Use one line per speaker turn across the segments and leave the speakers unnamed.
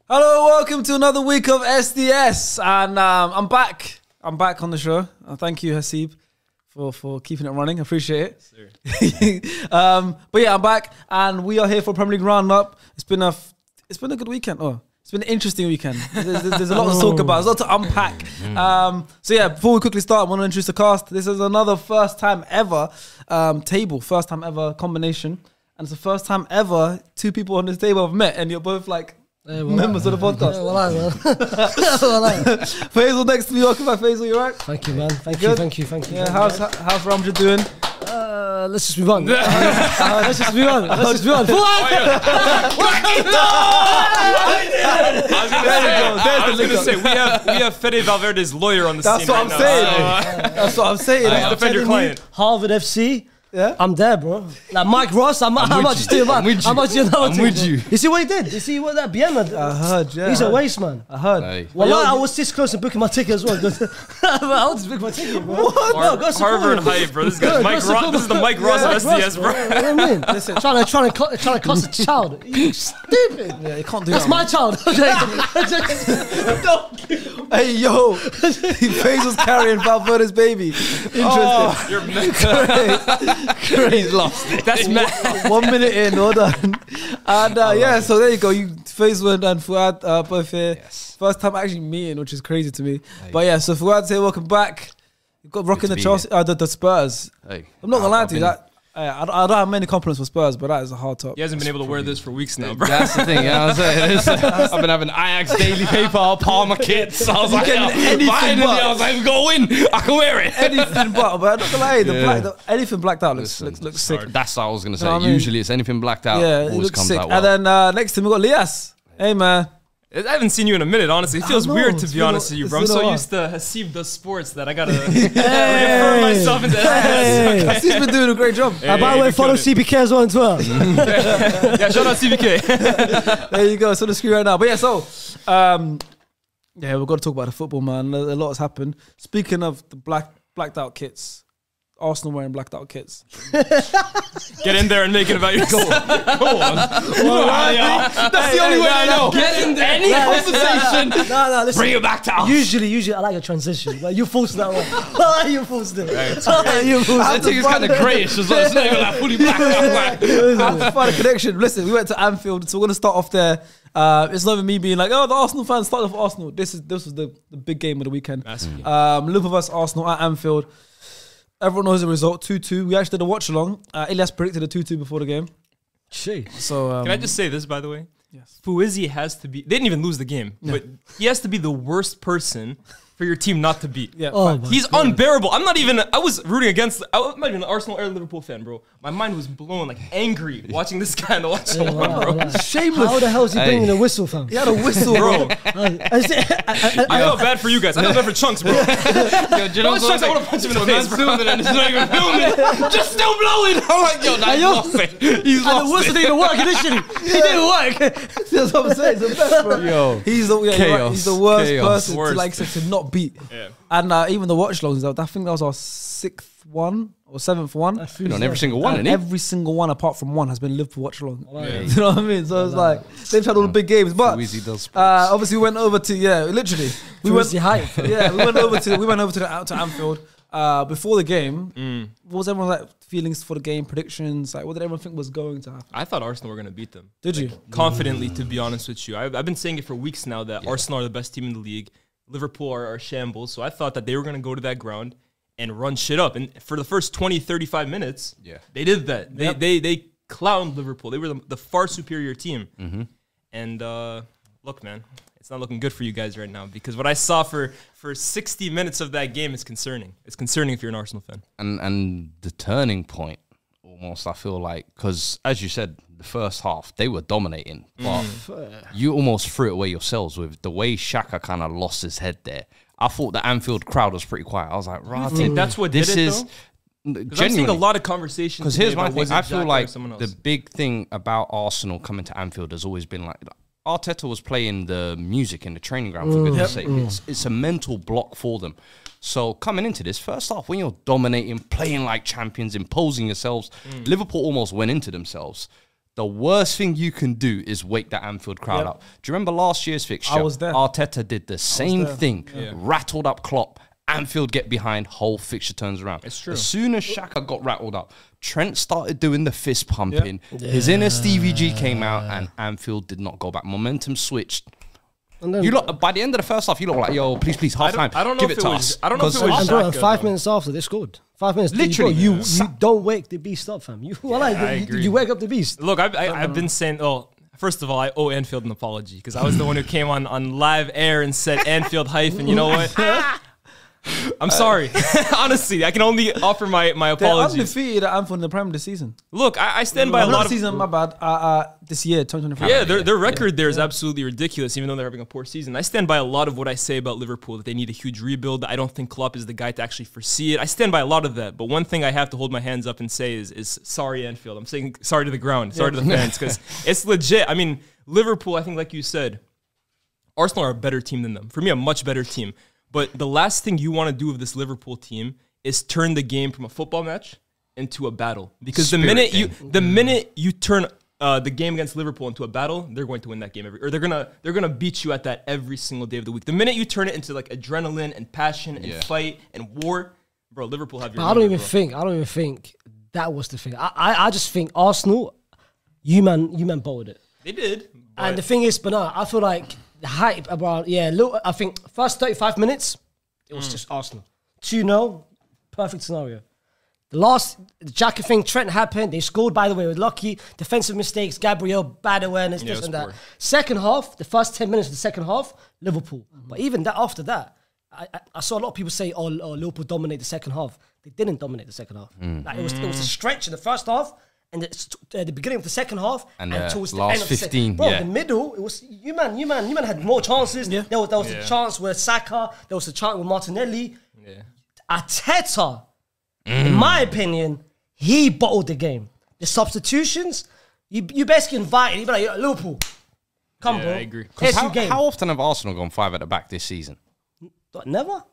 Hello, welcome to another week of SDS, and I'm back. I'm back on the show. Thank you, Hasib, for keeping it running. I appreciate it. But yeah, I'm back, and we are here for Premier League Roundup. It's been a good weekend. Oh, it's been an interesting weekend. There's a lot to talk about. There's a lot to unpack. So yeah, before we quickly start, I want to introduce the cast. This is another first time ever first time ever combination, and it's the first time ever two people on this table have met, and you're both like. Members of the podcast. Faisal next to me. Welcome back, Faisal. You alright?
Thank you, man. Thank you.
Yeah, how's Ramja doing?
Let's just move on. Let's just move on. I
was going to say, we have Fede Valverde's lawyer on the scene.
That's what I'm saying. That's what I'm saying.
Defend your client.
Harvard FC.
Yeah,
I'm there, bro. Like Mike Ross, how much do you like? How much do you know?
I'm with you.
You see what he did? You see what that BM did?
I heard, yeah.
He's a waste man.
I heard.
Hey.
Well, I was this close to booking my ticket as well. I want to book my ticket, bro. What? No, go support
Harvard
him.
hype, bro. This guy's Mike Ross. This is the Mike Ross of SDS, bro.
You know what I mean? Listen, trying to cost a child. You stupid.
Yeah, you can't do
That's
that.
my child.
Hey, yo. Faisal's carrying Valverde's baby. Interesting.
You're mental.
He's lost it.
That's mad.
1 minute in, all done. And yeah, so there you go. You Faisal and Fuad both here.
Yes.
First time actually meeting, which is crazy to me. Hey. But yeah, so Fuad's here. Welcome back. You've got rocking the Chelsea, the Spurs.
Hey.
I'm not gonna lie to you. I don't have many compliments for Spurs, but that is a hard top.
He hasn't been able to wear this for weeks now, bro.
That's the thing, you know what I'm saying? I've been having Ajax daily paper, Palmer kits. I was like,
anything
finally, I was like, we got to win. I can wear it.
Anything but I'm not gonna lie, anything blacked out looks sick.
That's what I was going to say.
You know what I mean?
Usually it's anything blacked out.
Yeah, it
always
looks
comes
sick.
out well.
And then next to me we got Lias. Hey man.
I haven't seen you in a minute, honestly. It feels weird to be honest with you, bro. I'm so used to Hasib does sports that I gotta reaffirm myself into SDS.
Hasib's been doing a great job.
By the way, follow CBK as well on Twitter.
Yeah, shout out CBK.
There you go. It's on the screen right now. But yeah, so yeah, we've got to talk about the football, man. A lot has happened. Speaking of the blacked out kits, Arsenal wearing blacked out kits.
Get in there and make it about yourself. Go on.
That's the only way I know. Get in there. Any conversation.
No, listen.
Bring it back to us.
Usually, I like a transition. Like you forced that one. You forced it.
I think it's kind of greyish as well. It's not even like fully blacked out.
I have to find a connection. Listen, we went to Anfield, so we're going to start off there. It's not even me being like, oh, the Arsenal fans started off Arsenal. This was the big game of the weekend. Liverpool vs Arsenal at Anfield. Everyone knows the result, 2-2. We actually did a watch-along. Elias predicted a 2-2 before the game.
Gee.
So,
can I just say this, by the way?
Yes.
Fuizzi has to be... They didn't even lose the game, but he has to be the worst person for your team not to beat.
Yeah,
he's unbearable. I was rooting against... I'm not even an Arsenal or Liverpool fan, bro. My mind was blown, like, angry watching this guy in the watch bro.
Shameless.
How the hell is he bringing a whistle, fam?
He had a whistle, bro.
I felt bad for you guys. I felt bad for Chunks, bro. Yo, Chunks, I want to punch him in the face, bro.
Filming and it's not even filming. Just still blowing. I'm like, yo, that's nothing. He's
And the
lost
whistle
it.
didn't work initially. He didn't work.
That's what I'm saying. It's the best, bro.
Yo.
He's the
Chaos.
he's the worst
Chaos.
person
Worst.
to like to not beat.
Yeah.
And even the watch-alongs, I think that was our 6th one or 7th one.
Been on every single one,
And
innit?
every single one apart from one has been Liverpool watch-along.
Yeah.
You know what I mean? So it's like they've had all the big games, but
Easy does sports.
obviously we went over to literally we went
hype.
we went over to Anfield before the game. What was everyone's like feelings for the game, predictions? Like what did everyone think was going to happen?
I thought Arsenal were going to beat them.
Did you?
Confidently, to be honest with you. I've been saying it for weeks now that Arsenal are the best team in the league. Liverpool are shambles. So I thought that they were going to go to that ground and run shit up. And for the first 20, 35 minutes, they did that. They clowned Liverpool. They were the far superior team. And look, man, it's not looking good for you guys right now because what I saw for 60 minutes of that game is concerning. It's concerning if you're an Arsenal fan.
And the turning point, almost, I feel like, because as you said, the first half, they were dominating. But you almost threw it away yourselves with the way Xhaka kind of lost his head there. I thought the Anfield crowd was pretty quiet. I was like, right,
I think that's what did it, though?
Genuinely.
I'm seeing a lot of conversations.
Because here's my
about
thing.
was it
I feel
Xhaka or
like
someone else?
the big thing about Arsenal coming to Anfield has always been like, Arteta was playing the music in the training ground, for goodness sake. It's a mental block for them. So coming into this, first off, when you're dominating, playing like champions, imposing yourselves, Liverpool almost went into themselves. the worst thing you can do is wake the Anfield crowd up. Do you remember last year's fixture?
I was there.
Arteta did the same thing, rattled up Klopp. Anfield get behind, whole fixture turns around.
It's true.
As soon as Xhaka got rattled up, Trent started doing the fist pumping. His inner Stevie G came out, and Anfield did not go back. Momentum switched. And then you look, by the end of the first half, you look like, yo, please, half time.
I don't know
give
if
it to
it
us.
was. I don't know if it was.
Bro,
Xhaka,
5
though.
minutes after they scored. 5 minutes.
Literally,
you don't wake the beast up, fam. You wake up the beast.
Look, I've been saying. Oh, first of all, I owe Anfield an apology because I was the one who came on live air and said Anfield hype, and you know what? I'm sorry. Honestly, I can only offer my
They're
apologies.
undefeated at Anfield in the Prem this season.
Look, I stand by a
Not
lot
this
of
season, my bad. This year, 2023.
Yeah, their record there is absolutely ridiculous, even though they're having a poor season. I stand by a lot of what I say about Liverpool, that they need a huge rebuild. I don't think Klopp is the guy to actually foresee it. I stand by a lot of that. But one thing I have to hold my hands up and say is sorry, Anfield. I'm saying sorry to the ground, sorry to the fans, because it's legit. I mean, Liverpool, I think like you said, Arsenal are a better team than them. For me, a much better team. But the last thing you want to do with this Liverpool team is turn the game from a football match into a battle. Because the minute you turn the game against Liverpool into a battle, they're going to win that game they're gonna beat you at that every single day of the week. The minute you turn it into like adrenaline and passion and fight and war, bro, Liverpool have your.
I don't even think that was the thing. I just think Arsenal, you man bowled it.
They did.
And the thing is, but no, I feel like the hype about, I think first 35 minutes, it was just Arsenal. 2-0, perfect scenario. The last Xhaka thing, Trent happened. They scored, by the way, with lucky. Defensive mistakes, Gabriel, bad awareness, this and that. Second half, the first 10 minutes of the second half, Liverpool. But even that after that, I saw a lot of people say, oh, Liverpool dominate the second half. They didn't dominate the second half. Like, it was a stretch in the first half, and the beginning of the second half, and towards the end of the
15,
bro, the middle, it was you man had more chances. There was a chance with Saka, there was a chance with Martinelli. Arteta, in my opinion, he bottled the game. The substitutions, you basically invited. You be like, Liverpool, come, bro.
I agree.
How often have Arsenal gone 5 at the back this season?
Never.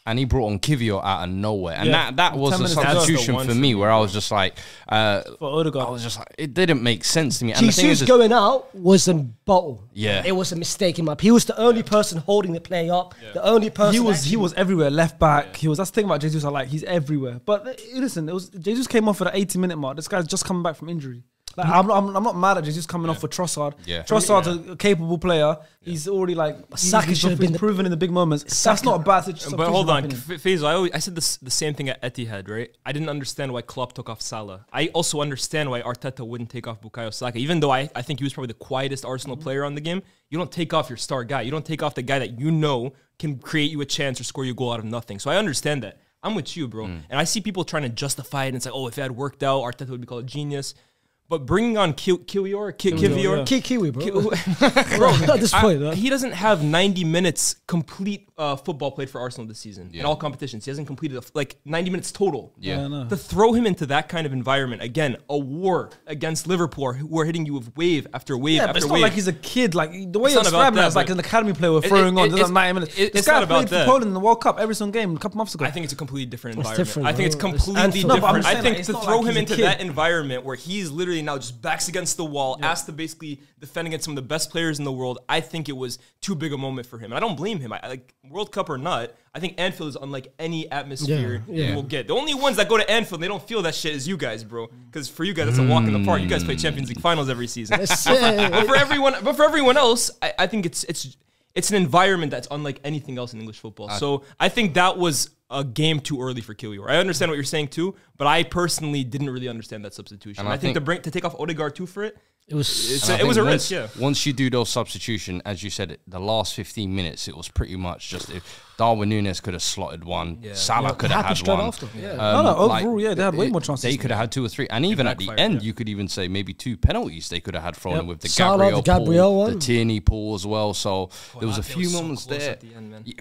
And he brought on Kivior out of nowhere. And that was a
10 minutes
substitution for me where I was just like,
For Odegaard.
I was just like, it didn't make sense to me. And the thing
Jesus
is,
going out was a bottle.
Yeah.
It was a mistake in my. He was the only person holding the play up. The only person.
He was everywhere, left back. That's the thing about Jesus. I like he's everywhere. But listen, Jesus came off at the 80-minute mark. This guy's just coming back from injury. Like, I'm not mad at Jesus coming off for Trossard. Trossard's a capable player. He's already like
Saka should have been
proven in the big moments. That's not a bad situation.
But hold on, Faisal, I said the same thing at Etihad, right? I didn't understand why Klopp took off Salah. I also understand why Arteta wouldn't take off Bukayo Saka, even though I think he was probably the quietest Arsenal player on the game. You don't take off your star guy. You don't take off the guy that you know can create you a chance or score you a goal out of nothing. So I understand that. I'm with you, bro. And I see people trying to justify it and say, oh, if it had worked out, Arteta would be called a genius. But bringing on Kiwior,
Kiwi, bro.
bro,
at this point,
he doesn't have 90 minutes complete football played for Arsenal this season in all competitions. He hasn't completed like 90 minutes total. To throw him into that kind of environment, again, a war against Liverpool who are hitting you with wave after wave after
but it's
wave.
not like he's a kid. Like the way
It's
you're
not about
describing
that,
it, it's like
but
an academy player we're throwing on. Doesn't 90 minutes.
it's
This guy
not about
played for
that.
Poland in the World Cup every single game a couple months ago.
I think it's a completely different
It's
environment.
different,
I think it's
bro.
completely
Anfield.
No, but I'm
different. I
saying,
think
like,
to
it's not
throw
like
him
he's a
into
kid.
that environment where he's literally now just backs against the wall, asked to basically defend against some of the best players in the world, I think it was too big a moment for him. And I don't blame him. I like World Cup or not, I think Anfield is unlike any atmosphere you will get. The only ones that go to Anfield and they don't feel that shit is you guys, bro. Because for you guys, that's a walk in the park. You guys play Champions League finals every season. But for everyone else, I think it's an environment that's unlike anything else in English football. So I think that was a game too early for Kiwior. I understand what you're saying too, but I personally didn't really understand that substitution. And I think to take off Odegaard too for it, it was a risk.
Once you do those substitution, as you said, the last 15 minutes, it was pretty much just if Darwin Núñez could have slotted one, Salah could have had one.
After.
Overall, they had way more chances.
They could have had 2 or 3, and even at the end, you could even say maybe 2 penalties they could have had thrown in with the
Salah,
Gabriel
one.
the Tierney Paul as well. So there was a few moments there.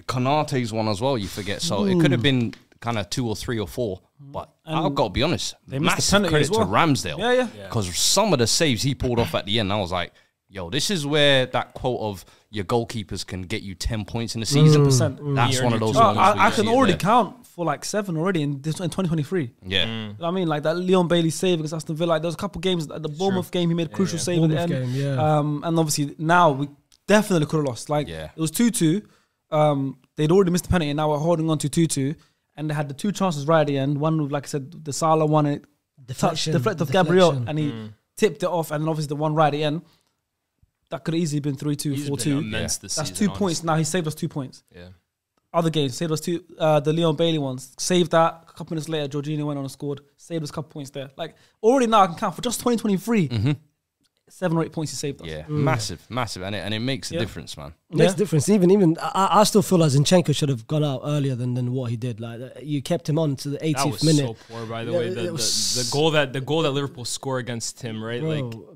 Konate's one as well. You forget. So it could have been kind of 2 or 3 or 4. But I've got to be honest,
they missed the
massive
penalty
credit
as well.
to Ramsdale. Because some of the saves he pulled off at the end, I was like, yo, this is where that quote of your goalkeepers can get you 10 points in the season.
100%.
That's one of those
Oh,
moments where
I
you
can
see it
already
there.
count for like 7 already in 2023.
Yeah.
You know what I mean, like that Leon Bailey save against Aston Villa. Like, there was a couple games, the Bournemouth game, he made a crucial save at the end.
Bournemouth game, yeah.
And obviously now we definitely could have lost. Like,
Yeah.
it was 2-2. They'd already missed the penalty, and now we're holding on to 2-2. And they had the 2 chances right at the end. One, like I said, the Salah one, and it deflect of Gabriel, and he tipped it off. And then obviously the one right at the end, that could have easily been 3-2,
He's been
4-2.
immense this
That's
season,
2 points. Now he saved us 2 points.
Yeah.
Other games, saved us 2. The Leon Bailey ones, saved that. A couple minutes later, Jorginho went on and scored. Saved us a couple points there. Like, already now I can count for just 2023. 7 or 8 points he saved us.
Yeah, massive, and it makes a difference, man.
Makes a difference. Even I still feel like Zinchenko should have gone out earlier than what he did. Like, you kept him on to the 80th
That was
minute.
so poor, by the way. The goal that Liverpool score against him, right?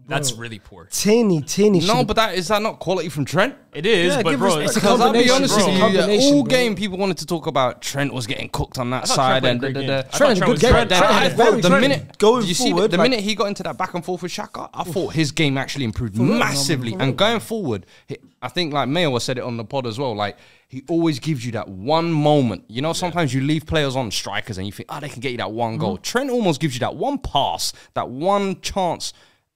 That's really poor.
Teeny.
No, but is that not quality from Trent?
It is,
Yeah,
but
give
bro,
respect.
it's
It's a
Because I'll be
combination,
honest
bro.
with you,
Combination,
all
bro.
game people wanted to talk about Trent was getting cooked on that
thought
side,
Trent
and
played a great game. I
Trent,
thought
a good
was
game.
great.
Then
Trent
I
is
thought
very
the
Trent.
minute
Going
did you see
forward,
the
like-
minute he got into that back and forth with Xhaka, I thought his game actually improved massively. And going forward, I think like Mayo said it on the pod as well. Like, he always gives you that one moment. You know, sometimes you leave players on, strikers, and you think, they can get you that one goal. Trent almost gives you that one pass, that one chance,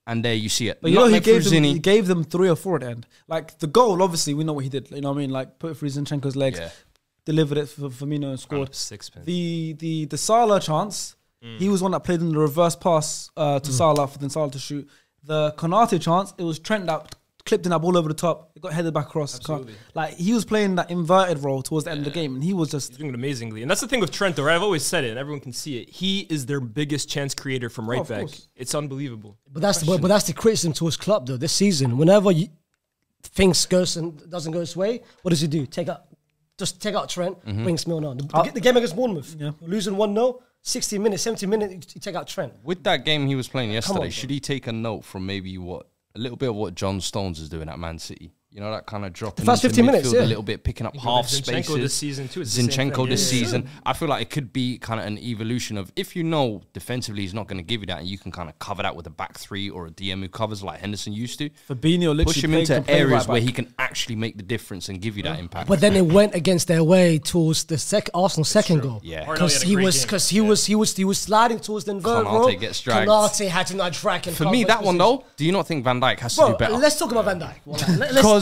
and there you see it.
But you know, he
Nutmeg through
he
Zinni.
gave them 3 or 4 at the end. Like, the goal, obviously, we know what he did. You know what I mean? Like, put it through Zinchenko's legs,
Yeah.
delivered it for Firmino and scored.
Sixpence.
The Salah chance, he was one that played in the reverse pass to Salah for then Salah to shoot. The Konate chance, it was Trent that clipped in that ball over the top. It got headed back across.
Absolutely.
Like, he was playing that inverted role towards the end of the game, and he was just...
He's doing it amazingly. And that's the thing with Trent, though, right? I've always said it, and everyone can see it. He is their biggest chance creator from right
of
back.
course.
It's unbelievable.
But that's the criticism to his club though. This season, whenever things doesn't go his way, what does he do? Take out Trent, bring Smith on. The game against Bournemouth, losing 1-0, 60 minutes, 70 minutes, you take out Trent.
With that game he was playing yesterday,
on,
should he take a note from maybe a little bit of what John Stones is doing at Man City? You know, that kind of dropping
first
into
15 minutes,
midfield
yeah.
a little bit, picking up half
Zinchenko
spaces.
this season too. It's the same
Zinchenko
thing.
this
Yeah, yeah.
season. I feel like it could be kind of an evolution of, if you know defensively he's not going to give you that, and you can kind of cover that with a back 3 or a DM who covers like Henderson used to.
Fabinho literally
Push him
can
into
play
areas
right
where
back.
he can actually make the difference and give you that impact.
But then it went against their way towards the Arsenal second goal.
Yeah.
because
He had a great game.
he was sliding towards the inverted
Konate
row.
gets dragged.
Konate had to not drag him.
For me, that one though, do you not think Van Dijk has to do better?
Let's talk about Van Dijk.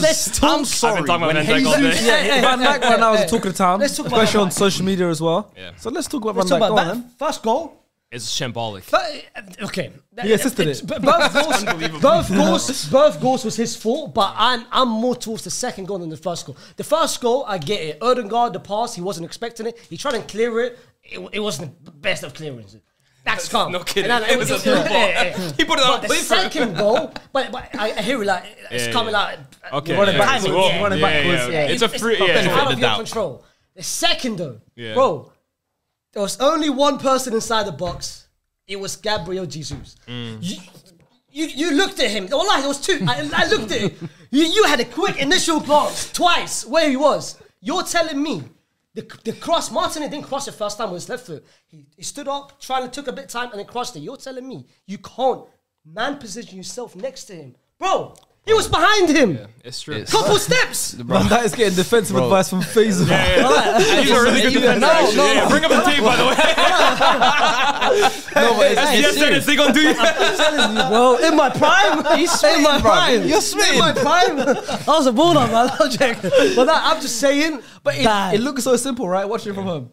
Let's
Because
talk.
I'm sorry,
I've been talking about
when
Van Dijk all day.
Jesus-
Yeah, Van Dijk right now is the talk of the town,
Let's talk about
especially
Van
on
Dijk.
social media as well.
Yeah.
So let's talk about
Let's
Van
talk
Dijk.
about
Go on,
that
then.
first goal.
It's shambolic.
Okay,
He assisted it.
Both goals was his fault, but I'm more towards the second goal than the first goal. The first goal, I get it. Erdegaard, the pass, he wasn't expecting it. He tried to clear it. It wasn't the best of clearances. That's calm.
No kidding.
And
It was a through ball. He put it on
the
play for him.
second goal, but I hear it like it's
Yeah,
coming
yeah.
like
Okay.
Running
yeah,
backwards,
so-
yeah, running backwards, yeah.
It's a free.
It's
Yeah.
out
the
of your
doubt.
control. The second though,
Yeah.
bro, there was only one person inside the box. It was Gabriel Jesus. You looked at him. Wallahi, there was 2. I looked at him. You had a quick initial glance twice where he was. You're telling me the cross, Martin didn't cross it first time with his left foot. He stood up, took a bit of time and then crossed it. You're telling me you can't man position yourself next to him. Bro, he was behind him.
It's true.
Couple steps.
Van Dijk is getting defensive advice from Faisal.
He's a really good defender. actually. Yeah, bring up the tape, by the way.
No, but it's
Yes, Dennis, they gonna do you.
Bro, in my prime,
He's
in my
smitten, bro.
prime,
You're smitten.
In my prime, I was a baller, man. I'm joking. But I'm just saying.
But
that-
it looks so simple, right? Watching it from home.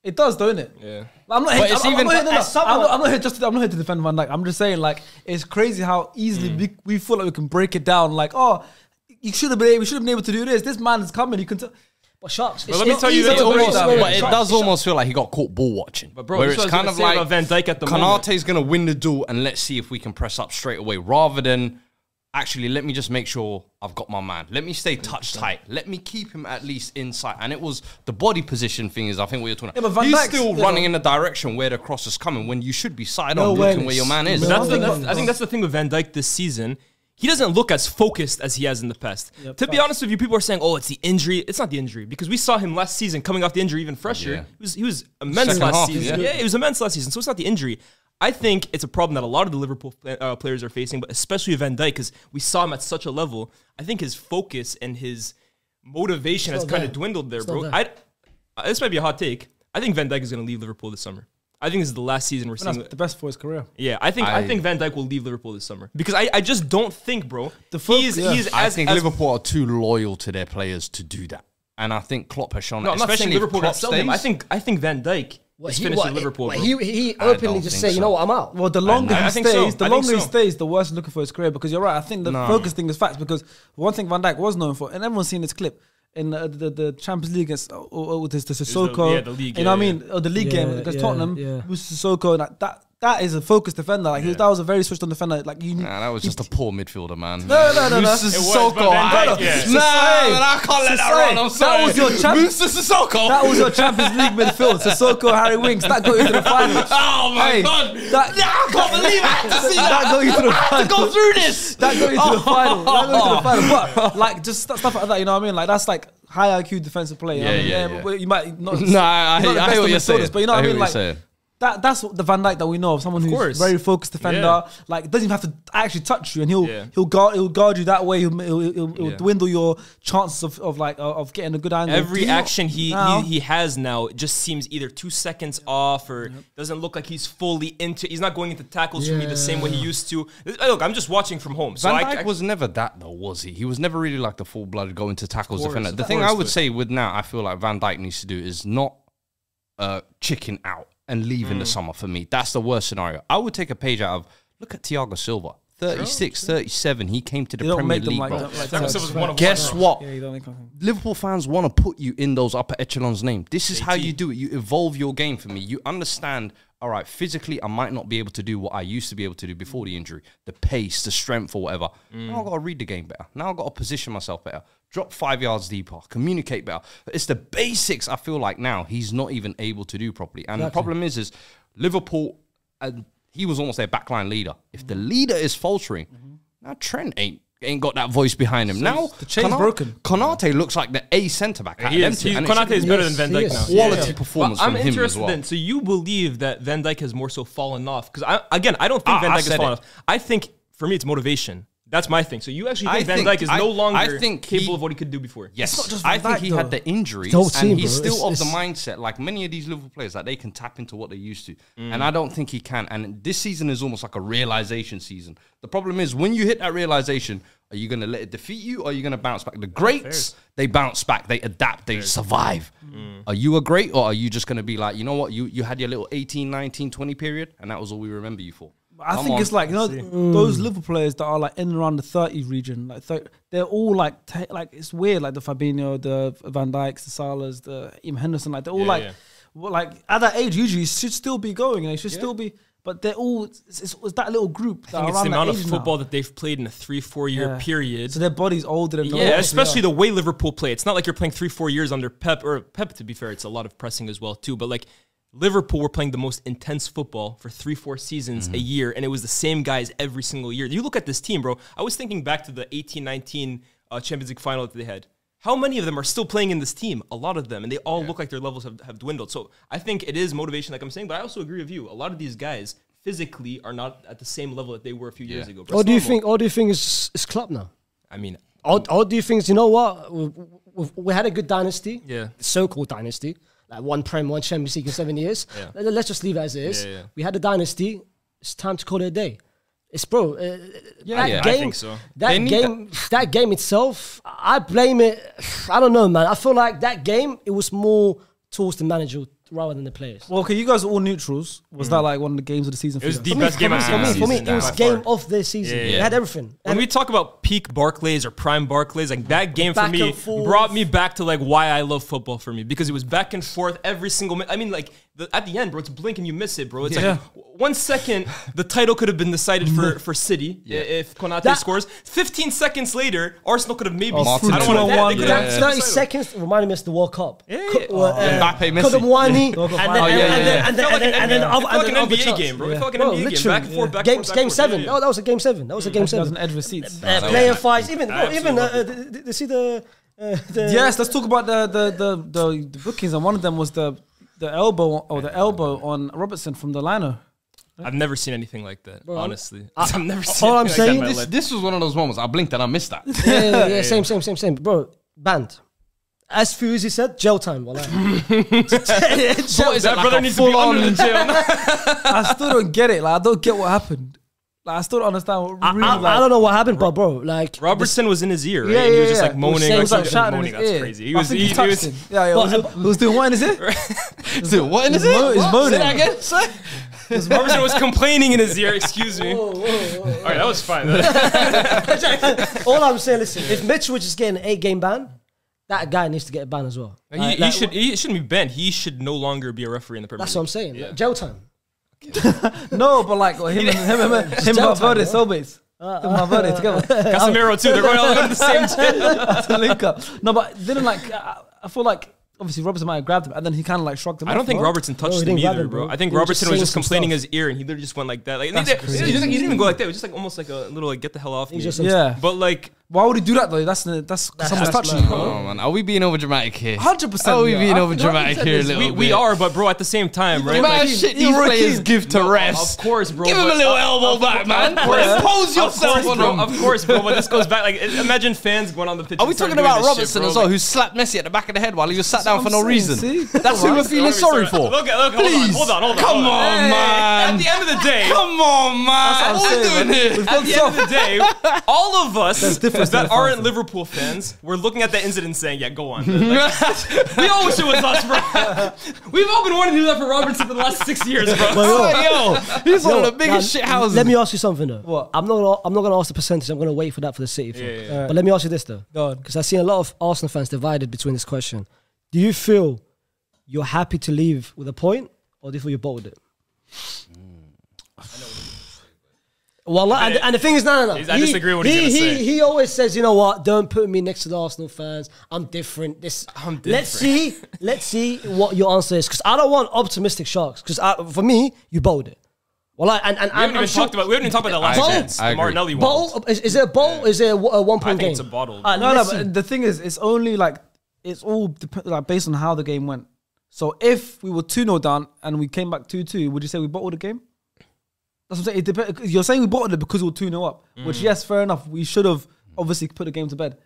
It does, don't it?
Yeah.
I'm not.
But it's
I'm
even-
not here, no, no.
as someone-
I'm not here I'm not here to defend Van Dijk. I'm just saying, like, it's crazy how easily we feel like we can break it down. Like, oh, you should have been able to do this. This man is coming. You can tell.
But Sharks.
But let me tell you,
easy
it's
to break
almost,
down.
But it does almost feel like he got caught ball watching.
But bro,
where
this
it's
is what I
kind
was
of
gonna say
like
about Van Dijk at the moment.
Konate's going to win the duel, and let's see if we can press up straight away, rather than actually let me just make sure I've got my man. Let me stay touch tight. Let me keep him at least inside. And it was the body position thing is I think what you're talking
Yeah, but
about.
Van
He's
Dijk's,
still
you
running
know-
in the direction where the cross is coming when you should be side
No
on looking
awareness.
where your man is.
No
That's
awareness.
I think that's the thing with Van Dijk this season. He doesn't look as focused as he has in the past. To be honest with you, people are saying, "Oh, it's the injury." It's not the injury because we saw him last season coming off the injury even fresher.
Yeah.
He was immense
Second
last
half,
season.
yeah.
Yeah, he was immense last season. So it's not the injury. I think it's a problem that a lot of the Liverpool players are facing, but especially Van Dijk, because we saw him at such a level. I think his focus and his motivation has kind of dwindled there, bro. This might be a hot take. I think Van Dijk is going to leave Liverpool this summer. I think this is the last season we're seeing.
That's the best for his career.
Yeah, I think Van Dijk will leave Liverpool this summer because I just don't think, bro.
I think Liverpool are too loyal to their players to do that, and I think Klopp has shown.
No, I'm not saying Liverpool got sell him. I think Van Dijk is finished with Liverpool.
He openly just said, you know what, I'm out.
Well, the longer he stays, the worse he's looking for his career. Because you're right. I think the focus thing is facts. Because one thing Van Dijk was known for, and everyone's seen this clip. In the Champions League against the Sissoko,
the league,
you know what I mean? Or the league game against Tottenham, with Sissoko, that is a focused defender. Like that was a very switched on defender. Like that
was just a poor midfielder, man.
No.
Sissoko, I can't let that run. I'm sorry.
That was your Sissoko. That was your Champions League midfield. Sissoko, Harry Winks. That got you to the final.
Oh my god! I can't believe I had to see that.
That got you to the final.
To go through this.
That got you to the final. That got you to the final. But like just stuff like that, you know what I mean? Like that's like high IQ defensive play. You might not.
I hear what you're saying.
But you know what I mean? Like. That's the Van Dijk that we know of. Someone who's very focused defender. Like doesn't even have to actually touch you, and he'll guard you that way. He'll dwindle your chances of getting a good angle.
Every action he has now just seems either 2 seconds off or doesn't look like he's fully into. He's not going into tackles for me the same way he used to. Look, I'm just watching from home. So
Van Dijk was never that though, was he? He was never really like the full-blooded go into tackles defender. The thing I would say with now, I feel like Van Dijk needs to do is not chicken out and leave in the summer for me. That's the worst scenario. I would take a page out of, look at Thiago Silva. 36, 37, he came to the Premier League, bro. Guess what? Liverpool fans want to put you in those upper echelons' name. This is how you do it. You evolve your game for me. You understand, all right, physically, I might not be able to do what I used to be able to do before the injury. The pace, the strength or whatever. Now I've got to read the game better. Now I've got to position myself better. Drop 5 yards deeper. Communicate better. It's the basics I feel like now he's not even able to do properly. And the problem is Liverpool, he was almost their backline leader. If the leader is faltering, now Trent ain't got that voice behind him. So now
the chain's broken.
Konate looks like the A centre-back.
Konate is better than Van Dijk now.
Quality performance from him as well.
Then, so you believe that Van Dijk has more so fallen off? Because I don't think Van Dijk has fallen off. I think, for me, it's motivation. That's my thing. So you actually think Van Dijk is no longer capable of what he could do before?
Yes. I think he had the injuries and he's still of the mindset, like many of these Liverpool players, that they can tap into what they used to. And I don't think he can. And this season is almost like a realization season. The problem is when you hit that realization, are you going to let it defeat you or are you going to bounce back? The greats, they bounce back, they adapt, they survive. Are you a great or are you just going to be like, you know what, you had your little 18, 19, 20 period and that was all we remember you for?
I think it's like, you know, those Liverpool players that are like in and around the 30 region, like they're all like it's weird, like the Fabinho, the Van Dijks, the Salahs, the Ian Henderson, like they're all like at that age usually should still be going, and they should still be, but they're all it's that little group.
I think it's the amount of football that they've played in a 3-4 year period.
So their body's older than
especially the way Liverpool play. It's not like you're playing 3-4 years under Pep. To be fair, it's a lot of pressing as well too, but like. Liverpool were playing the most intense football for 3-4 seasons a year, and it was the same guys every single year. You look at this team, bro. I was thinking back to the 18-19 Champions League final that they had. How many of them are still playing in this team? A lot of them, and they all look like their levels have dwindled. So I think it is motivation, like I'm saying, but I also agree with you. A lot of these guys physically are not at the same level that they were a few years ago.
Or do you think it's Klopp now?
I mean...
Or do you think, you know what? We had a good dynasty, so-called dynasty. Like one Prem, one Champions League in 7 years. Let's just leave it as it is. We had a dynasty. It's time to call it a day. It's I think so. That game itself, I blame it. I don't know, man. I feel like that game, it was more towards the manager rather than the players.
Well, okay, you guys are all neutrals. Was that like one of the games of the season?
It was the best game I've seen.
For me, it was game of the season. It had everything.
When we talk about peak Barclays or prime Barclays, like that game for me brought me back to like why I love football for me, because it was back and forth every single minute. I mean, like at the end, bro, it's blink and you miss it, bro. It's like 1 second, the title could have been decided for City if Konate scores. 15 seconds later, Arsenal could have maybe. I don't want to.
30 seconds reminded me of the World Cup.
Mbappe missed
and then
like an NBA game, bro. It felt like an NBA game. Back and forth, back and forth.
Game 7. Oh, that was a game 7. That was a game 7.
That was an edge receipts.
Player fights. Even see the.
Yes, let's talk about the bookings, and one of them was the elbow on Robertson from the liner.
I've never seen anything like that,
Bro,
honestly. I've never seen
all I'm
anything
saying,
like that in my life.
This was one of those moments. I blinked and I missed that.
Yeah, same. Bro, banned. As Fuzi said, jail time. What is
That brother needs to be under the jail.
I still don't get it. Like, I don't get what happened. Like, I still don't understand what really.
I don't know what happened, but bro, like
Robertson was in his ear, right?
Yeah,
and he was just
yeah.
like moaning.
He was like
something.
shouting in
Moaning,
his
that's
ear.
crazy. He
I
was,
think he
he
touched
was,
him. Yeah, he was doing what in his ear?
What in his
He
ear?
was
What?
moaning.
Say that again. Say.
Robertson was complaining in his ear. Excuse me. All right, that was fine.
all I'm saying, listen, if Mitchell was just getting an 8-game ban, that guy needs to get a ban as well.
He shouldn't be banned. He should no longer be a referee in the Premier
That's
League.
what I'm saying. Like, jail time.
No, but like him and Valverde, soulmates. Him and Valverde together.
Casemiro too. They're going all in the same jail.
To link up. No, but didn't like. I feel like obviously Robertson might have grabbed him, and then he kind of like shrugged him.
I don't
off,
think
bro.
Robertson touched
he
him
didn't grab
either,
him,
bro.
bro.
I think
He was
Robertson
just
was just
saying some
complaining
stuff.
his ear, and he literally just went like that. Like
That's crazy.
he didn't even go like that. It was just like almost like a little like get the hell off me.
just-
Yeah,
But like
why would he do that though? That's someone's touching you, bro.
Oh man, are we being over dramatic here?
100%.
Are we
yeah.
being
I
over
think
dramatic
100%
here a
is-
little
we
bit?
are, but bro, at the same time, right?
Man,
Like,
shit,
You're
these
a
players
kid.
give to refs.
of course, bro.
Give him a
but-
little elbow back, man. Impose yourself on
bro.
him.
Of course, bro. But this goes back. Like, imagine fans going on the pitch.
Are we
and start
talking
doing
about
this
Robertson
shit,
as
bro.
well, who slapped Messi at the back of the head while he was sat down for
what
no
I'm
reason?
saying, see?
That's who we're feeling sorry for.
Look, hold
Please.
on.
Come on,
Hey,
man.
At the end of the day,
Come on, man.
what
What
I'm
are we
saying,
doing here?
At the end of the day, all of us
difference in
that
the
aren't
fans.
Liverpool fans, we're looking at that incident saying, yeah, go on. Like, we all wish it was us, bro. We've all been wanting to do that for Robertson for the last 6 years, bro.
Yo, he's one of the
Now,
biggest shit houses.
Let me ask you something though.
What?
I'm not gonna ask the percentage. I'm gonna wait for that for the City thing.
Yeah.
But let me ask you this though,
Go on.
because I've seen a lot of Arsenal fans divided between this question. Do you feel you're happy to leave with a point, or do you feel you bottled it? Well, and the thing is, no.
I disagree with what he's gonna say.
He always says, you know what? Don't put me next to the Arsenal fans. I'm different.
I'm
Let's see what your answer is, because I don't want optimistic sharks. Because for me, you bottled it. Well,
We haven't even talked about the last
Bold.
chance.
I
The
agree.
Martinelli one.
Bowl is it a bowl? Is it a 1
I
point
think
game?
it's a bottle.
No, but the thing is, it's only like it's all like based on how the game went. So if we were 2-0 down and we came back 2-2, would you say we bottled the game? That's what I'm saying. It depends. You're saying we bottled it because we were 2-0 up, which yes, fair enough. We should have obviously put the game to bed.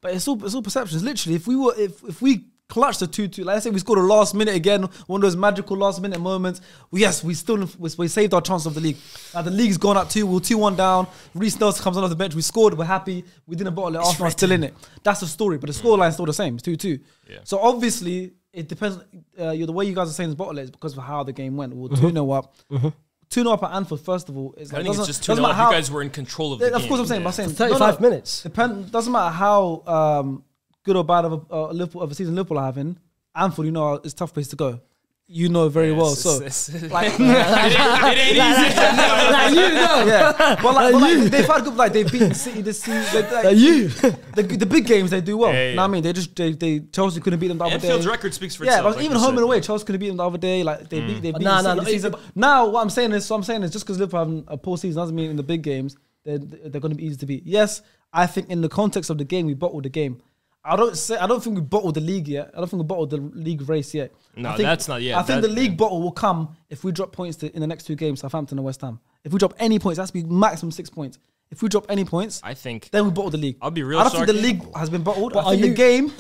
But it's all perceptions. Literally, if we clutched the 2-2, like I say, we scored a last minute again, one of those magical last minute moments. Yes, we saved our chance of the league. The league's gone up 2, we're 2-1 down. Reece Nelson comes on off the bench. We scored. We're happy. We didn't bottle it. Arsenal are still in it. That's the story. But the scoreline's still the same. It's 2-2.
Yeah.
So obviously it depends. The way you guys are saying is bottle it is because of how the game went. We're 2-0 up. 2-0 up at Anfield, first of all.
I think it's just 2-0. You guys were in control of the game.
Of course, I'm saying.
35 minutes.
Doesn't matter how good or bad of a season Liverpool are having. Anfield, it's a tough place to go. You know very well. So, like,
it ain't easy.
yeah. But like, they've had good. Like they've beaten City this season. The big games they do well.
Yeah.
You know what I mean? They Chelsea couldn't beat them the other
Anfield's
day.
record speaks for
Yeah,
itself.
but
like
even
you
home
said.
and away, Chelsea couldn't beat them the other day. Like they beat City
No,
this season. Now what I'm saying is just because Liverpool having a poor season doesn't mean in the big games they're going to be easy to beat. Yes, I think in the context of the game we bottled the game. I don't think we bottled the league yet. I don't think we bottled the league race yet.
No,
I think,
that's not yet.
I think the league bottle will come if we drop points in the next 2 games, Southampton and West Ham. If we drop any points, it has to be maximum 6 points. If we drop any points,
I think
then we bottle the league.
I'll be real.
I don't think the
Sharky.
league has been bottled.
But
I think
are
the game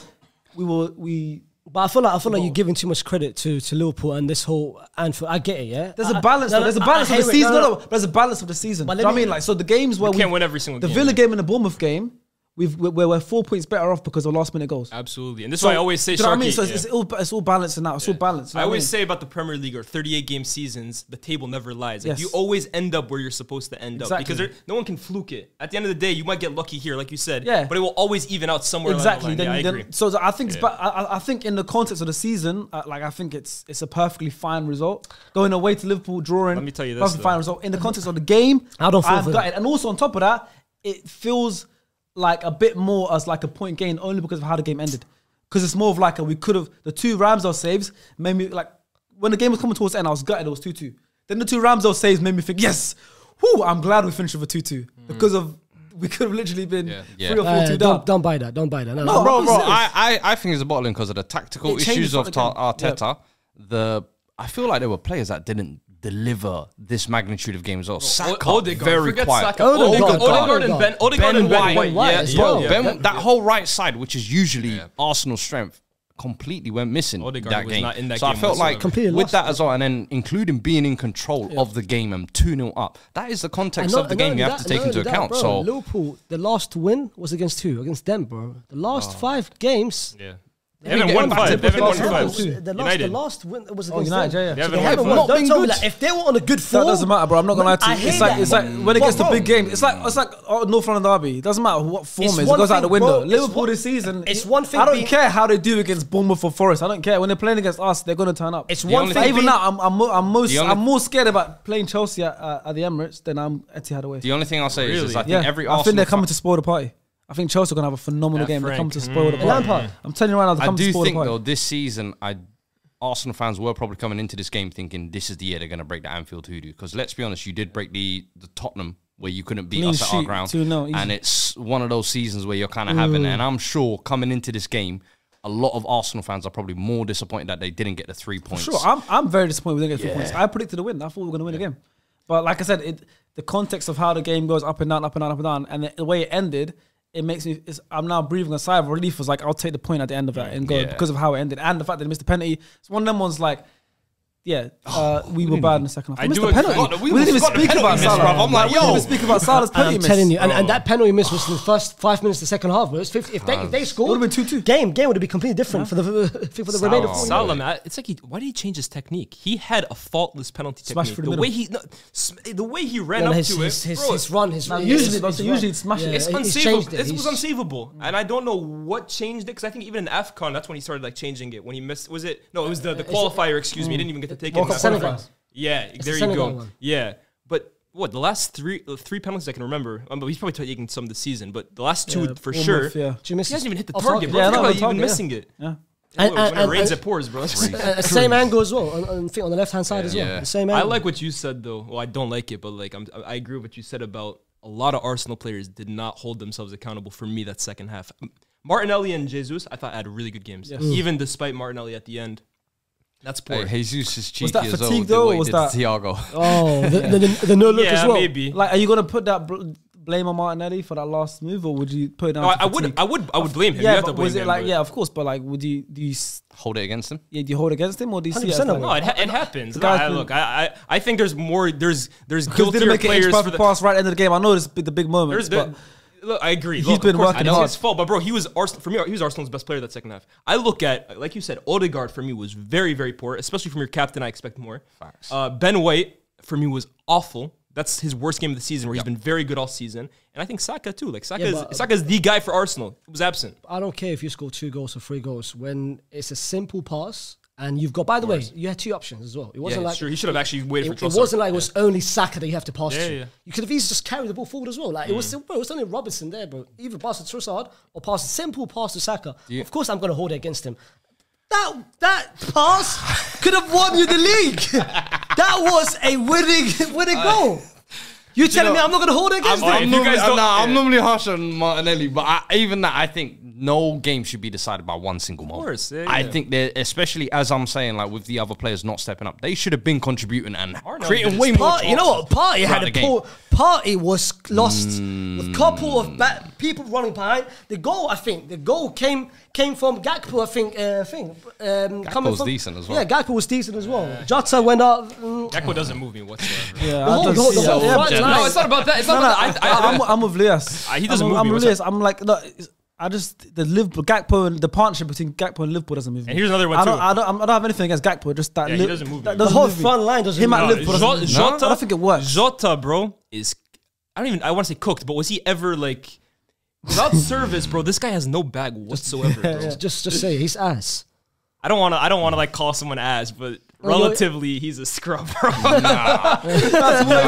we.
But I feel like you're giving too much credit to Liverpool and this whole Anfield. I get it, yeah.
There's a balance. There's a balance of the season. There's a balance of the season.
But
Do you know what I mean? Like, so the games where
We can't win every single
the
game.
Villa game and the Bournemouth game, we're 4 points better off because of last minute goals.
Absolutely, and this is why I always say,
do you know what I mean?
Sharky,
So
yeah.
it's all balancing out. It's all balanced.
I always say about the Premier League or 38 game seasons, the table never lies. Like
Yes.
you always end up where you're supposed to end up
Exactly.
because no one can fluke it. At the end of the day, you might get lucky here, like you said.
Yeah.
But it will always even out somewhere.
Exactly.
Along the line. Yeah, I agree.
So I think I think in the context of the season, I think it's a perfectly fine result. Going away to Liverpool, drawing.
Let me tell you this,
perfectly
though.
fine result. In the context of the game,
I don't feel
I'm
for
gutted. And also on top of that, it feels like a bit more as like a point gain only because of how the game ended. Because it's more of like we could have the 2 Ramsdale saves made me like when the game was coming towards the end, I was gutted. It was 2-2. Then the 2 Ramsdale saves made me think, yes, I'm glad we finished with a 2-2 because of we could have literally been 3 or 4-2 down.
Don't buy that. Don't buy that. No,
No,
Bro,
serious.
I think it's a bottling because of the tactical
It changes
issues of
for the game.
Arteta. I feel like there were players that didn't deliver this magnitude of games. Well, Saka,
Odegaard,
very
forget
quiet.
Saka.
Odegaard
and Ben.
Ben
and Ben
White.
White.
as
Yeah,
well.
yeah.
That whole right side, which is usually Arsenal's strength, completely went missing
Odegaard
that
was
game.
not in that
so
game
I felt like
whatsoever.
Completely
with
lost.
that as well, and then including being in control of the game and 2-0 up, that is the context of the game you have to take into account.
Bro,
So
Liverpool, the last win was against who? Against them, bro. The last 5 games.
Yeah.
They haven't won five.
They haven't won
The
five.
the last win was against
United,
them.
yeah.
They
So
haven't
they
won
haven't
five.
won. Don't
been
tell me
good.
that if they were on a good form.
That doesn't matter, bro. I'm not gonna lie to
I
you. It's
hate
like
that.
when it gets to
Bro,
big games. It's like North London derby. It doesn't matter what form
It's
it is. It
one
goes out
thing,
the window.
bro. It's
Liverpool
one-
this season.
it's one thing
I don't
being-
care how they do against Bournemouth or Forest. I don't care when they're playing against us. They're gonna turn up.
It's
The
one
only
thing.
thing
Even
being-
now, I'm
only-
more scared about playing Chelsea at the Emirates than I'm Etihad away.
the only thing I'll say is I think
Yeah,
every
I
Arsenal
think they're coming
fan-
to spoil the party. I think Chelsea are gonna have a phenomenal game. They're coming
Frank.
to spoil the party.
Lampard.
I'm telling you right now, they're
I
coming to
do
spoil the
think
party.
though this season, Arsenal fans were probably coming into this game thinking this is the year they're going to break the Anfield hoodoo. Because let's be honest, you did break the Tottenham where you couldn't beat
Clean
us at our
sheet,
ground,
2-0, easy.
and it's one of those seasons where you're kind of having. And I'm sure coming into this game, a lot of Arsenal fans are probably more disappointed that they didn't get the 3 points.
Sure, I'm very disappointed we didn't get 3 points. I predicted a win. I thought we were going to win the game. But like I said, the context of how the game goes up and down, up and down, up and down, and the way it ended, it makes me. I'm now breathing a sigh of relief. Was like I'll take the point at the end of that and go because of how it ended and the fact that they missed the penalty. It's one of them ones like. Yeah, we were bad in the second half.
I
We missed
do
the penalty.
agree.
We didn't even speak about Salah.
I'm like,
We didn't even
yo.
speak about Salah's penalty
I'm
miss.
telling you, and that penalty miss was in the first 5 minutes of the second half. But it's 50, if they scored,
It would've been 2-2.
Game would have been completely different for the remainder.
Salah, man, it's like why did he change his technique? He had a faultless penalty
Smash
technique.
through
The
the
way he ran up to it, bro,
his run, his
Usually it's smashing.
it's
he's
unsavable.
changed it.
It was
He's-
unsavable, and I don't know what changed it because I think even in AFCON, that's when he started like changing it. When he missed, was it? No, it was the qualifier. Excuse me, he didn't even get to take it.
World Cup Senegal.
Yeah, there you
Senegal
go.
one.
Yeah, but what the last three penalties I can remember. But he's probably taking some this season, but the last two for
Bournemouth,
sure.
yeah.
He
He hasn't even hit the
Off
target,
target.
bro.
Yeah,
Think
no,
about
on
even
target,
missing it.
Yeah.
When it rains, it pours, bro.
Same angle as well on the left hand side as well.
Yeah.
The same
I
angle.
like what you said though. Well, I don't like it, but like I agree with what you said about a lot of Arsenal players did not hold themselves accountable for me that second half. Martinelli and Jesus, I thought had really good games, even despite Martinelli at the end. That's poor.
Hey, Jesus is cheeky
that
as well.
fatigue
with the
though,
way
or
he
was
did
that-
to Thiago.
Oh, the no look
yeah,
as well.
maybe.
Like, are you gonna put that blame on Martinelli for that last move, or would you put it down?
No,
to
I would blame him. You
Yeah,
have to
but
blame
was it
him,
like
but-
yeah, of course, but like, would you
Hold it against him.
do you hold against him, or do you see it as
100%
like,
I
No,
would.
it happens.
The guy's
No,
been-
look, I think there's more. There's
because he
guiltier
didn't make an
players
inch
for
perfect
the.
pass right at the end of the game? I know it's the big moments,
There's
but
look, I agree.
He's
Look,
been
of course,
working
I know
hard.
it's his fault, but bro, he was Arsenal for me. He was Arsenal's best player that second half. I look at, like you said, Odegaard for me was very, very poor, especially from your captain. I expect more.
Facts.
Ben White for me was awful. That's his worst game of the season, where he's been very good all season. And I think Saka too. Like Saka's the guy for Arsenal. He was absent.
I don't care if you score 2 goals or 3 goals when it's a simple pass and you've got. By the way, you had 2 options as well. It wasn't like
Sure, he should have actually waited for
it
Trossard.
wasn't like it was only Saka that you have to pass
Yeah,
to.
yeah.
You could have easily just carried the ball forward as well. Like it was only Robertson there, bro. Either pass to Trossard or pass a simple pass to Saka. Of course, I'm going to hold it against him. That pass could have won you the league. That was a winning goal. You're telling me I'm not going to hold it against him?
I'm normally harsh on Martinelli, but even that, I think no game should be decided by one single moment.
course, yeah,
I
yeah.
think that, especially as I'm saying, like with the other players not stepping up, they should have been contributing and
Arnold
creating
did
way
his
more.
part.
You know what? Party had
throughout
a
the game.
poor. Party was lost with couple of people running behind. The goal came from Gakpo. I think. Coming
was
from,
decent as well.
Yeah, Gakpo was decent as well. Jota went up.
Gakpo doesn't move me whatsoever.
yeah,
The
I
whole-
don't
the whole-
see
the
it.
whole
Yeah,
front
but-
line.
No, it's not about that. It's not about that.
I'm with Lias.
He doesn't move me.
I'm with
What's
Lias.
up?
I'm like, look, I just the Liverpool Gakpo and the partnership between Gakpo and Liverpool doesn't move me.
And here's another one
I
too.
don't have anything against Gakpo. Just that
Yeah, he doesn't move me.
The whole front line doesn't.
Him at
move.
Liverpool doesn't move me. I don't think it works.
Jota, bro, is I want to say cooked, but was he ever like without service, bro? This guy has no bag whatsoever, bro.
Just say he's ass.
I don't want to like call someone ass, but relatively he's a scrub, bro.
That's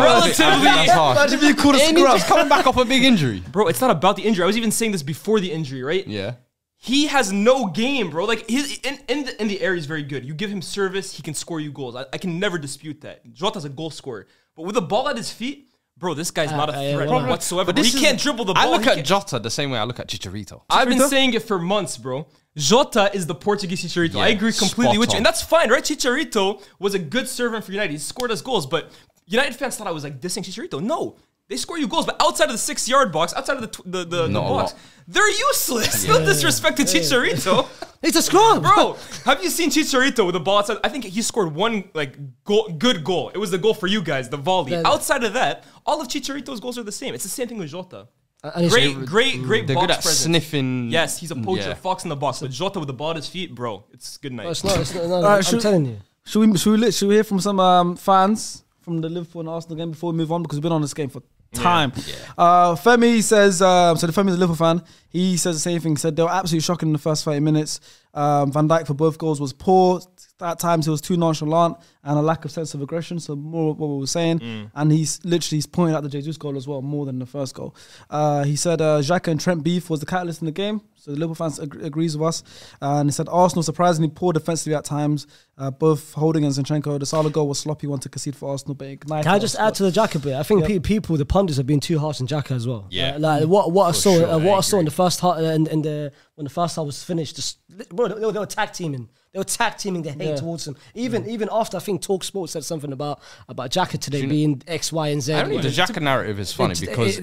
harsh.
Imagine if you called a
And he's
scrub.
just coming back off a big injury.
Bro, it's not about the injury. I was even saying this before the injury, right?
Yeah.
He has no game, bro. Like his in the air, he's very good. You give him service, he can score you goals. I can never dispute that. Jota's a goal scorer, but with the ball at his feet, bro, this guy's not a threat
well,
whatsoever. But he can't dribble the ball.
I look at Jota the same way I look at Chicharito.
I've been saying it for months, bro. Jota is the Portuguese Chicharito.
Yeah,
I agree completely with you.
on.
And that's fine, right? Chicharito was a good servant for United. He scored us goals, but United fans thought I was like dissing Chicharito. No. They score you goals, but outside of the 6-yard box, outside of the box, they're useless. No disrespect to Chicharito.
It's a scrum,
Bro, have you seen Chicharito with the ball outside? I think he scored one good goal. It was the goal for you guys, the volley. Outside of that, all of Chicharito's goals are the same. It's the same thing with Jota. Great
They're
box
good at
presence.
sniffing.
Yes, he's a poacher, a fox in the box. But Jota with the ball at his feet, bro, it's good night.
It's not. No, I'm telling you.
Should we hear from some fans from the Liverpool and Arsenal game before we move on? Because we've been on this game for time. Femi says, so the Femi's a Liverpool fan. He says the same thing. He said they were absolutely shocking in the first 30 minutes. Van Dijk for both goals was poor. At times he was too nonchalant and a lack of sense of aggression. So more of what we were saying. And he's pointing out the Jesus goal as well, more than the first goal. He said Xhaka and Trent beef was the catalyst in the game. So the Liverpool fans agrees with us. And he said Arsenal surprisingly poor defensively at times. Both Holding and Zinchenko. The Salah goal was sloppy one to concede for Arsenal, but ignited.
Can I just add to the Xhaka bit? I think people, the pundits, have been too harsh on Xhaka as well.
Yeah.
Like what I saw in the first half, when the first half was finished, bro, they were tag teaming. They were tag teaming the hate towards him. Even after I think TalkSport said something about Xhaka today being X, Y, and Z.
I don't think the Xhaka narrative is funny because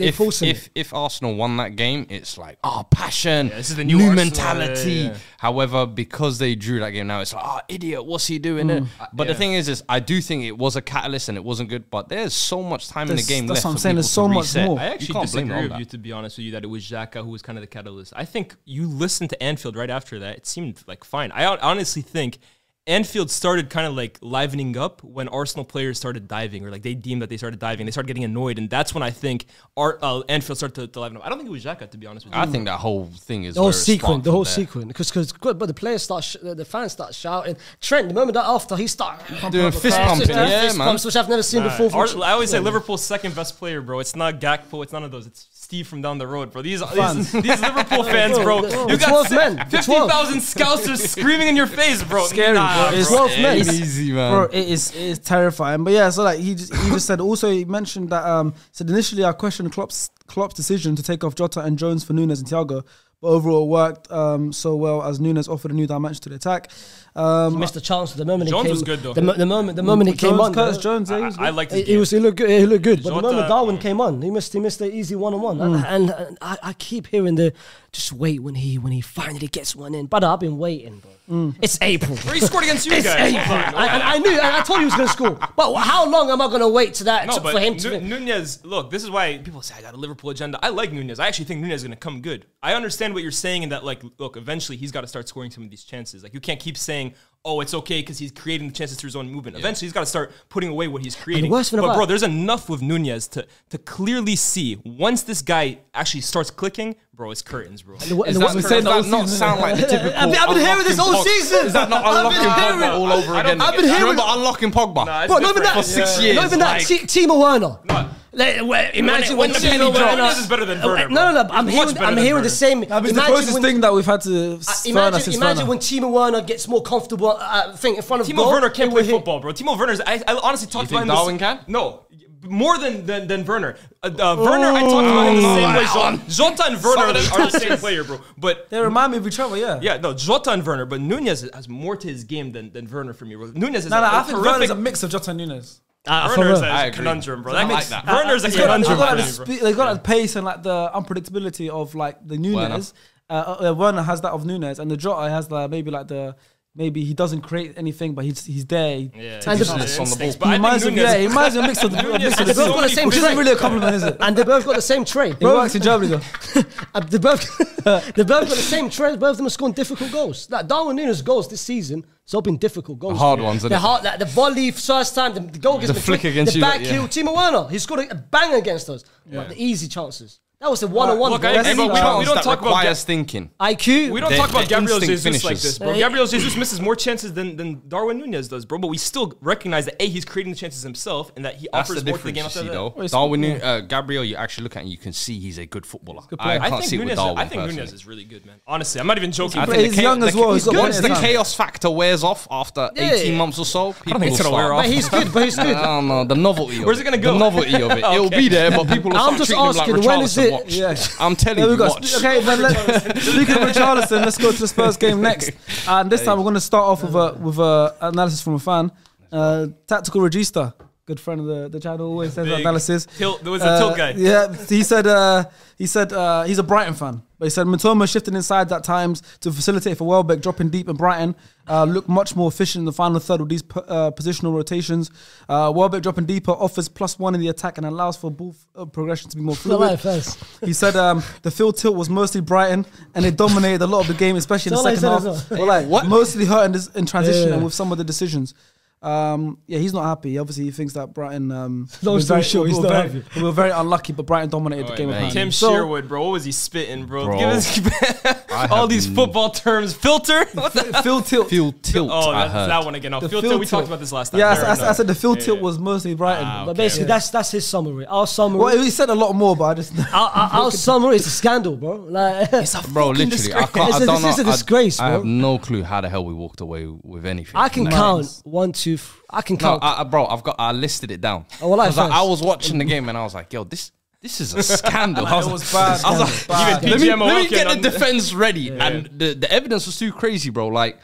if Arsenal won that game, it's like, passion,
this is the new
mentality.
Yeah.
However, because they drew that game now, it's like, idiot, what's he doing? But the thing is I do think it was a catalyst and it wasn't good, but there's so much time in the game left.
That's what I'm saying, there's so much more.
I actually disagree with you, to be honest with you, that it was Xhaka who was kind of the catalyst. I think you listened to Anfield right after that. It seemed like fine. I honestly think Anfield started kind of like livening up when Arsenal players started diving, or like they deemed that they started diving. They started getting annoyed, and that's when I think Anfield started to liven up. I don't think it was Xhaka, to be honest with you.
I think that whole thing is
the whole sequence, because but the players the fans start shouting. Trent, the moment that after he started
doing fist pumping,
pumps, which I've never seen before.
I always say Liverpool's second best player, bro. It's not Gakpo, it's none of those. It's Steve from down the road, bro. These Liverpool fans, bro. You got 50,000 scousers screaming in your face, bro.
Scary, bro.
It's 12 men.
Easy, man.
Bro, it is terrifying. But yeah, so like he just said. Also, he mentioned that said initially I questioned Klopp's decision to take off Jota and Jones for Nunes and Thiago, but overall it worked so well as Nunes offered a new dimension to the attack.
He missed the chance the moment
Jones
he came.
Was good though.
The moment he came on,
Curtis Jones,
I liked his
game. He looked good. He looked good. But
Jota,
the moment Darwin came on, he missed the easy 1-on-1. And I keep hearing just wait when he finally gets one in. But I've been waiting, bro. It's April.
Where he scored against you
it's
guys.
April. I knew. I told you he was going to score. But how long am I going to wait to that for him to?
Nunez, look, this is why people say I got a Liverpool agenda. I like Nunez. I actually think Nunez is going to come good. I understand what you're saying in that, like, look, eventually he's got to start scoring some of these chances. Like, you can't keep saying, oh, it's okay because he's creating the chances through his own movement. Eventually, he's got to start putting away what he's creating. But bro, there's enough with Nunez to clearly see once this guy actually starts clicking, bro, it's curtains, bro.
Does that not sound like the typical?
I've been hearing this all season.
Is that not unlocking Pogba all over again?
I've been hearing
unlocking Pogba.
Bro, not even that
for 6 years.
Not even that. Timo Werner.
Imagine when the penny drops. Nunez is better than Werner.
No. I'm hearing the same.
It's the closest thing that we've had to.
Imagine when Timo Werner gets more comfortable. In front of
Timo Werner can't play football, bro. Timo Werner's. I honestly talked about him.
Darwin can?
No. More than Werner. Werner, I talked about him the same way. Jota and Werner are the same player, bro. But
they remind me of each other, yeah.
Yeah, no, Jota and Werner, but Nunez has more to his game than Werner for me, bro. Nunez is
I think Werner's a mix of Jota and Nunez.
Werner's a conundrum, bro. I like that. Werner's a conundrum.
They got the pace and like the unpredictability of like the Nunez. Werner has that of Nunez, and the Jota has maybe he doesn't create anything, but he's there.
Yeah,
and he reminds me of a mix of the
They've both got the same
which
trait.
isn't really a compliment, is it?
And they both got the same trait.
He works in Germany though.
They both got the same trait. Both of them are scoring difficult goals. Like Darwin Nunes' goals this season, it's all been difficult goals.
Hard ones.
The hard, like the volley first time, the goal against
the flick against
the
you.
back heel. Timo Werner, he scored a bang against us. Like the easy chances. That was a one-on-one.
Look,
bro.
I agree, but we don't
that
talk about
requires thinking.
IQ.
We don't talk about
the
Gabriel
instinct
Jesus like
finishes.
this, bro. Gabriel Jesus misses more chances than Darwin Nunez does, bro. But we still recognize that he's creating the chances himself and that he
That's
offers
the
more to the game
difference,
after
you see,
that.
though. Darwin, Gabriel, you actually look at and you can see he's a good footballer. I can't see it with Darwin.
I think Nunez
personally.
is really good, man. Honestly, I'm not even joking.
I
He's
think
young as well. He's got plenty of
the
time.
chaos factor wears off after 18 months or so. People
think
will
it's gonna wear
start.
off.
But he's good. But he's good.
I don't know the novelty.
Where's it gonna go?
The novelty of it. It'll be there, but people will
I'm
start
just
treating him like
asking, when is
Richarlison.
it-
Watch.
Yeah.
I'm telling
There we
you,
go.
watch.
Okay, then speaking of Richarlison, let's go to the Spurs game next. And this time we're going to start off with a analysis from a fan. Tactical Regista, good friend of the channel, always says analysis.
There was a tilt guy.
Yeah, he said he's a Brighton fan, but he said Matoma shifting inside at times to facilitate for Welbeck, dropping deep, and Brighton look much more efficient in the final third with these positional rotations. Welbeck dropping deeper offers +1 in the attack and allows for ball progression to be more fluid. He said the field tilt was mostly Brighton and they dominated a lot of the game, especially in the second half. Well, mostly hurting this in transition and with some of the decisions. He's not happy. Obviously, he thinks that Brighton. We were very unlucky, but Brighton dominated the game.
mate.
Tim Sherwood, bro. What was he spitting, bro? Give us all these football terms. Filter? What the
Field tilt.
Field tilt.
Oh,
I
that's
heard.
that one again. No,
The
field
field
tilt. We
tilt.
talked about this last time.
Yeah,
Fair
I
enough.
said the field tilt was mostly Brighton.
But basically, that's his summary. Our summary.
Well, he said a lot more, but I just.
Our summary is a scandal, bro. Like,
Bro, literally, I can't. I don't know.
This is a disgrace,
I
bro.
have no clue how the hell we walked away with anything.
I can count 1, 2. I can
No,
count.
bro, I listed it down.
Oh, well, I
'Cause I
first.
was watching the game and I was like, yo, this is a scandal. I
It was bad.
I was like,
bad.
Even
let me
PGMO
get the
on-
defense ready. And the evidence was too crazy, bro. Like,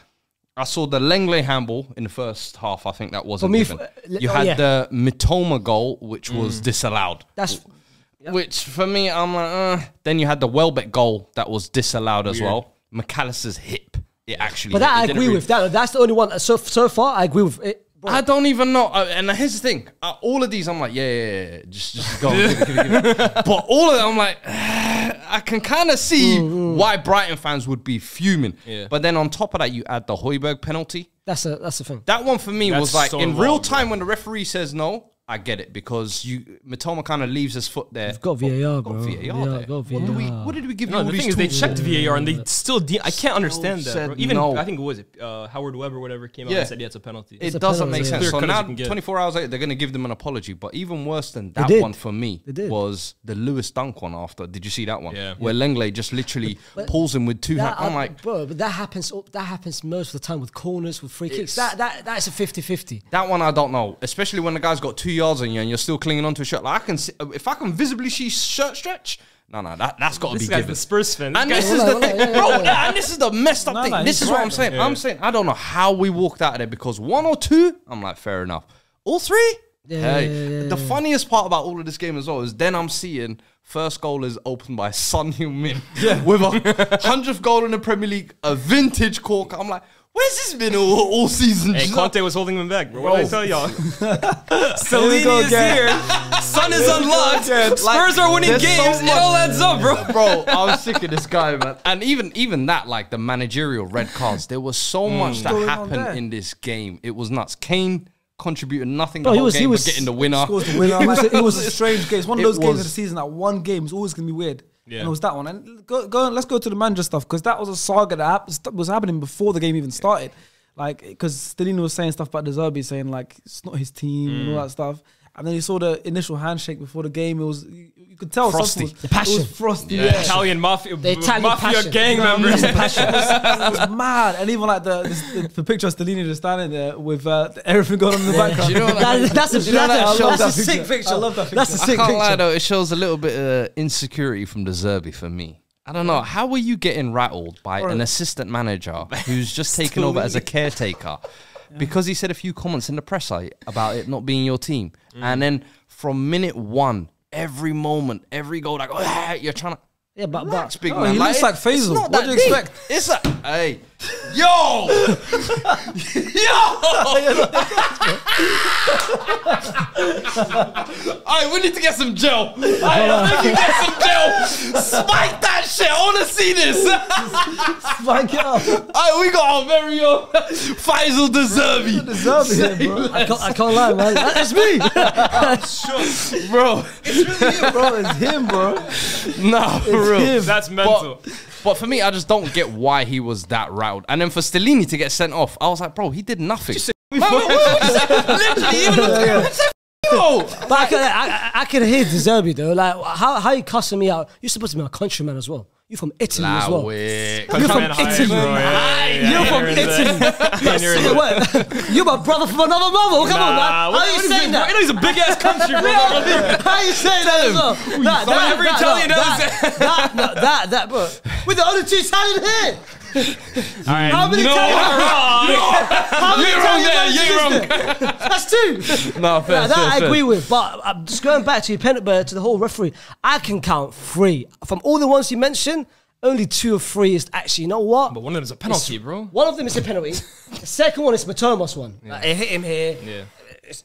I saw the Langley handball in the first half. I think that wasn't
me,
given. You had the Mitoma goal, which was disallowed.
That's
Which, for me, I'm like, Then you had the Welbeck goal that was disallowed as well. McAllister's hip. It actually
But that
hit.
I
It didn't
agree
really-
with. That's the only one. So far, I agree with it. Bro.
I don't even know. And here's the thing. All of these, I'm like, yeah. Just go. Give it. But all of them, I'm like, I can kind of see why Brighton fans would be fuming.
Yeah.
But then on top of that, you add the Højbjerg penalty.
That's the thing.
That one for me
That's
was like,
so
in real
wrong,
time, when the referee says no, I get it. Because Mitoma kind of leaves his foot there.
You've got VAR, bro.
VAR there.
Got
What
VAR.
did we give you
No,
all
the
these
thing is, they
tools
checked
for?
VAR and they still. I can't understand that,
said
bro. Even
no.
I think what was it Howard Webb or whatever came out
Yeah.
and said, yeah, it's a penalty.
It
a
doesn't
penalty,
make
yeah.
sense.
Clear
So
cut as
now,
you can get.
24 hours later, they're going to give them an apology. But even worse than that
did.
one for me
They did.
was the Lewis Dunk one after. Did you see that one?
Yeah.
Where Langley just literally pulls him with two hands. I'm like,
bro, but that happens most of the time with corners, with free kicks. That's a 50-50.
that one I don't know. Especially when the guy's got 2 yards on you and you're still clinging onto a shirt. Like I can see, if I can visibly see shirt stretch, no, that's got to be
This guy's
given.
the Spurs fan.
And
This
this
guy-
is the thing, bro. And this is the messed up thing.
no,
This
he's
is what
right,
I'm saying.
though.
I'm saying I don't know how we walked out of there because 1 or 2, I'm like, fair enough. All 3, the funniest part about all of this game as well is then I'm seeing first goal is opened by Son Heung-min with a 100th goal in the Premier League, a vintage corker. I'm like, where's this been all season?
Hey,
Just like-
Conte was holding him back, bro. What did I tell y'all?
Here
Salini
we go
is
again.
here. Son is unlocked.
Like,
Spurs are winning
there's so
games. It
much-
all adds up, bro.
Bro, I was sick of this guy, man. And even that, like the managerial red cards, there was so much that
going on
happened
there?
in this game. It was nuts. Kane contributed nothing
Bro,
the
he
whole
was-
game
he
but
was-
getting the winner.
Scores the winner. It was a strange game. It's one of
It
those games
was.
of the season that one game is always going to be weird.
Yeah.
And it was that one. And let's go to the manager stuff because that was a saga that was happening before the game even started. Like, because Stellini was saying stuff about De Zerbi, saying like it's not his team and all that stuff. And then you saw the initial handshake before the game. It was you could tell
Frosty.
something was,
The passion.
It was frosty.
Yeah.
Yeah.
Italian mafia,
The Italian
mafia
passion.
gang member.
It was mad, and even like the picture of Stellini just standing there with everything going on in the background.
Do you know what
That's a
Do you know that shows
that's a
that
sick
picture?
picture.
I love that picture.
That's a
I
sick
can't lie
picture.
though, it shows a little bit of insecurity from De Zerbi for me. I don't know. How were you getting rattled by an assistant manager who's just taken over as a caretaker? Because he said a few comments in the press about it not being your team. And then from minute 1, every moment, every goal, like, you're trying to...
Yeah, but
Relax, big
Oh,
man.
he looks like Faisal.
it's not
What
that
do you
deep.
expect?
It's like, hey, Yo! Alright, we need to get some gel. We need to get some gel. Spike that shit. I want to see this.
Spike it up.
Alright, we got our very own Faisal Deservi.
I can't lie, man. That's me.
Bro.
It's really him, bro. It's him, bro.
Nah, for real.
That's mental.
But for me, I just don't get why he was that riled. And then for Stellini to get sent off, I was like, bro, he did nothing. Literally, even
But I can hear Deserbi though. Like, how you cussing me out? You're supposed to be my countryman as well. You're from Italy as well. You're from Italy. You're from Italy. You're my brother from another mother. Come on, man. How are you saying that?
You know he's a big ass country, bro.
How are you saying that as well?
Every Italian knows
that, bro. We're the only two Italian here. How many Italian? That's two.
No, fair,
that I agree with. But I'm just going back to the whole referee. I can count 3 from all the ones you mentioned. Only 2 or 3 is actually, you know what?
But one of them is a penalty, bro.
One of them is a penalty. The second one is Matomos one. Like, it hit him here.
Yeah.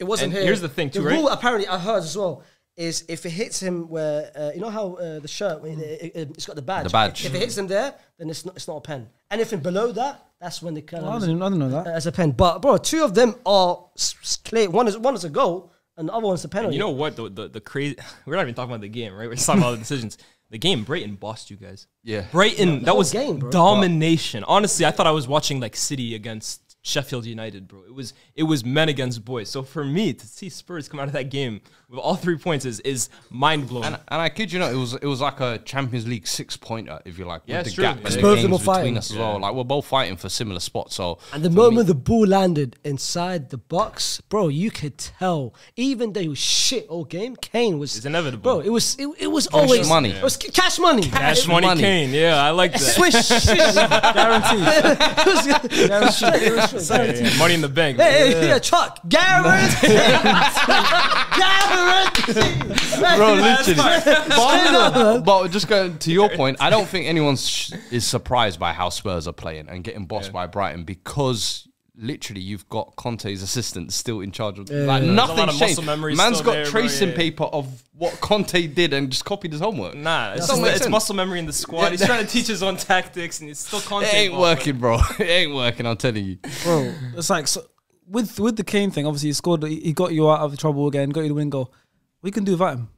It wasn't here.
Here's the thing, too,
the
right?
rule, apparently, I heard as well, is if it hits him where you know how the shirt it's got the badge.
The badge.
If it hits him there, then it's not a pen. Anything below that, that's when they kind of
I didn't know that.
as a pen. But bro, 2 of them are clear. One is a goal, and the other one's a penalty.
And you know what? The crazy. We're not even talking about the game, right? We're just talking about the decisions. The game, Brighton bossed you guys.
Yeah.
Brighton, that was
game, bro.
domination. Honestly, I thought I was watching like City against Sheffield United, bro. It was men against boys. So for me to see Spurs come out of that game with all 3 points is mind blowing.
And I kid you not, it was like a Champions League 6-pointer, if you like,
Yeah,
with
it's
the
true.
gap
Yeah.
and the
Both of them
games
are fighting.
between us as well. Like we're both fighting for similar spots. So
And the moment the ball landed inside the box, bro, you could tell. Even though he was shit all game, Kane was.
It's inevitable.
Bro, it was always
money.
It was cash money.
Cash money, Kane. Yeah, I like that.
Swish, guaranteed.
Money in the bank.
Hey, Chuck, guaranteed.
Bro, literally. But just going to your point, I don't think anyone is surprised by how Spurs are playing and getting bossed by Brighton because literally you've got Conte's assistant still in charge of like
There's a lot
nothing's
of
changed.
muscle memory
Man's
still
got
there, bro,
tracing paper of what Conte did and just copied his homework.
Nah, it's,
Doesn't make
it's
sense.
muscle memory in the squad. He's trying to teach his own tactics, and it's still content.
It ain't working, bro. It ain't working, I'm telling you.
Bro, it's like with the Kane thing, obviously he scored, he got you out of trouble again, got you the win goal. We can do without him.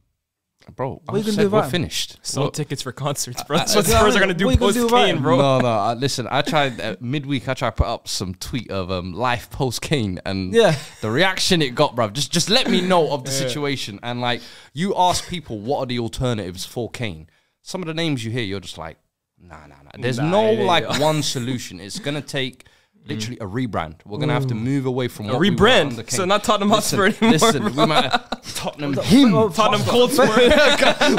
Bro,
What you can do
we're
about him?
finished.
Sold tickets for concerts, bro. That's what Spurs are gonna do
what you gonna
post
do about
Kane,
him?
bro.
No. Listen, I tried midweek. I tried to put up some tweet of life post Kane, and
Yeah.
the reaction it got, bro. Just let me know of the situation. And like, you ask people what are the alternatives for Kane. Some of the names you hear, you're just like, nah. There's no like one solution. It's gonna take literally a rebrand. We're gonna have to move away from
A
what we were under
rebrand,
Kane.
so not Tottenham Hotspur anymore.
Listen, we might Tottenham
Tottenham Cold Spur.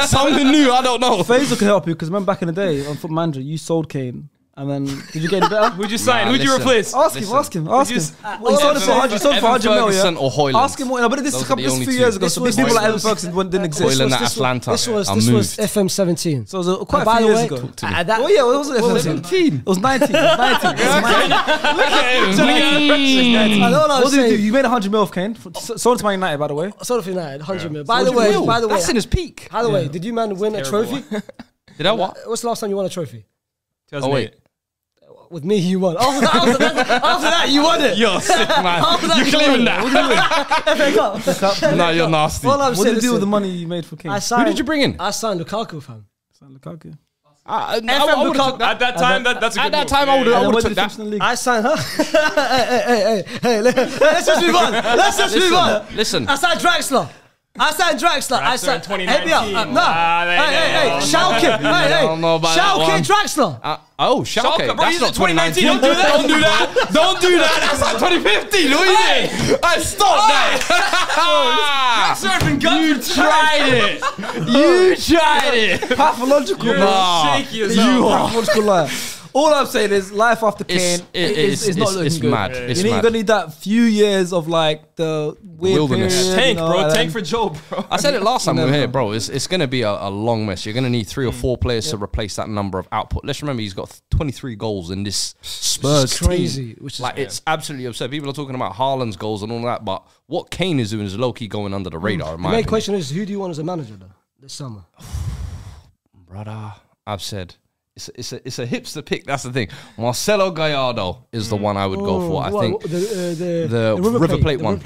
something new. I don't know.
Faisal can help you because remember back in the day on Football Manager, you sold Kane. And then, did you get any better?
Who'd you sign?
Nah,
Who'd you
listen.
replace?
Ask him. Well, you sold it for 100, sold it for 100 mil,
Ferguson
yeah?
or Hoyland.
Ask him what, no, but this is
Those are the
a
only
few
two.
years ago, so big people like Evan
Hoyland.
Ferguson didn't exist.
Hoyland at Atlanta.
This was
moved.
FM17.
So it was quite a
By
few
the
years
way,
ago.
at that,
Oh yeah, it wasn't FM 17. It was 19. It was 19.
I know what I
What
was
did you do?
saying.
You made 100 mil of Kane. Sold it to Man United, by the way.
Sort of United, 100 mil. By the way,
That's in his peak.
by the way, did you man win a trophy?
Did I what?
What's the last time you won a trophy?
2008.
Oh wait.
With me, you won. After that, you won it.
You're sick, man.
After that,
You claiming that?
FA Cup.
No, you're nasty.
All I'm
What
saying
did you do with
is
the money you made for Kane?
I signed.
Who did you bring in?
I signed Lukaku, fam.
Lukaku.
I would've took that.
At that time, that's a good
At that
move.
time, I
And then
would've
what
took
did you
that.
finish in the league?
I signed her. Hey, let's just move on. Let's just move on.
Listen.
I signed Draxler. I signed Draxler. I
Draxler in
signed. Hit me up.
2019.
No.
There
Hey,
you go.
Schalke.
I don't know about that
Schalke
one.
Draxler.
Schalke.
Bro,
That's
he's
not
in 2019.
2019.
Don't do that. Don't do that.
Don't do that. That's like 2015. What are you doing? I stopped that.
Surfing
You tried it. You tried it.
Pathological,
You're
man.
shaky as hell.
Pathological liar. All I'm saying is life after Kane is not looking good.
Mad.
Yeah.
It's
You're
mad.
gonna need that few years of like the weird
Wilderness.
period,
Tank,
you know,
bro.
and
Tank
then-
for Joe, bro.
I said it last time we were
Never.
here, bro. It's going to be a long mess. You're going to need 3 or 4 players to replace that number of output. Let's remember he's got 23 goals in this Spurs
crazy,
team.
which is-
like it's absolutely absurd. People are talking about Haaland's goals and all that, but what Kane is doing is low key going under the radar. In
The
my
main
opinion.
question is, who do you want as a manager though this summer?
Brother, I've said it's a hipster pick. That's the thing. Marcelo Gallardo is the one I would go for. I think the River Plate one.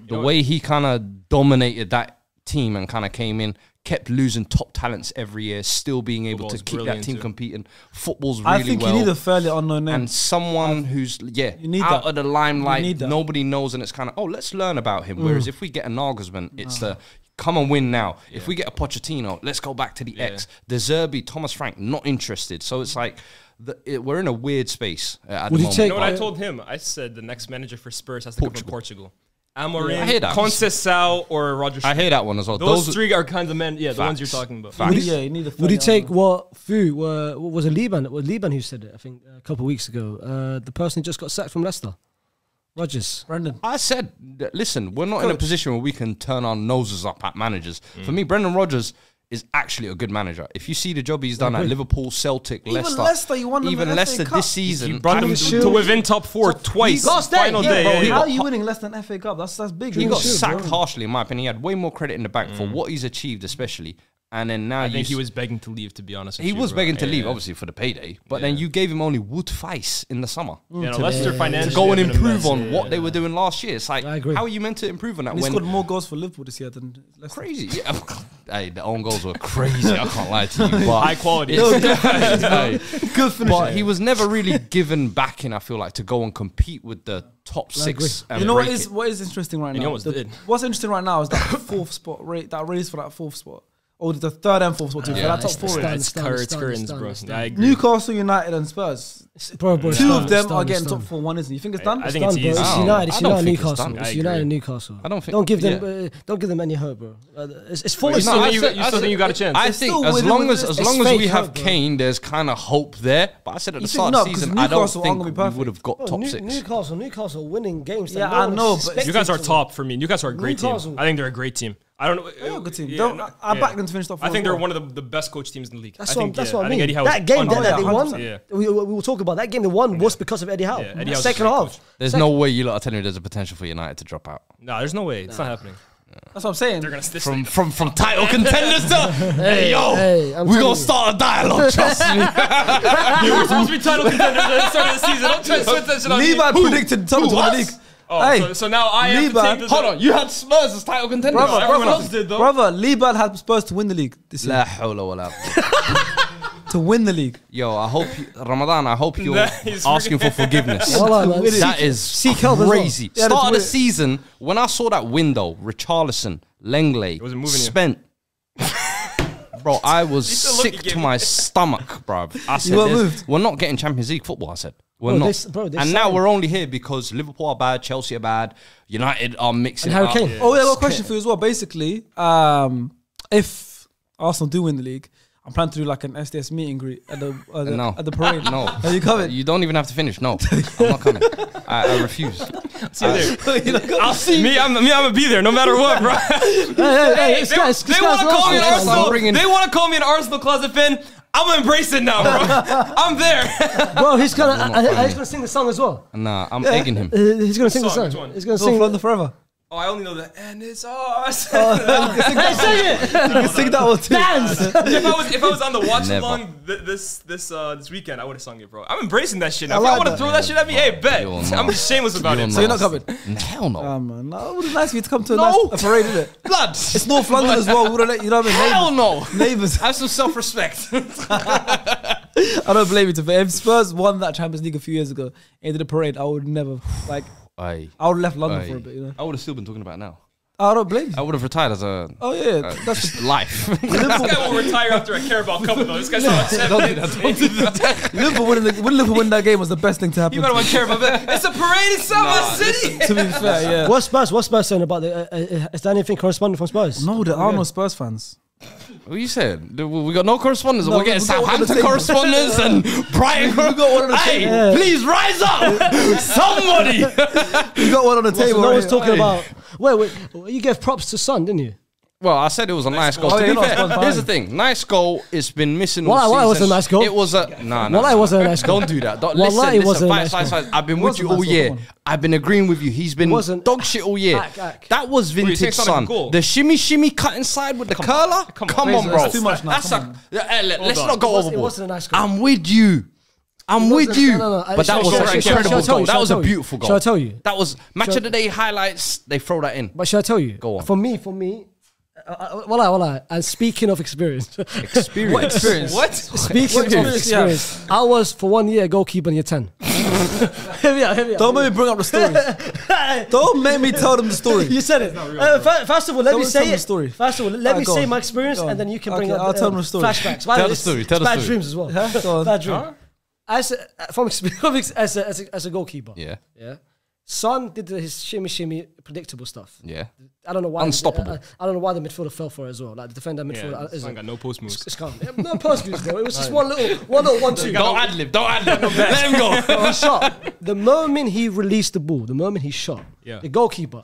The way he kind of dominated that team and kind of came in, kept losing top talents every year, still being able to
Football's
keep that
brilliant
team
too.
competing. Football's really
I think
well.
you need a fairly unknown name.
And someone who's
You need
out
that.
of the
You
limelight,
need that.
nobody knows, and it's kind of let's learn about him. Whereas if we get a Nagelsmann, it's the come and win now. If we get a Pochettino, let's go back to the X. De Zerbi, Thomas Frank, not interested. So it's like we're in a weird space at the
Would you
moment.
take-
You know what I told him? I said the next manager for Spurs has to come from Portugal. Amorim,
I hear that.
Conceição, or Roger
I
Schmidt.
hear that one as well.
Those 3 are kinds of men. Yeah, the ones you're
Facts.
talking about.
Facts.
Yeah, you need a
Would
fairly
you take
unknown.
what was it Liban? It was Liban who said it, I think, a couple of weeks ago. The person who just got sacked from Leicester. Rodgers.
Brendan?
I said, listen, we're not in a position where we can turn our noses up at managers. For me, Brendan Rodgers is actually a good manager. If you see the job he's done at Liverpool, Celtic,
Even
Leicester,
Leicester, you won them
even
the FA
Leicester
Cup.
this season,
He brought them
Shield.
to within top 4 twice.
lost that,
Final
yeah,
day.
bro.
yeah,
How
yeah.
are you winning less than FA Cup? That's big.
he got
Shield,
sacked
bro.
harshly, in my opinion. He had way more credit in the bank for what he's achieved, especially. And then now
I think he was begging to leave, to be honest.
he was begging to leave, obviously for the payday. But then you gave him only Wood Face in the summer
Leicester financially
to go and
have been a
improve
mess.
on
Yeah,
what
yeah.
they were doing last year. It's like,
I agree.
how are you meant to improve on that
He
when
scored more goals for Liverpool this year than Leicester.
crazy? Yeah. Hey, the own goals were crazy. I can't lie to you. But
High quality.
Hey,
Good finish.
but he was never really given backing, I feel like, to go and compete with the top 6. And
You know
break it.
what is interesting right
he
now?
almost did.
What's interesting right now is that fourth spot that race for that 4th spot. Or the 3rd and 4th spot too. For that top 4 race.
It's curtains, bro. I agree.
Newcastle, United and Spurs.
Bro,
2 of them are getting top 4, 1 isn't. You think it's done?
I think
Done,
it's
bro.
easy.
It's
Oh,
United. It's
I don't
United,
think it's
Newcastle.
done.
It's
I
United,
agree.
Newcastle.
I don't think-
Don't give them any hope, bro. It's full
You
of
still
No,
think
I
you
said-
still think you got a chance?
I
It's
think
still
as
winning
long
with
as
this-
long
it's
as we
fake
have
hope, bro.
Kane, there's kind of hope there. But I said at the
You
start
think
of
no,
the
'cause
season, I don't
Newcastle aren't
think
gonna be
we
perfect.
would have got top 6.
Newcastle winning games. that
Yeah,
no
I
one
know,
was
but-
expecting
You guys are
to
top for me. Newcastle are a great
Newcastle.
team. I think they're a great team. I don't know.
They're a good team.
Yeah,
I back them to finish top 4.
I think
as
they're
well.
one of the best coach teams in the league.
That's
I think,
what I
I think
mean.
Eddie Howe was
That game that they
unbelievable.
won,
Yeah.
we will talk about that game they won was because of Eddie Howe.
Yeah, Eddie Howe's a
Second
great
half.
coach.
There's no way you lot are telling me there's a potential for United to drop out.
No, there's no way. It's not happening.
That's what I'm saying.
They're gonna stitch
From title contenders to hey yo,
hey, I'm
we're
telling
gonna
you.
start a dialogue. Trust me.
We're supposed to be title contenders at the start of the season. Don't try to switch that shit on me.
Levi predicted Tottenham to win the league.
Oh,
Hey,
so now I have to
Liban-
take this.
Hold on, you had Spurs as title contenders.
Brother,
everyone else did though.
brother, Liban had Spurs to win the league this year.
La hawla wa la
To win the league.
Yo, I hope Ramadan. I hope you're
Nah, he's
asking for forgiveness.
Wallah, man.
That is
Seek help as well.
crazy.
Yeah, that's
Start of the
weird.
season, when I saw that window, Richarlison, Langley,
wasn't moving you.
Spent. Bro, I was
the look
sick
you gave
to
me.
my stomach, bro. I said,
weren't
"There's-
moved?
we're not getting Champions League football, I said. We're
Bro,
not.
they
And now
signed-
we're only here because Liverpool are bad, Chelsea are bad, United are mixing
And Harry
up.
Kane.
Oh, yeah, I got a question for you as well. Basically, if Arsenal do win the league, I'm planning to do like an SDS meet and greet at
No.
the parade.
No.
Are you coming?
You don't even have to finish. No, I'm not coming. I refuse.
See you there.
You know,
I'll see me. I'm gonna be there no matter what, bro.
Hey, this guy's
They want to call me an
Arsenal.
Arsenal.
bringing-
They want to call me an Arsenal closet fan. I'm gonna embrace it now, bro. I'm there.
Bro, he's gonna
funny.
he's gonna sing the song as well.
Nah, I'm egging him.
He's gonna sing the
Song,
song.
which one?
He's gonna
North
sing.
London forever.
Oh, I only know that, and it's ours.
Hey, sing it.
You can sing that one too.
Dance.
if I was on the watch
Never.
along this weekend, I would have sung it, bro. I'm embracing that shit now.
I
If
like
y'all want to
that.
throw that shit at me, hey, bet.
You're
I'm
not.
shameless about it.
So you're not coming?
Hell no.
Man, no, it would be nice for you to come to a,
No.
nice, a parade, isn't it?
Blood.
It's North London as well. We would've let you know what I mean.
Hell no.
Neighbours.
Have some self-respect.
I don't blame you. To if Spurs won that Champions League a few years ago and did a parade, I would never I would have left London for a bit. You know.
I would have still been talking about it now.
I don't blame you.
I would have retired as a
Oh yeah, that's
just life.
This guy will retire after a Carabao Cup, though. This guy's not upset.
Liverpool winning that game was the best thing to happen.
You better want to care about that. It's a parade in Summer City.
To be fair, yeah.
What's Spurs saying about the? Is there anything corresponding from Spurs?
No, there are no Spurs fans.
What you said? We got no correspondence.
No,
We're getting
we got one on the
Southampton
table.
correspondence and Brighton.
We got one on the
Hey,
table.
please rise up, somebody.
You got one on the table.
No
right
one's
here.
talking about. Wait. You gave props to Son, didn't you?
Well, I said it was a nice goal.
goal.
To
Oh,
be
yeah,
fair,
no, it's
here's the
fine.
thing. Nice goal. It's been missing all
Wallahi, it was
season.
a nice goal.
It was a nah.
Wallahi, it wasn't a nice goal.
Don't do that. Don't,
Wallahi, it wasn't a nice
Fight. I've been
It
with you
wasn't a
all
nice goal,
year.
come on.
I've been agreeing with you. He's been
wasn't-
dog shit all year.
Ack.
That was
you saying
vintage,
it's not a
son.
goal?
The shimmy cut inside with the curler. Come on,
Fraser,
bro.
that's too much now,
That's
come
let's not go
It
overboard.
wasn't a nice goal.
I'm with you. I'm with
wasn't-
you.
no.
But that was
Shall I
an
tell you?
incredible
Shall I
goal. That was a
tell you?
beautiful goal.
Shall I tell you?
That was match of the day highlights. They throw that in.
But should I tell you?
Go on.
For me. Wallahi. And speaking of experience.
What experience?
What?
Speaking of
experience, yeah.
experience, I was for 1 year a goalkeeper in year 10. Hear me out.
Don't make me bring up the story. Don't make me tell them the story.
You said it. First of all, let me
Tell
say
them the
it.
story.
First of all, let me
go
say
on.
my experience,
Go on.
and then you can
Okay,
bring up
I'll tell them the story.
flashbacks.
Tell the story, tell the
bad
story.
dreams as well.
Huh? Go on.
Bad dream. From experience, as a goalkeeper.
Yeah.
Son did his shimmy, predictable stuff.
Yeah.
I don't know why.
Unstoppable.
I don't know why the midfielder fell for it as well. Like the defender midfielder.
Yeah,
isn't.
Son got no post moves.
It's calm. No post moves, bro. It was just one little 1-2.
Don't ad lib. Let him go.
He shot. The moment he released the ball, the moment he shot,
Yeah.
the goalkeeper,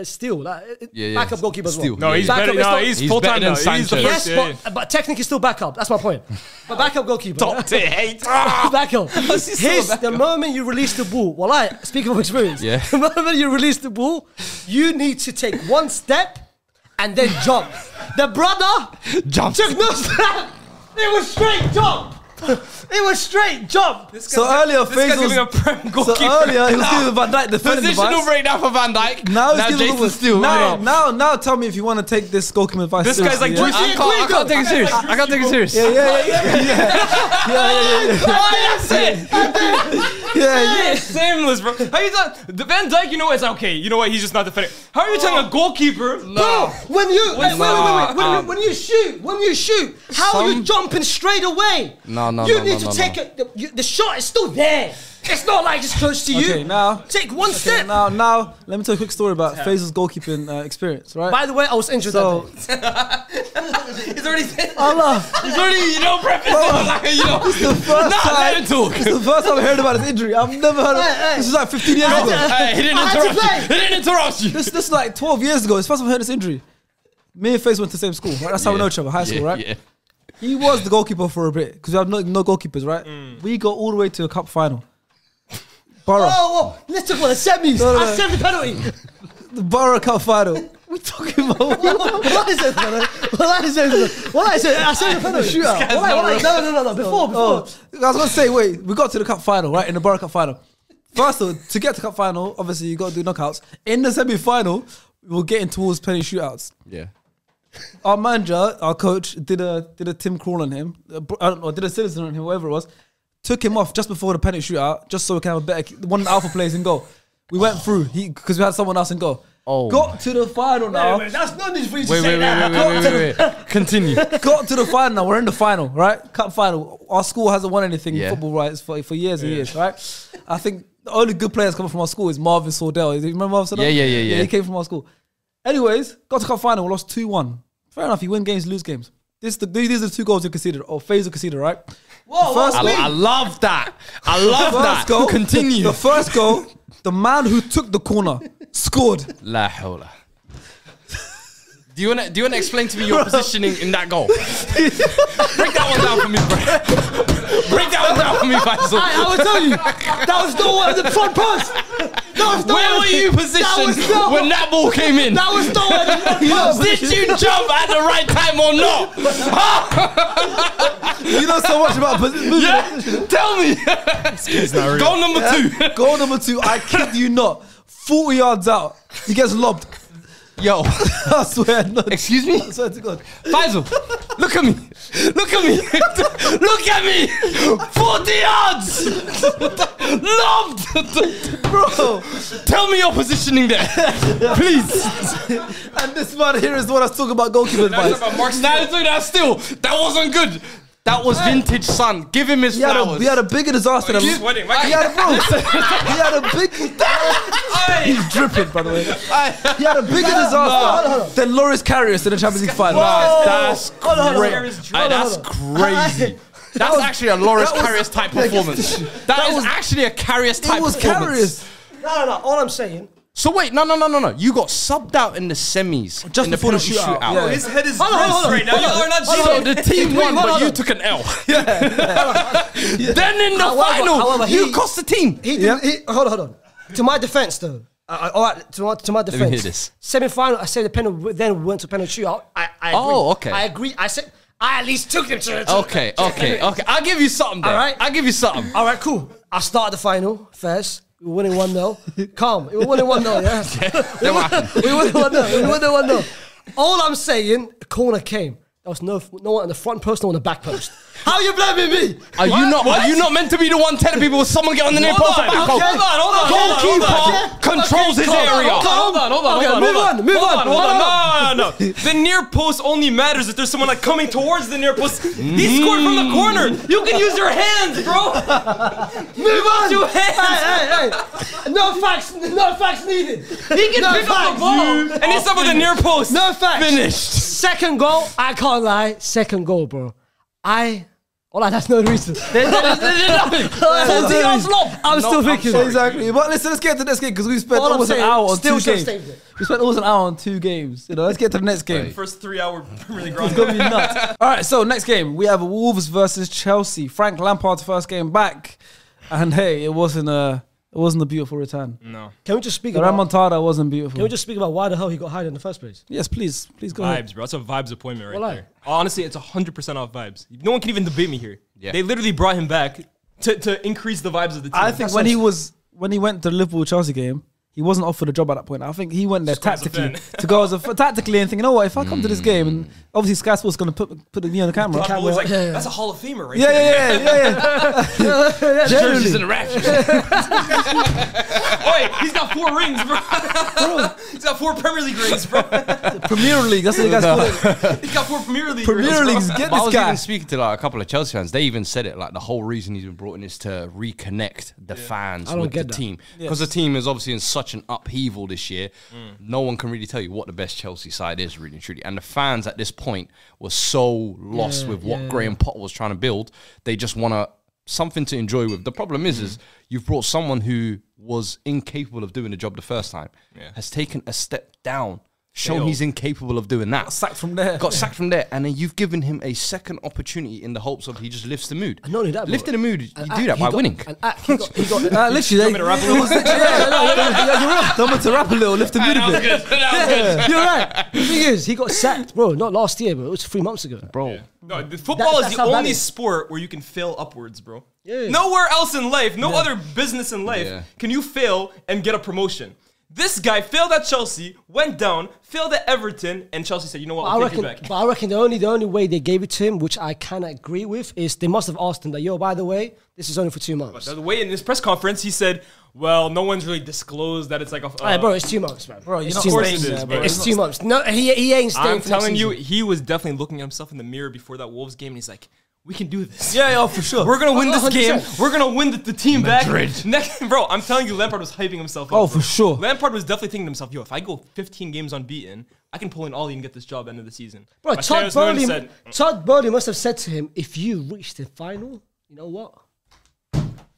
still, backup goalkeeper as well.
Still.
No, he's
Backup
better.
is
No,
not-
he's
He's
full time
better
now.
than
He's the
Sanchez.
first.
Yes,
Yeah.
but technically still backup. That's my point. But backup goalkeeper.
Top to hate.
Backup. The moment you release the ball, speaking of experience,
Yeah.
the moment you release the ball, you need to take one step and then jump. The brother
Jump.
took no step. It was straight jump. It was straight jump.
So earlier,
This guy's giving a
Faisal.
prem
So
goalkeeper.
earlier, he was giving Van Dijk defending
Positional
advice.
breakdown for Van Dijk.
Now he's giving
Jason Steele.
Now, tell me if you want to take this goalkeeper advice.
This guy's like,
seriously, yeah?
I can't take it serious. I can't take it serious.
Yeah.
Shameless, bro. How you done? The Van Dijk, you know what? It's okay. You know what? He's just not defending. How are you telling a goalkeeper?
Bro, when you wait, when you shoot, how are you
Some-
jumping straight away?
No,
You
no,
need
no,
to
no,
take it. The shot is still there. It's not like it's close to you.
Okay, now.
Take one step.
Now, let me tell you a quick story about Faisal's goalkeeping experience, right?
By the way, I was injured
So,
that day.
He's already saying.
Allah.
He's already, preface it like,
the first time,
talk.
it's the first time I heard about his injury. I've never heard of this. Is like 15 years ago.
Hey, he didn't
I had to
interrupt you.
play.
He didn't interrupt you.
This is like 12 years ago. It's the first time I heard this injury. Me and Faisal went to the same school, right? That's how we know each other, high school, right?
Yeah.
He was the goalkeeper for a bit because we have no goalkeepers, right? We got all the way to a cup final. Borough.
Oh, let's talk about the semis.
No.
I saved the penalty.
The Borough Cup final. We talking about
What is it, brother? What is it? I saved the penalty. Shootout. No. Before.
I was gonna say, wait, we got to the cup final, right? In the Borough Cup final. First of all, to get to cup final, obviously you got to do knockouts. In the semi-final, we were getting towards penalty shootouts.
Yeah.
Our manager, our coach, did a Tim Crawl on him. I don't know, did a citizen on him, whatever it was. Took him off just before the penalty shootout, just so we can have a better one of the alpha players in goal. We went through because we had someone else in goal.
Oh.
Got to the final now.
That's not need for you to say that.
Wait. Continue.
Got to the final now. We're in the final, right? Cup final. Our school hasn't won anything in
Yeah.
football rights for years and years, right? I think the only good players coming from our school is Marvin Sordell. You remember Marvin Sordell?
Yeah.
He came from our school. Anyways, got to cup final. We lost 2-1. Fair enough. You win games, lose games. These are the two goals you considered, or Faisal considered, right?
I love that. I love that.
Goal,
Continue.
The first goal, the man who took the corner scored.
La hawla. Do you wanna explain to me your positioning in that goal? Break that one down for me, bro. Break that one down for me, Faisal.
I will tell you, that was not one of the front post.
Where were you positioned when that ball came in?
That was not one of the front post.
Did you jump at the right time or not?
You know so much about position.
Yeah, tell me. Goal number 2.
Goal number 2, I kid you not, 40 yards out, he gets lobbed.
Yo,
I swear. No,
excuse me?
I swear to God.
Faisal, look at me. Look at me. Look at me. 40 yards. Lobbed.
Bro.
Tell me your positioning there. Please.
And this man here is what I was talking about goalkeeper advice.
Still, that wasn't good. That was vintage, son. Give him his flowers.
He had a bigger disaster than...
He's sweating.
He had a big... He's dripping, by the way. He had a bigger disaster than Loris Karius in the Champions League final.
That's crazy. That's crazy. That's actually a Loris Karius type performance. That is actually a Karius type performance.
No. All I'm saying.
So wait, no. You got subbed out in the semis
Just
in the
before the
penalty
shootout.
shootout.
Yeah.
His head is drenched right now. You are not
So
cheating.
the team won, but you took an L. Then in the final, you cost the team.
Hold on. To my defense, though. All right, to my defense.
Let me hear this.
Semi-final, I said the penalty, then went to penalty shootout. I agree.
Oh, okay.
I agree. I said I at least took them to
Okay. I'll give you something there.
All right.
I'll give you something.
All right, cool. I started the final first. We were winning 1-0. Calm. We were winning 1-0, yeah?
Then what happened?
We were winning 1-0. All I'm saying, a corner came. There was no one on the front post, no one on the back post. How are you blaming me?
Are you not meant to be the one telling people when someone get on the near post?
Hold on.
Goalkeeper controls his area.
Hold on.
Move on.
No. The near post only matters if there's someone like coming towards the near post. He scored from the corner. You can use your hands, bro. Move on. Your hands.
Hey. No facts needed.
He can pick up the ball. And he's up with the near post.
No facts.
Finished.
Second goal, I can't lie. Second goal, bro. That's no reason. There's nothing.
14 yards long.
I'm still thinking.
Exactly. But listen, let's get to the next game because we spent almost an hour on two games. We spent almost an hour on 2 games. Let's get to the next game.
First 3-hour Premier League
It's gonna be nuts. All right, so next game we have Wolves versus Chelsea. Frank Lampard's first game back, and hey, it wasn't a beautiful return.
No.
Can we just speak about remontada? Wasn't beautiful.
Can we just speak about why the hell he got hired in the first place?
Yes, please go
vibes,
ahead.
bro. That's a vibes appointment right there. Honestly, it's 100% off vibes. No one can even debate me here. Yeah. They literally brought him back to increase the vibes of the team.
I think when he went to the Liverpool Chelsea game, he wasn't offered a job at that point. I think he went there tactically tactically and thinking, you know what, if I come to this game, and obviously Sky Sports going to put me on the camera.
Was like, that's a Hall of Famer right there.
Yeah.
Jerseys in the rafters.
Wait, he's got 4 rings, bro. He's got 4 Premier League rings, bro.
Premier League, that's what you guys call it.
He's got 4 Premier League
Premier
rings,
Leagues, get
I
this
was
guy.
even speaking to like a couple of Chelsea fans. They even said it like the whole reason he's been brought in is to reconnect the fans with the team, because the team is obviously in such an upheaval this year. No one can really tell you what the best Chelsea side is, really and truly. And the fans at this point were so lost with what Graham Potter was trying to build. They just want something to enjoy with. The problem is you've brought someone who was incapable of doing the job the first time, has taken a step down, shown he's incapable of doing that. Got sacked from there. And then you've given him a second opportunity in the hopes of he just lifts the mood.
Not only that,
lifting the mood, you do that by winning.
Literally, to rap a little, lift the mood a bit.
You're right. The thing is, he got sacked, bro. Not last year, bro. It was 3 months ago,
Bro.
No, the football is the only sport where you can fail upwards, bro. Yeah. Nowhere else in life, no other business in life can you fail and get a promotion. This guy failed at Chelsea, went down, failed at Everton, and Chelsea said, you know what, I'll take you back.
But I reckon the only way they gave it to him, which I cannot agree with, is they must have asked him that, yo, by the way, this is only for 2 months.
But the way in his press conference, he said, well, no one's really discosed that it's like a...
bro, it's 2 months, man. Bro,
it's 2 months.
It's 2 months. No, he ain't staying for
I'm telling you, he was definitely looking at himself in the mirror before that Wolves game, and he's like, we can do this.
Yeah, for sure.
We're going to win this
100%.
game. We're going to win the team back. Bro, I'm telling you, Lampard was hyping himself up.
Oh, for sure.
Lampard was definitely thinking to himself, yo, if I go 15 games unbeaten, I can pull in Ollie and get this job at the end of the season.
Bro, Todd Bowley must have said to him, if you reach the final, you know what?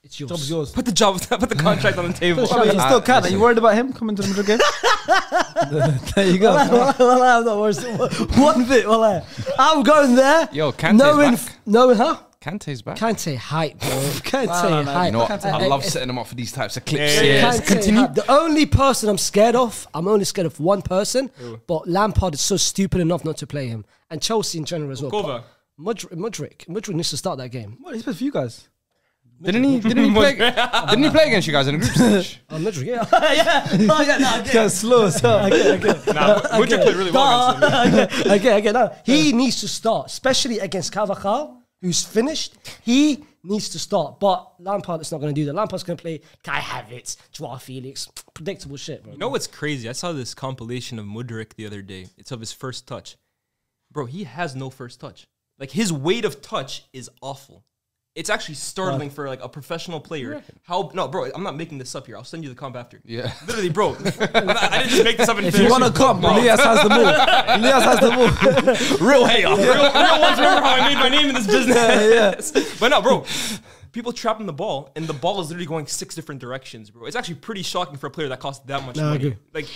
It's yours.
Job's yours.
Put the contract on the table.
I mean, you still can. Are you worried about him coming to the Madrid game? There you go.
Well, I'm not worried. One bit. I'm going there.
Yo, Kante's back.
Huh?
Kante's back.
Kante hype, bro. Kante hype.
You know what? I love setting them up for these types of clips.
Continue. The only person I'm scared of, I'm only scared of one person, but Lampard is so stupid enough not to play him. And Chelsea in general as well. Mudryk needs to start that game.
What, he's played for you guys?
Didn't he play against you guys in a group stage?
Oh, Mudryk, yeah.
Guy's slow as hell.
Mudryk played really well against him.
Okay. He needs to start, especially against Carvajal, who's finished. He needs to start, but Lampard is not going to do that. Lampard's going to play Kai Havertz, Joao Felix. Predictable shit, bro.
You know what's crazy? I saw this compilation of Mudryk the other day. It's of his first touch. Bro, he has no first touch. Like his weight of touch is awful. It's actually startling for like a professional player. No, bro, I'm not making this up here. I'll send you the comp after.
Yeah.
Literally, bro. I didn't just make this up.
If you want to come, Elias has the move. Elias has the move.
Real hater. Real ones remember how I made my name in this business.
Yeah.
But no, bro. People trapping the ball, and the ball is literally going 6 different directions, bro. It's actually pretty shocking for a player that costs that much money.
I agree.
Like,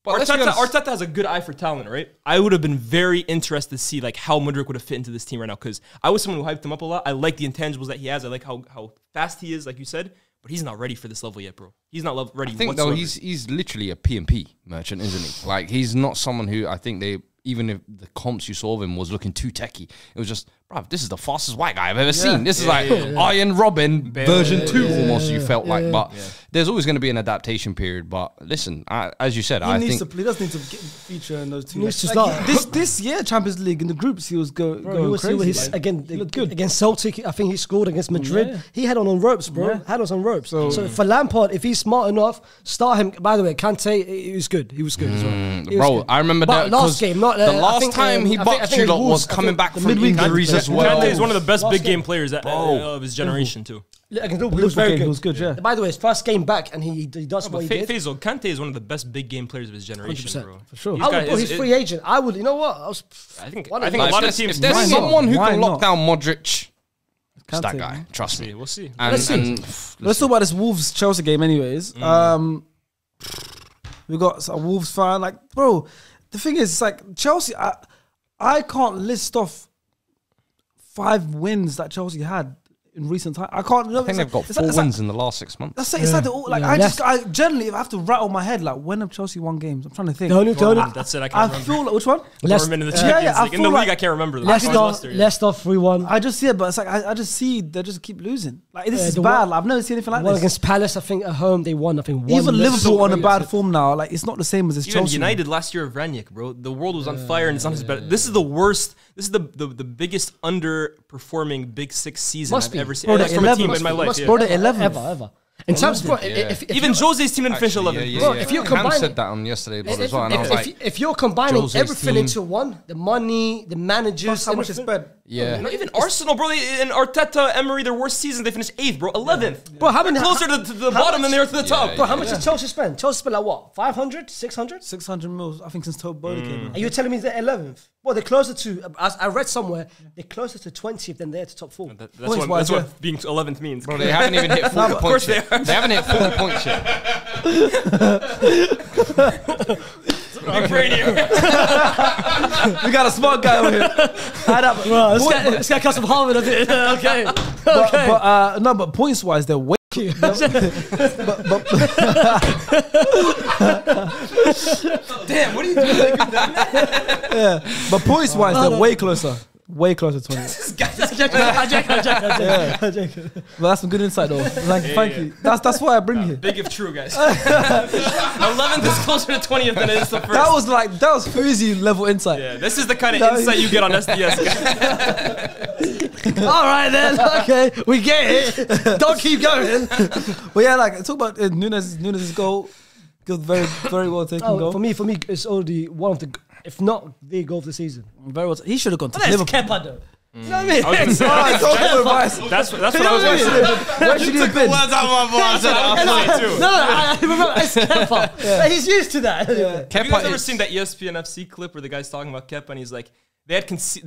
But
Arteta has a good eye for talent, right? I would have been very interested to see like how Mudryk would have fit into this team right now, because I was someone who hyped him up a lot. I like the intangibles that he has. I like how fast he is, like you said. But he's not ready for this level yet, bro. He's not ready.
I think
whatsoever.
though he's literally a P&P merchant, isn't he? Like he's not someone who I think even if the comps you saw of him was looking too techie, it was just, bruv, this is the fastest white guy I've ever seen. This is like Iron Robin version 2 almost, you felt like. But there's always going to be an adaptation period. But listen, as you said,
He
he
does need to feature in those two.
He needs to
Like,
start.
this year, Champions League, in the groups, he was going crazy.
Again,
he looked good.
against Celtic, I think he scored against Madrid.
Yeah.
He had on ropes, bro.
Yeah.
Had us on ropes. So for Lampard, if he's smart enough, start him. By the way, Kante, he was good. He was good as well. He was
bro,
good.
I remember
But
that
last game, not
the
I
last
think,
time he
I
bucked
think
you lot
Wolves,
was
I
coming
think
back
the
from
midweek
injuries as well.
Kante is one of the best
Last
big
game.
game players of his generation too.
Against Liverpool, he was very
game,
good.
he was good, yeah.
By the way, his first game back, and he does what he did.
Faisal, Kante is one of the best big game players of his generation,
100%.
bro.
For sure.
He's free agent. I would, you know what?
I think
Why
a
not?
lot of
If
teams.
there's
Why not?
someone who
Why
can
not?
lock down Modric, it's that
Kante,
guy.
man.
Trust me.
We'll see.
And,
Let's see.
and
Let's talk about this Wolves Chelsea game, anyways. We got a Wolves fan, like, bro. The thing is, it's like Chelsea. I can't list off 5 wins that Chelsea had in recent time. I can't.
I think they've got 4 wins in the last 6 months.
That's it. It's like, like I generally, if I have to rattle my head, like, when have Chelsea won games? I'm trying to think.
That's it. I
I
can't remember.
feel like, which one?
Dortmund in the
Yeah,
Champions
I
League. In the
feel
league,
like
I can't remember. The last one was
Leicester 3-1.
I just see it, but it's like I just see they just keep losing. Like this is
the
bad.
one-
Like, I've never seen anything like
One
this.
against Palace, I think at home they won. I think one.
Even Liverpool on a
Leicester-
bad form now. Like it's not the same as this
Even
Chelsea.
United last year of Ranić, bro. The world was on fire and it's not as bad. This is the worst. This is the biggest underperforming Big Six season
Must
I've
be.
ever seen.
Bro,
Like,
the
from a team
11th
in my life.
Must
yeah.
Bro, the 11th.
ever. In terms, bro, if
Even Jose's team didn't finish
Actually,
11th.
Bro, if you're
Cam
combining-
said that on yesterday pod as well, and I was
if,
like,
if you're combining
Jose's
everything
team.
into one, the money, the managers,
Plus how much it's
everything-
spent.
yeah.
Not even Arsenal, bro. And Arteta, Emery, their worst season, they finished 8th, bro. 11th.
Bro, how many-
They're closer to the bottom than they are to the top.
Bro, how much did Chelsea spend? Chelsea spent like what? 500, 600?
600 mils, I think, since Todd Bowley came in.
And you're telling me they're 11th? Well, they're closer to. I read somewhere they're closer to 20th than they're to top 4.
That's
Points
what
wise,
being 11th means.
Bro, they haven't even hit 40
of course
points yet. They haven't hit 40 points yet.
Big brain here.
We got a smart guy over here. Add up.
Bro, this guy comes from Harvard. Okay.
But points wise, they're way.
Damn, what are you doing?
But points wise, they're way closer. Way closer to 20. But that's some good insight, though. Like, thank you. That's why I bring you.
Big if true, guys. 11th is closer to 20th than it is the first.
That was Fuzi level insight.
Yeah, this is the kind of insight you get on SDS, guys.
All right then. Okay, we get it. Don't keep going.
But yeah, like, talk about Nunes' goal. Good, very, very well taken goal.
For me, it's already one of the, if not the goal of the season.
Very well. He should have gone to
That's
Liverpool.
Kepa though. You know what I mean?
I was gonna say, that's what I was going to say.
Where should he have been?
I remember it's Kepa. He's used to that.
Have you guys ever seen that ESPN FC clip where the guy's talking about Kepa and he's like, they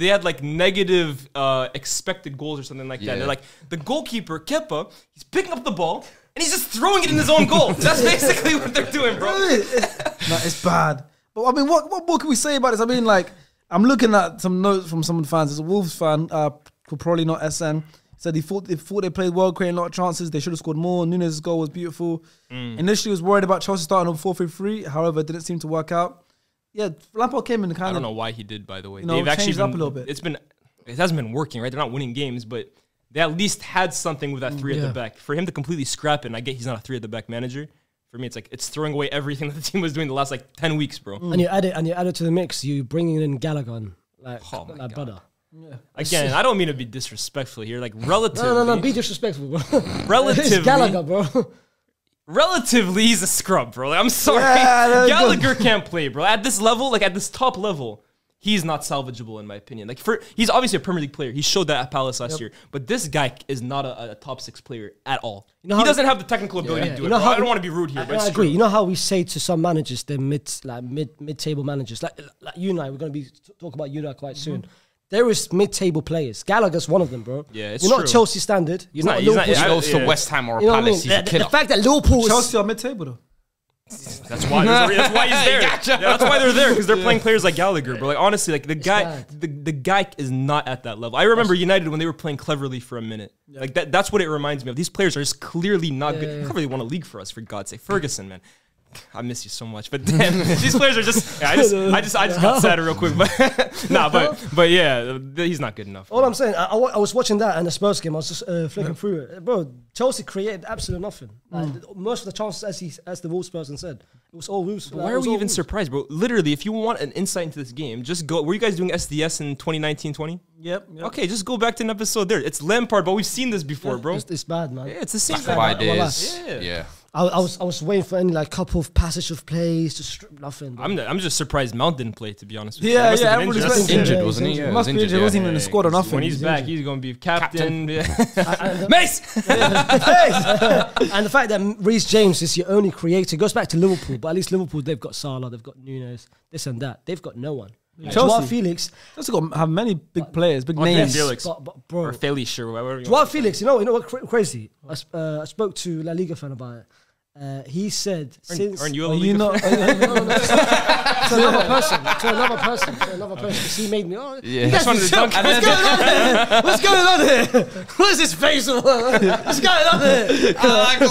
had like negative expected goals or something like that. They're like, the goalkeeper, Kepa, he's picking up the ball and he's just throwing it in his own goal. That's basically what they're doing, bro.
No, it's bad. But I mean, what more can we say about this? I mean, like, I'm looking at some notes from some of the fans. There's a Wolves fan, probably not SN, said he thought they played well, creating a lot of chances. They should have scored more. Nunes' goal was beautiful. Initially, was worried about Chelsea starting on 4-3-3. However, it didn't seem to work out. Yeah, Lampard came in and kind of.
I don't know why he did, by the way.
They've actually changed up a little bit.
It hasn't been working, right? They're not winning games, but they at least had something with that 3 at the back. For him to completely scrap it, and I get he's not a 3 at the back manager. For me, it's throwing away everything that the team was doing the last like 10 weeks, bro.
And you add it to the mix. You bringing in Gallagher, like brother.
Yeah.
Again, I don't mean to be disrespectful here. Like relatively,
No, be disrespectful, bro.
relatively,
It's Gallagher, bro.
Relatively, he's a scrub, bro. Like, I'm sorry,
Yeah,
Gallagher can't play, bro. At this level, like at this top level, he's not salvageable in my opinion. Like he's obviously a Premier League player. He showed that at Palace last year. But this guy is not a top 6 player at all. You know he doesn't have the technical ability to do it. I don't want to be rude here, but I
agree. You know how we say to some managers, they're mid-table managers, like you and I. We're going to be talking about you and I quite soon. There is mid-table players. Gallagher's one of them, bro.
Yeah, it's
You're
true.
not a Chelsea standard. You're not a Liverpool.
He goes to West Ham or a Palace. He's a killer.
The fact that Liverpool
Chelsea are mid-table though.
That's why he's there. Yeah, that's why they're there, because they're playing players like Gallagher. But like honestly, like the guy is not at that level. I remember United when they were playing cleverly for a minute. Yeah. Like that's what it reminds me of. These players are just clearly not good. They cleverly won a league for us, for God's sake. Ferguson, man. I miss you so much, but damn, these players are just. Yeah, I just got sad real quick, but but yeah, he's not good enough.
All I'm saying, I was watching that and the Spurs game. I was just flicking through it, bro. Chelsea created absolutely nothing. Most of the chances, as the Wolves person said, it was all Wolves.
Why are we even surprised, bro? Literally, if you want an insight into this game, just go. Were you guys doing SDS in 2019-20?
Yep.
Okay, just go back to an episode there. It's Lampard, but we've seen this before, bro.
It's bad, man.
Yeah, it's the same
thing. Yeah.
I was waiting for any like couple of passage of plays to strip nothing. Bro.
I'm just surprised Mount didn't play, to be honest with you.
Yeah, everybody's
injured, wasn't he?
He must be injured. He wasn't even in the squad or nothing.
When he's back, he's gonna be captain.
Mace. And the fact that Reece James is your only creator goes back to Liverpool, but at least Liverpool, they've got Salah, they've got Nunes, this and that. They've got no one. Joao Felix.
Chelsea have many big players, big names.
Felix.
But bro,
or Felix, or whatever.
Joao Felix, you know what crazy? I spoke to La Liga fan about it. He said,
aren't you a Liga
no, to another person. Because he made me,
What's
going on here? What is this face? What's going on here? Alright, man.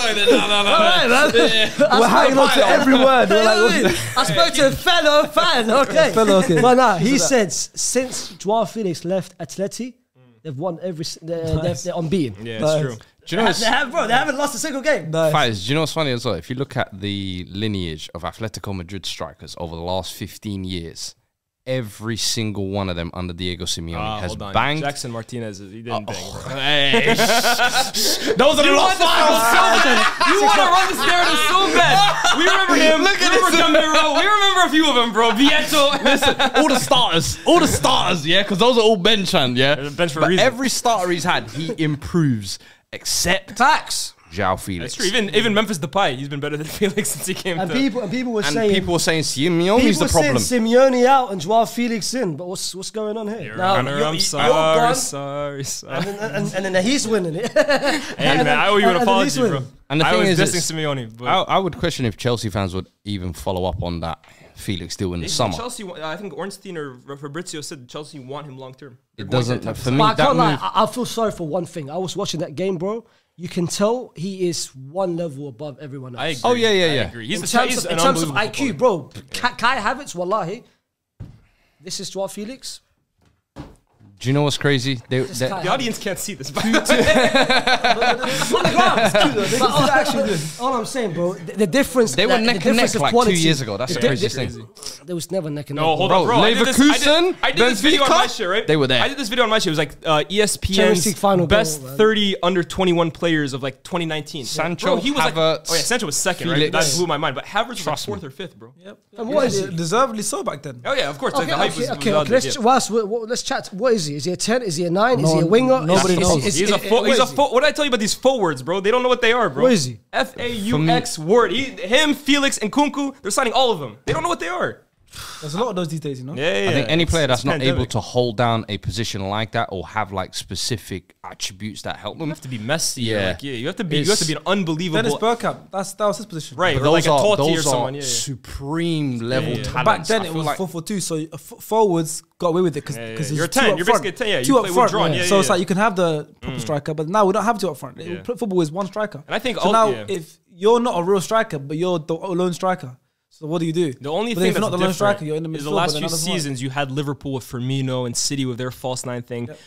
We're hanging on to every word.
I spoke to a fellow fan, okay. But nah, he said, since Joao Felix left Atleti, they've won they're unbeaten.
Yeah, it's true.
Do you know
they haven't lost a single game.
Faiz, do you know what's funny as well? If you look at the lineage of Atletico Madrid strikers over the last 15 years, every single one of them under Diego Simeone has banged.
Jackson Martinez, he didn't bang.
Hey.
Those are the last You want to run this narrative so bad. We remember him. We remember a few of them, bro. Vieto.
Listen, all the starters, yeah, because those are all bench and
bench for a
but
reason.
every starter he's had, he improves. Except Joao Felix.
That's true. Even Memphis Depay, he's been better than Felix since he came.
People were saying
Simeone's the problem.
Simeone out and Joao Felix in, but what's going on here?
I'm sorry.
And then he's winning it.
Hey man, I owe you an apology, bro.
And the
I
thing
was
is,
dissing Simeone. But
I would question if Chelsea fans would even follow up on that Felix deal in the summer.
Chelsea, I think Ornstein or Fabrizio said Chelsea want him long term.
It doesn't, for me,
I can't lie, I feel sorry for one thing. I was watching that game, bro. You can tell he is one level above everyone else.
I agree.
Oh, yeah.
I agree.
In terms of IQ, bro, Kai Havertz, wallahi, this is Joao Felix.
Do you know what's crazy?
The audience can't see this.
All I'm saying, bro, the difference.
They were neck and neck like 2 years ago. That's the craziest thing.
There was never neck and neck.
No, hold on, bro.
Leverkusen,
I did this video on my shit, right?
They were there.
I did this video on my shit. It was like ESPN's best 30 under 21 players of like 2019.
Sancho,
he was
Havertz,
like, Sancho was second, right? That blew my mind. But Havertz was like 4th or 5th, bro.
Yep.
And what is it?
Deservedly so back then.
Oh yeah, of course.
Let's chat. What is he? Is he a 10? Is he a 9? Is he a winger?
Nobody knows.
He's a what did I tell you about these forwards, bro? They don't know what they are, bro.
What is he?
FAUX word. Him, Felix, and Kunku, they're signing all of them. They don't know what they are.
There's a lot of those these days, you know?
Yeah.
I think any player that's not able to hold down a position like that or have like specific attributes that help them.
You have to be messy.
Yeah.
You have to be an unbelievable.
Dennis Bergkamp, that was his position.
Right, or like a Totti or someone.
Supreme level talent.
Back then it was 4-4-2, so forwards got away with it because
you're 10. You're basically 10. Yeah,
two up front.
So
it's like you can have the proper striker, but now we don't have two up front. Football is one striker.
And I think
so now if you're not a real striker, but you're the lone striker. So what do you do?
The only thing that's
not the lone striker, you're in the midfield.
The last few seasons, you had Liverpool with Firmino and City with their false 9 thing.
Yep.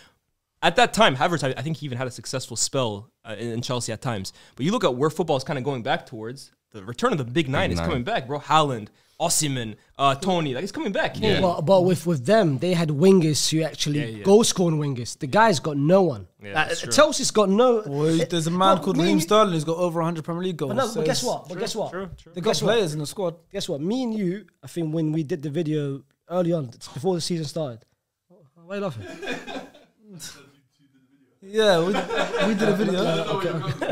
At that time, Havertz, I think he even had a successful spell in Chelsea at times. But you look at where football is kind of going back towards, the return of the big nine is coming back, bro. Haaland, Osimhen, Tony, like it's coming back.
Yeah. But with them, they had wingers who actually goal scoring wingers. The guy's got no one.
Yeah,
Chelsea's got no.
Well, there's a man called Raheem Sterling who's got over 100 Premier League goals.
But guess what?
True.
They got players in the squad.
Guess what? Me and you, I think when we did the video early on, before the season started. Why are you laughing?
Yeah, we did a video.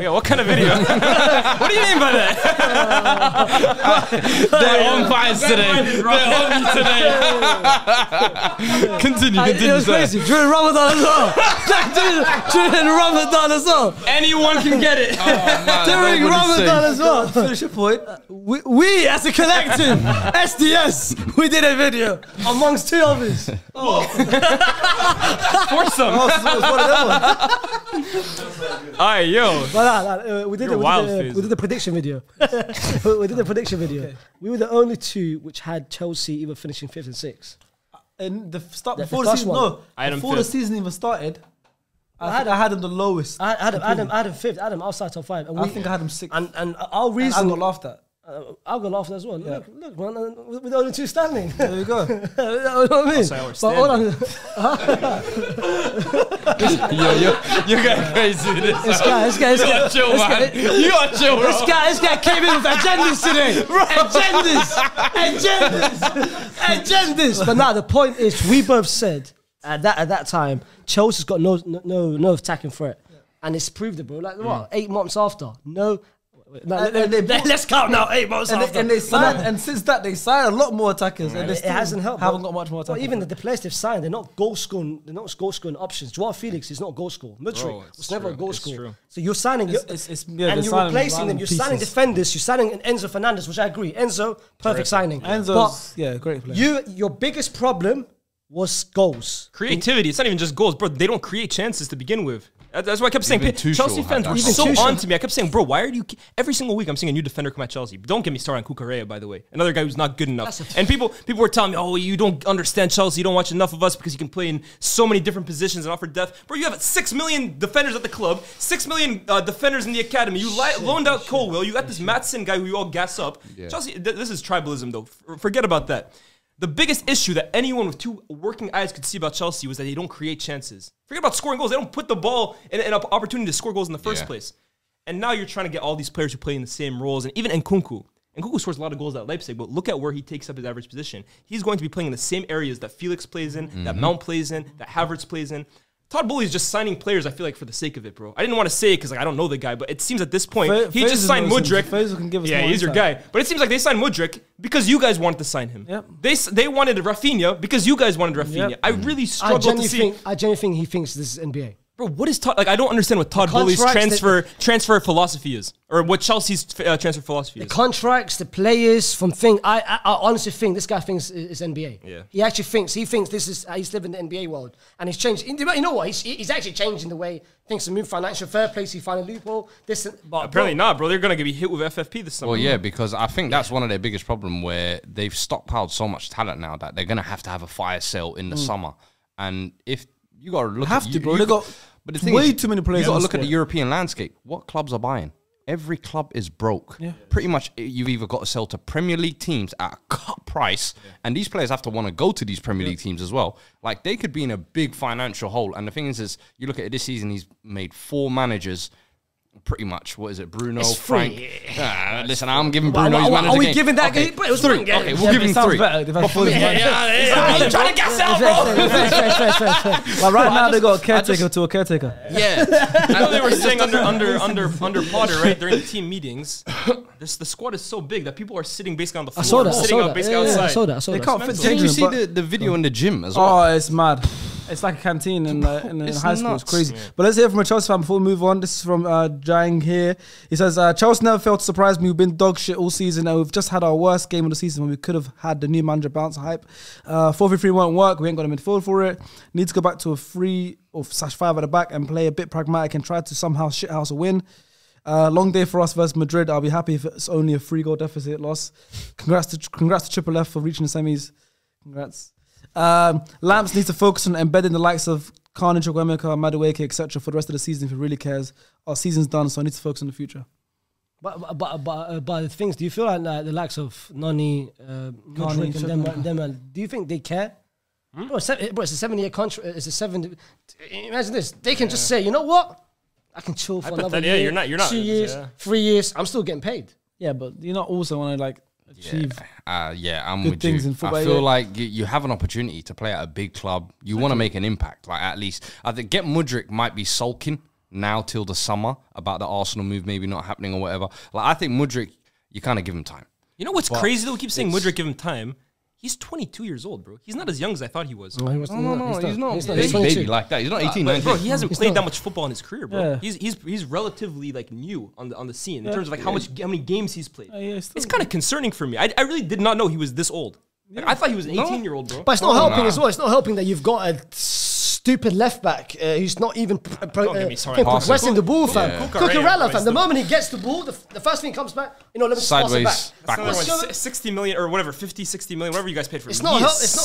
Yeah, what kind of video? What do you mean by that?
They're on fires today. They're on you today. Continue.
It was crazy. During Ramadan as well. During Ramadan as well.
Anyone can get it.
During Ramadan as well.
Finish your point.
We as a collective, SDS, we did a video amongst two others.
Foursome.
Oh, so it was one of them ones.
Alright, yo.
But we did
You're wild,
we did the prediction video. We did the prediction video.
Okay.
We were the only two which had Chelsea either finishing 5th and 6th.
And the start
The
before the
first
season,
one.
no,
I had him
before the
fifth.
season even started, I had him the lowest.
I had him 5th. I had him outside top 5. And
I think I had him 6th.
and our
I
reason.
got laughed at.
I'll go laugh as well. Look, man, we're the only two standing.
There we go.
You know what I mean?
say we're
But hold on.
You're going crazy with this.
This guy.
You gotta chill, man. You gotta chill, bro.
This guy came in with agendas today. Agendas. But now the point is, we both said at that time, Chelsea's got no attacking threat, and it's proved it, bro. Like what? 8 months after, no. Let's count now. 8 months after,
And they signed, and since that they signed a lot more attackers, and they
it hasn't helped.
Haven't got much more
Well,
attackers.
even the players they've signed, they're not goal scoring. They're not goal scoring options. Joao Felix is not a goal scorer. Mudryk was never a goal scorer.
true.
So you're signing,
yeah,
and
they're
you're
signing
replacing them. You're
pieces.
signing defenders. You're signing an Enzo Fernandez, which I agree. Enzo, perfect signing.
Enzo's great player.
Your biggest problem was goals.
Creativity. It's not even just goals, bro. They don't create chances to begin with. That's why I kept saying.
Even Tuchel
Chelsea
had
fans
that
were
problem.
so on to me. I kept saying, bro, why are you... Every single week I'm seeing a new defender come at Chelsea. Don't get me started on Cucurella, by the way. Another guy who's not good enough. And people were telling me, oh, you don't understand Chelsea. You don't watch enough of us because you can play in so many different positions and offer depth. Bro, you have 6 million defenders at the club, 6 million defenders in the academy. You loaned out Colwell. You got this Maatsen guy who you all gas up.
Yeah.
Chelsea, this is tribalism, though. Forget about that. The biggest issue that anyone with two working eyes could see about Chelsea was that they don't create chances. Forget about scoring goals. They don't put the ball in an opportunity to score goals in the first place. And now you're trying to get all these players who play in the same roles. And even Nkunku. Nkunku scores a lot of goals at Leipzig, but look at where he takes up his average position. He's going to be playing in the same areas that Felix plays in, that Mount plays in, that Havertz plays in. Todd Bowley is just signing players, I feel like, for the sake of it, bro. I didn't want to say it because I don't know the guy, but it seems at this point, he just signed Mudryk.
Faisal can give us
Yeah,
more
he's your
insight.
guy. But it seems like they signed Mudryk because you guys wanted to sign him.
Yep.
They wanted Rafinha because you guys wanted Rafinha.
Yep.
I really
I
struggle to
genuinely
see.
think he thinks this is NBA.
Bro, what is Todd... Like, I don't understand what Todd Bowley's
contracts
transfer philosophy is. Or what Chelsea's transfer philosophy
The
is.
contracts, the players from thing. I honestly think this guy thinks it's NBA.
Yeah.
He thinks this is he's living in the NBA world, and he's changed. You know what? He's actually changing the way things are moved. Financial fair play. He found a loophole. But
Apparently not, bro. They're going to be hit with FFP this summer.
Well, yeah, because I think that's one of their biggest problem where they've stockpiled so much talent now that they're going to have a fire sale in the summer. And if you got to look
Have
at
to, bro. They got
but the thing
way
is,
too many players
You got
on
to
the
look at the
squad.
European landscape. What clubs are buying? Every club is broke.
Yeah.
Pretty much, you've either got to sell to Premier League teams at a cut price, and these players have to want to go to these Premier League teams as well. Like, they could be in a big financial hole. And the thing is you look at it this season, he's made 4 managers. Pretty much, what is it? Bruno,
It's
Frank.
free.
Listen, I'm giving Bruno his manager
Are we
game.
giving that
Okay,
game? But it was
3.
one game.
Okay, we'll give him 3.
But for me,
I'm trying to gas out, bro.
like right now they got a caretaker to a caretaker.
Yeah.
I know they were saying under Potter, right, during the team meetings, the squad is so big that people are sitting basically on the floor. Sitting out basically outside.
I saw that.
They can't fit.
Did you
changing,
see
but-
the video in the gym as well?
Oh, it's mad. It's like a canteen in
It's
high school.
nuts.
It's crazy. But let's hear from a Chelsea fan before we move on. This is from Jang here. He says, Chelsea never failed to surprise me. We've been dog shit all season and we've just had our worst game of the season when we could have had the new manager bounce hype. 4-3-3 won't work. We ain't got a midfield for it. Need to go back to a 3 or /5 at the back and play a bit pragmatic and try to somehow shithouse a win. Long day for us versus Madrid. I'll be happy if it's only a 3-goal deficit loss. Congrats to Triple F for reaching the semis. Congrats. Lamps needs to focus on embedding the likes of Carnage, Ogwemeka, Madueke, etc. for the rest of the season if he really cares. Our season's done, so I need to focus on the future.
But the things, do you feel like the likes of Nani, Mudryk and them, do you think they care? Bro, it's a 7-year contract. It's a 7. Imagine this. They can just say, you know what? I can chill for another year.
You're not
2 years,
yeah.
3 years. I'm still getting paid.
Yeah, but you not also want to like achieve.
I'm
good
with
things
you.
in football,
I feel
yeah.
like you have an opportunity to play at a big club. You want to make an impact, like at least. I think Get Mudryk might be sulking now till the summer about the Arsenal move maybe not happening or whatever. Like I think Mudryk, you kind of give him time.
You know what's crazy though? We keep saying Mudryk, give him time. He's 22 years old, bro. He's not as young as I thought he was.
No,
He's not
He's
baby like that. He's not 18, 19.
Bro, he hasn't played that much football in his career, bro.
Yeah.
He's relatively like new on the scene in terms of like how many games he's played.
Yeah,
It's kind of concerning for me. I really did not know he was this old. Like, I thought he was an 18-year-old, bro.
But it's not helping as well. It's not helping that you've got a stupid left back who's not even
get me started.
progressing the ball, fam.
Cucurella,
Cucurella, fam. The moment he gets the ball, the first thing comes back, let me pass it back.
Sideways,
Another
backwards.
one, 60 million or whatever, 50, 60 million, whatever you guys paid for him.
It's not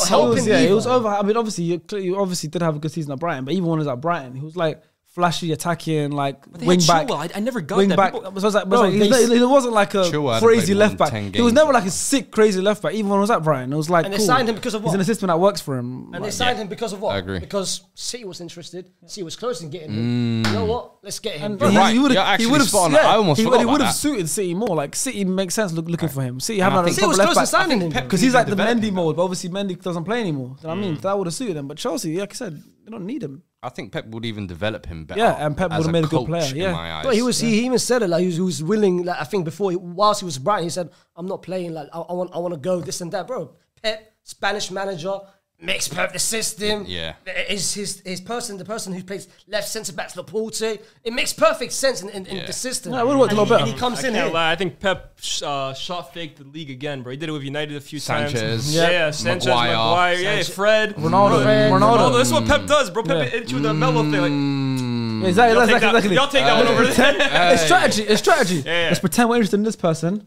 helping.
It was over. I mean, obviously, you obviously did have a good season at Brighton, but even when he was at Brighton, he was like flashy, attacking, like
They
wing
had
back.
Chilwell. I never got
Wing
that.
back.
People-
So it
Bro,
he wasn't like a
Chilwell hadn't
crazy
played
left
more
back.
than 10
He was
games.
never like a sick, crazy left back. Even when he was at Brighton, it was like
And they
cool.
signed him because of
He's
what?
an assistant that works for him.
And they signed him because of what?
I agree.
Because City was interested. City was close in getting him. You know what? Let's get him.
And
Right,
he would
you're
have. He
actually
would have.
spot on. I almost forgot
He
about
would have
that.
suited City more. Like City makes sense looking for him. City have
And I
a
think
City was
proper
close to
left back.
signing him.
Because he's like the
develop
Mendy
him.
mode, but obviously Mendy doesn't play anymore. You know what I mean? That would have suited him. But Chelsea, like I said, they don't need him.
I think Pep would even develop him better.
Yeah, and Pep
as
would have made a good
coach
player, yeah.
in my eyes.
But he even said it like he was willing. Like I think before, whilst he was Brighton, he said, "I'm not playing. Like I want to go this and that, bro." Pep, Spanish manager, makes perfect system.
Yeah.
is his person the person who plays left centre back to Laporte? It makes perfect sense in the system.
Yeah, it would've worked a lot better.
And he comes
I
in
can't
here.
lie. I think Pep shot faked the league again, bro. He did it with United a few
Sanchez.
times.
Yeah.
Sanchez,
Maguire.
Maguire, yeah, Fred,
Ronaldo.
This is what Pep does, bro. Pep hit you with the mellow thing. Like,
Exactly.
y'all take that one over there.
It's strategy. It's strategy.
Yeah.
Let's pretend we're interested in this person.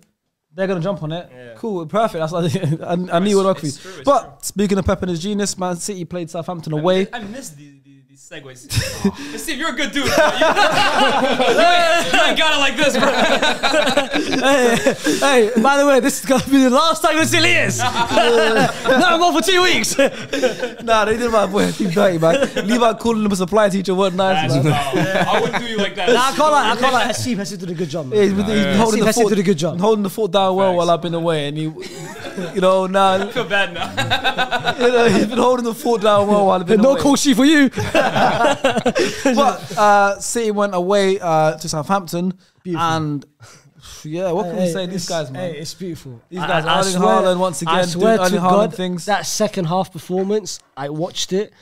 They're gonna jump on it. Cool, perfect. That's like, I knew it would work for you.
It's true, it's
But speaking of Pep and his genius, Man City played Southampton away.
I miss these segues. Steve, you're a good dude, bro. You ain't got it like this, bro.
Hey, by the way, this is gonna be the last time this really is. No more for 2 weeks. Nah, they did my boy Team Dirty, man. Levi calling him a supply teacher wasn't nice, man.
I wouldn't do you like that.
Nah, I can't lie. Hasib did a good job, man.
He's been holding the
Messi
fort,
did a good job.
holding the fort down well while I've been away, and he, now
I feel bad now.
he's been holding the fort down well while I've been
No
away.
call sheet for you.
But City went away to Southampton, and yeah, what can we say? These guys, man.
Hey, it's beautiful.
These guys, Erling Haaland once again,
I swear
doing
to
Erling Haaland
God,
things.
that second half performance, I watched it.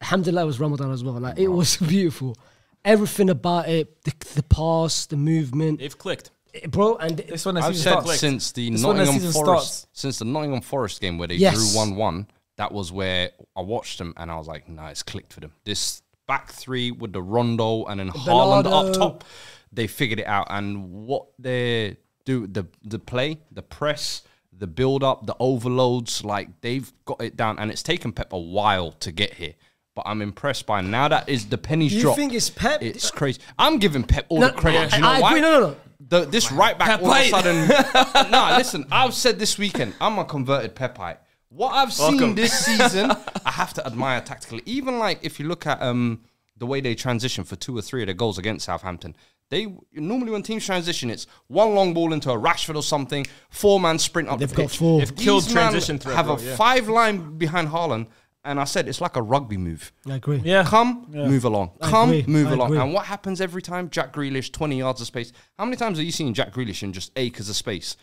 Alhamdulillah, it was Ramadan as well. Like it was beautiful. Everything about it, the pass, the movement,
They've clicked.
bro. And
This one, the
I've
season
said
starts.
since the
This when the
Nottingham
season
Forest,
starts.
since the Nottingham Forest game where they
Yes.
drew 1-1, that was where I watched them and I was like, nah, it's clicked for them. This back three with the Rondo and then Haaland
Bernardo.
up top, they figured it out. And what they do, the play, the press, the build up, the overloads, like they've got it down. And it's taken Pep a while to get here. But I'm impressed by now that is the pennies
you
dropped.
think it's Pep?
It's crazy. I'm giving Pep all the credit. Do you know
I
why?
agree. No.
This right back all of a sudden. Nah, listen, I've said this weekend, I'm a converted Pepite. What I've seen this season, I have to admire tactically. Even like if you look at the way they transition for 2 or 3 of their goals against Southampton, they normally when teams transition, it's one long ball into a Rashford or something, 4-man sprint up
They've
the
got
pitch.
4.
They've killed
These man
transition threat,
have
bro,
a
yeah.
5-line behind Haaland, and I said it's like a rugby move.
I agree.
Yeah.
Come, move along. Come,
agree.
move
I
along.
agree.
And what happens every time? Jack Grealish, 20 yards of space. How many times are you seeing Jack Grealish in just acres of space?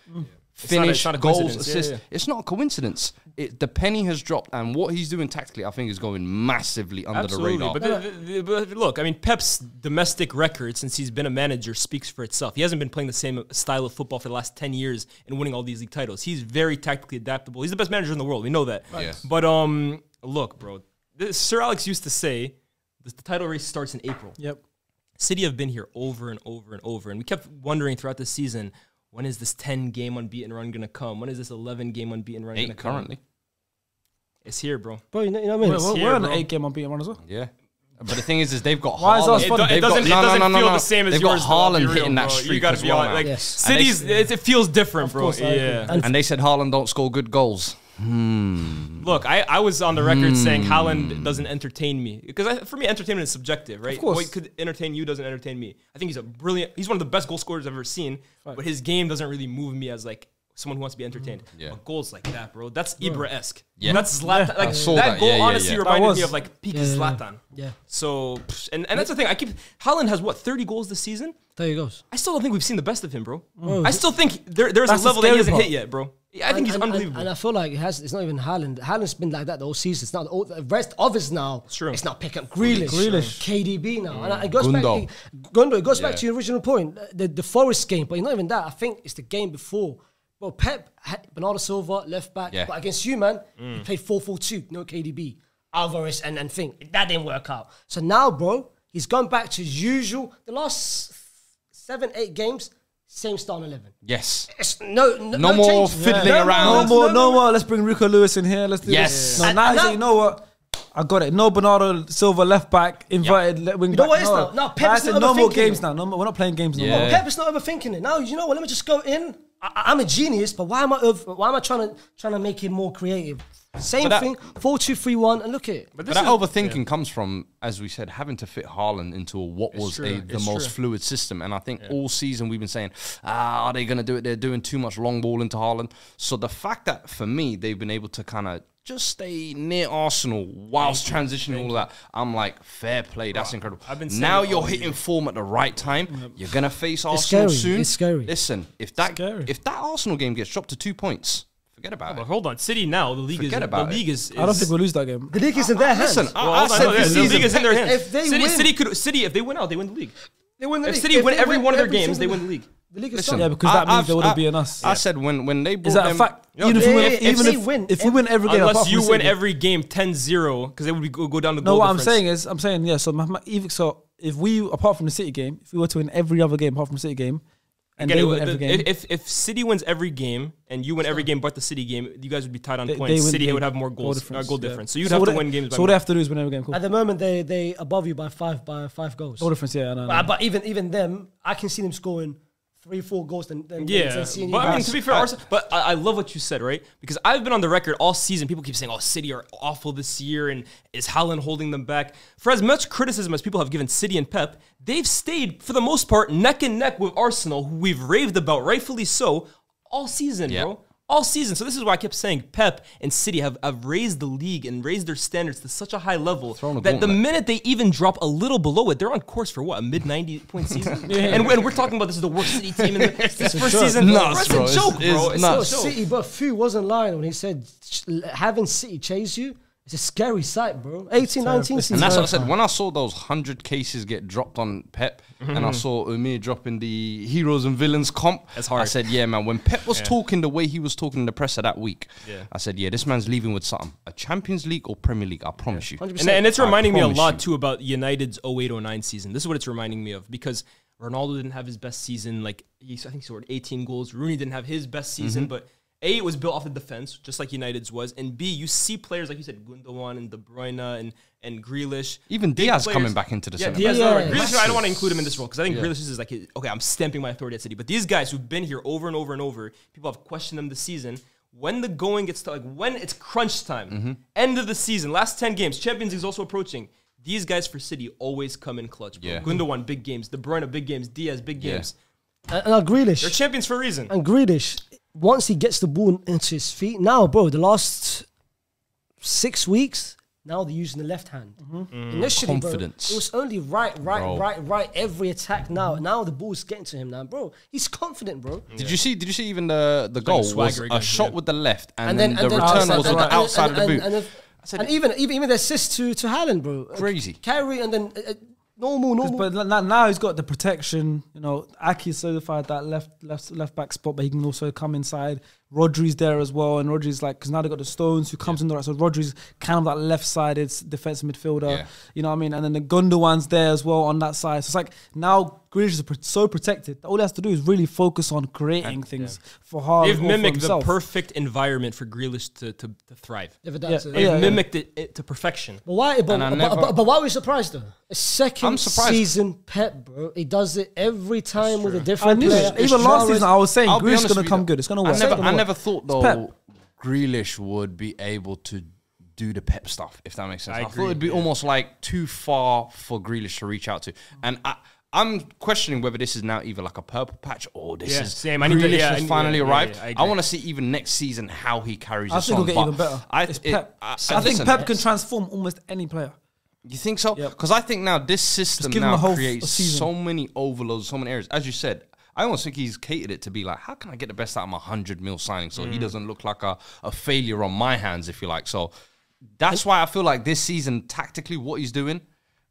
Finish,
not a
goals,
coincidence.
assists.
Yeah.
It's not a coincidence. The penny has dropped, and what he's doing tactically, I think, is going massively under the radar.
But look, I mean, Pep's domestic record since he's been a manager speaks for itself. He hasn't been playing the same style of football for the last 10 years and winning all these league titles. He's very tactically adaptable. He's the best manager in the world. We know that.
Yes.
But look, bro, Sir Alex used to say the title race starts in April.
Yep.
City have been here over and over and over, and we kept wondering throughout the season, when is this 10-game unbeaten run going to come? When is this 11-game unbeaten run going to
8
come?
currently.
It's here, bro.
Bro, you know what I mean?
We're on an
bro.
8-game unbeaten run as well.
Yeah. But the thing is they've got
Why is
Haaland.
ours fun?
It doesn't feel the same as
They've
yours.
got
though, I'll be
Haaland
real,
hitting that
bro.
streak
You gotta
as
be
well
honest.
now.
Like
Yes.
City's, it feels different, bro.
course, I agree.
Yeah.
And
And they said Haaland don't score good goals.
Look, I was on the record saying Haaland doesn't entertain me because for me, entertainment is subjective, right?
Of course.
What could entertain you doesn't entertain me. I think he's one of the best goal scorers I've ever seen, but his game doesn't really move me as like someone who wants to be entertained.
Yeah.
But goals like that, bro, that's Ibra-esque.
Yeah.
That's Zlatan. Like
saw
that
that.
goal,
Yeah, yeah,
honestly,
yeah.
reminded me of like peak Zlatan.
Yeah.
So, and that's the thing. Haaland has what, 30 goals this season?
There he goes.
I still don't think we've seen the best of him, bro.
Bro,
I still think there's
That's
a
the
level that he
scary
hasn't
part.
hit yet, bro. I think he's unbelievable.
And I feel like it's not even Haaland. Haaland's been like that the whole season. It's not the rest of us now.
It's true.
It's not pick up Grealish, KDB now. And it goes
Gundo.
Gundo. It goes back to your original point, the Forest game. But not even that. I think it's the game before. Well, Pep, Bernardo Silva, left back.
Yeah.
But against you, man, he played 4-4-2. No KDB, Alvarez, and thing. That didn't work out. So now, bro, he's gone back to his usual. The last 7-8 games. Same starting 11.
Yes.
It's no
more
change.
fiddling
No
around.
No more. Let's bring Rico Lewis in here. Let's do
Yes.
this. No,
And
now he's
now-
like, you know what? I got it. No Bernardo Silva left back, inverted wing
You know
back.
what it is now? Now, Pep
I
is
said
not
no more
overthinking
games
it.
now. No more, we're not playing games no
Yeah.
more.
Pep is not overthinking it. Now, you know what? Let me just go in. I'm a genius, but why am I trying to make it more creative? Same
But that-
thing, 4-2-3-1, and look at it.
But that overthinking comes from, as we said, having to fit Haaland into what was
true.
the
It's
most
true.
fluid system. And I think all season we've been saying, are they going to do it? They're doing too much long ball into Haaland. So the fact that, for me, they've been able to kind of just stay near Arsenal whilst transitioning all that, I'm like, fair play. That's incredible.
I've been saying
Now
it
you're
all
hitting form at the right time. You're going to face Arsenal
scary.
soon.
It's scary.
Listen, if that
Scary.
Arsenal game gets dropped to 2 points, forget about
But
it.
hold on, City now. The league
Forget
is.
about
The
it.
league is.
I don't think we'll lose that game.
The league is in their hands.
Listen,
Well,
I
hold on,
said
no,
this
the league
season,
is in their hands.
If they win-
City, if they win out, they win the league.
They win the
If
league.
City win
they
every one of their
every
games, they
single-
win the league.
The league is
Listen,
done.
Yeah, because that means they would have
I-
beaten us.
I said when they brought
Is that a
them,
fact?
Yeah,
Even if we
if-
win,
if
even
they
if
win-
if we win every game, apart
Unless
from
you
the
win
City.
every game 10-0, because they would go down the
No,
goal
what I'm
difference.
saying is, yeah. So if we, apart from the City game, if we were to win every other game apart from the City game, and
Again,
they win every game,
if City wins every game and you win every game but the City game, you guys would be tied on
They
points.
win
City
the
would have more goal
yeah.
difference. So you'd
So
have
what
to
they-
win games.
So
by
what they
more.
have to do is win every game. Cool.
At the moment, they above you by 5 goals.
Goal difference, yeah. I know.
But even them, I can see them scoring 3-4 goals than
Yeah,
seeing you
but I mean,
guys.
to be fair, Arsenal, but I love what you said, right? Because I've been on the record all season. People keep saying, "Oh, City are awful this year," and is Haaland holding them back? For as much criticism as people have given City and Pep, they've stayed for the most part neck and neck with Arsenal, who we've raved about, rightfully so, all season, bro. All season. So this is why I kept saying Pep and City have raised the league and raised their standards to such a high level
Thrown a
that the
gauntlet.
minute they even drop a little below it, they're on course for what, a mid-90-point season? And we're talking about this is the worst City team in this first season.
Nuts,
Bro, it's a
bro.
joke,
It's
bro. It's
nuts.
a joke.
City, but Fu wasn't lying when he said having City chase you. It's a scary sight, bro. 18, 19 season.
And that's what I said. When I saw those 100 cases get dropped on Pep, and I saw Umir dropping the heroes and villains comp,
That's hard.
I said, yeah, man. When Pep was talking the way he was talking in the presser that week,
Yeah.
I said, yeah, this man's leaving with something. A Champions League or Premier League, I promise you.
100%.
And it's reminding me a
promise
lot,
you.
too, about United's 08-09 season. This is what it's reminding me of, because Ronaldo didn't have his best season. Like, I think he scored 18 goals. Rooney didn't have his best season, but A, it was built off the defense, just like United's was. And B, you see players, like you said, Gundogan and De Bruyne and Grealish.
Even
Big
Diaz
players.
coming back into the
Yeah,
centre.
Diaz.
Yeah,
Right. Grealish,
massive.
I don't want to include him in this role, because I think Grealish is like, okay, I'm stamping my authority at City. But these guys who've been here over and over and over, people have questioned them this season. When the going gets to, like, when it's crunch time, end of the season, last 10 games, Champions League is also approaching. These guys for City always come in clutch, bro.
Yeah.
Gundogan, big games. De Bruyne, big games. Diaz, big
Yeah.
games.
And Grealish.
They're champions for a reason.
And Grealish, once he gets the ball into his feet, now, bro, the last 6 weeks, now they're using the left hand. Initially,
Confidence.
bro, it was only right, every attack now. Now the ball's getting to him now, bro. He's confident, bro.
Did you see even the goal was
swagger
a
again,
shot
yeah.
with the left, and then the return
outside-
was on the outside of the boot.
And even the assist to Haaland, bro.
Crazy.
Carry and then normal.
But now he's got the protection. You know, Aki solidified that left back spot, but he can also come inside. Rodri's there as well, and Rodri's like, because now they got the Stones who comes in the right. So Rodri's kind of that left-sided defensive midfielder.
Yeah.
You know what I mean? And then the Gundogan's there as well on that side. So it's like now Grealish is so protected that all he has to do is really focus on creating things for Haaland.
They've
or for
mimicked the
himself.
perfect environment for Grealish to thrive.
If that's
Yeah.
it.
They've mimicked it to perfection.
But why?
And I never-
But why are we surprised though? A second
I'm surprised.
season Pep, bro. He does it every time with a
I
different
knew
player.
it. Even last
Suarez-
season, I was saying
I'll be
Grealish is
honest
going
with
to
you
come
though.
good. It's going to work.
I never thought though
Pep.
Grealish would be able to do the Pep stuff, if that makes sense. I thought
agree,
it'd be almost like too far for Grealish to reach out to. And I'm questioning whether this is now either like a purple patch or this is
same. I need to,
Grealish
yeah,
has finally arrived.
I
I want to see even next season how he carries
I
us
think
on.
he'll get even better. It's Pep. I think
listen,
Pep can transform almost any player.
You think so?
Yep.
Because I think now this system
give him
now
a whole
creates
season.
so many overloads, so many areas. As you said, I almost think he's catered it to be like, how can I get the best out of my 100 mil signing so he doesn't look like a failure on my hands, if you like. So that's why I feel like this season, tactically, what he's doing,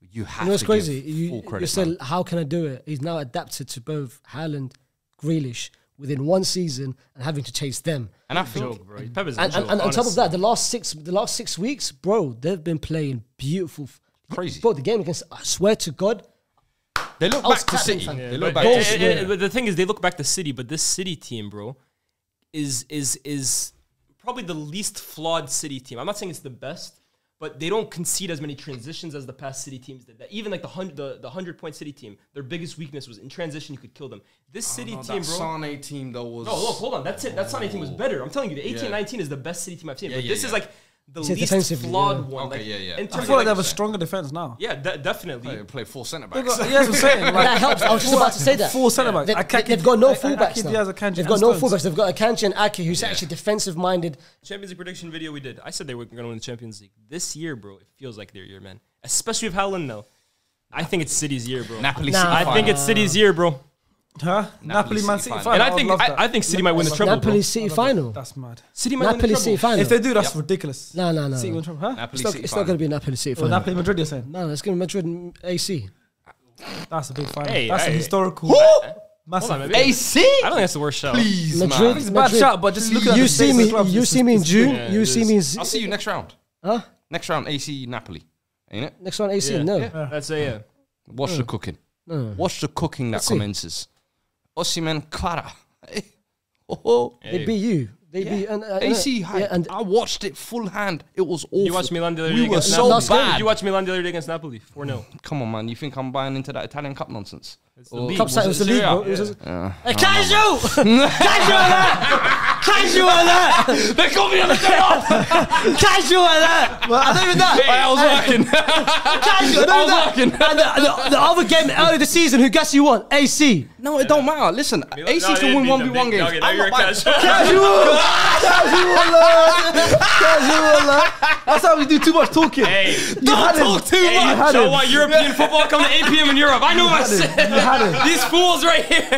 you have
You know what's
to
crazy?
give full
You
credit.
said,
man.
how can I do it? He's now adapted to both Haaland, Grealish within one season and having to chase them.
And I think,
Joke, bro. Pep is a
And
joke,
on top of
honestly.
that, the last 6 weeks, bro, they've been playing beautiful.
Crazy.
Bro, the game against, I swear to God,
they look
I was
back to
tapping,
City.
fam.
They
But,
look back
goals,
to City.
but the thing is, they look back to City, but this City team, bro, is probably the least flawed City team. I'm not saying it's the best, but they don't concede as many transitions as the past City teams did. That even like the 100-point City team, their biggest weakness was in transition. You could kill them. This City team,
that
bro.
Sane team, though, was...
No, look, hold on. That's it. That Sane team was better. I'm telling you, the 18-19 is the best City team I've seen.
Yeah,
but
yeah,
this
yeah.
is like the
He said
least
defensively,
flawed
yeah.
one.
Okay,
like,
yeah, yeah.
In
I
terms
feel like
of
they have a stronger defense now.
yeah, definitely.
They play 4 centre
They
backs.
got, yeah, that's what I'm saying. Like,
that helps. I was just about to say that.
4 centre backs.
They've got no fullbacks
Ake
now.
Diaz, Akanji,
They've got
and
no
Stones.
fullbacks. They've got Akanji and Ake, who's actually defensive-minded.
Champions League prediction video we did. I said they were going to win the Champions League. This year, bro, it feels like their year, man. Especially with Haaland now. I think it's City's year, bro.
Napoli
Nah,
City
I think
final.
it's City's year, bro.
Huh? Napoli, Man
City
City
final.
And
final.
I think
love that.
I think City might win the treble,
Napoli
bro.
City final.
That's mad.
City might win
Napoli
the
City
treble.
final.
If they do, that's ridiculous.
No.
City win treble, huh?
Napoli
It's not,
City
it's not going
final.
to be Napoli City
Or
final.
Napoli Madrid, you're saying?
No, it's going to be Madrid and AC.
That's a big final.
Hey,
That's a
hey.
historical. Massive.
Hold on, maybe-
AC?
I don't think that's the worst shout.
Please,
Madrid,
It's a bad shout, but just look at
You
the
see
states
me.
of clubs,
You
it's-
see me in
it's
June.
yeah,
You
it
see me in
I'll see you next round.
huh?
Next round, AC Napoli. Ain't it?
Next one, AC.
Yeah.
No,
That's a yeah.
Watch the cooking.
no.
Watch the cooking that
Let's see.
commences. Osimhen, Clara. Oh,
They beat you. They beat
AC,
yeah, and
I watched it full hand. It was awful.
You watched Milan the other
We
day
were
against
so
Napoli.
bad.
Did you watch Milan the other day against Napoli? 4-0.
Come on, man. You think I'm buying into that Italian Cup nonsense?
It's the
Or-
league.
Cup side was the league, bro. It was just- Hey, casual! Casual alert! Casual alert!
They got me on the day off.
Casual alert! I don't even know.
I was working.
Casual,
I was working.
And the other game earlier this season, who guess you won? AC.
No, it don't matter. Listen, AC
No,
can
they
win
beat them.
1v1 games.
Okay, now
I'm
you're
not buying-
casual.
Casual alert. That's how we do too much talking.
Hey,
Don't talk too
hey,
much.
so what? European football come to 8 p.m. in Europe. I know what I said.
You had it.
These fools right here.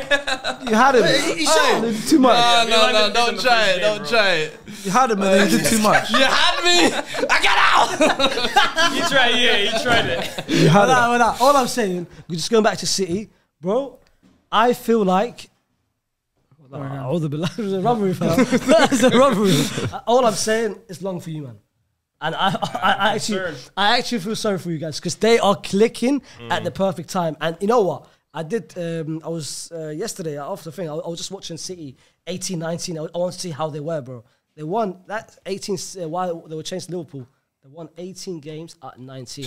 You had it. Too much.
No, don't try it, don't
try it.
You had it, man. You did too much.
You had me. I got out.
You tried, yeah, you tried it.
You had it.
All I'm saying, just going back to City, bro, I feel like. All the it's a robbery, fam. It's a robbery. All I'm saying is long for you, man. And I actually feel sorry for you guys because they are clicking at the perfect time. And you know what? I did. I was yesterday after the thing. I was just watching City 18, 19. I want to see how they were, bro. They won that 18 while they were chasing Liverpool. They won 18 games at 19.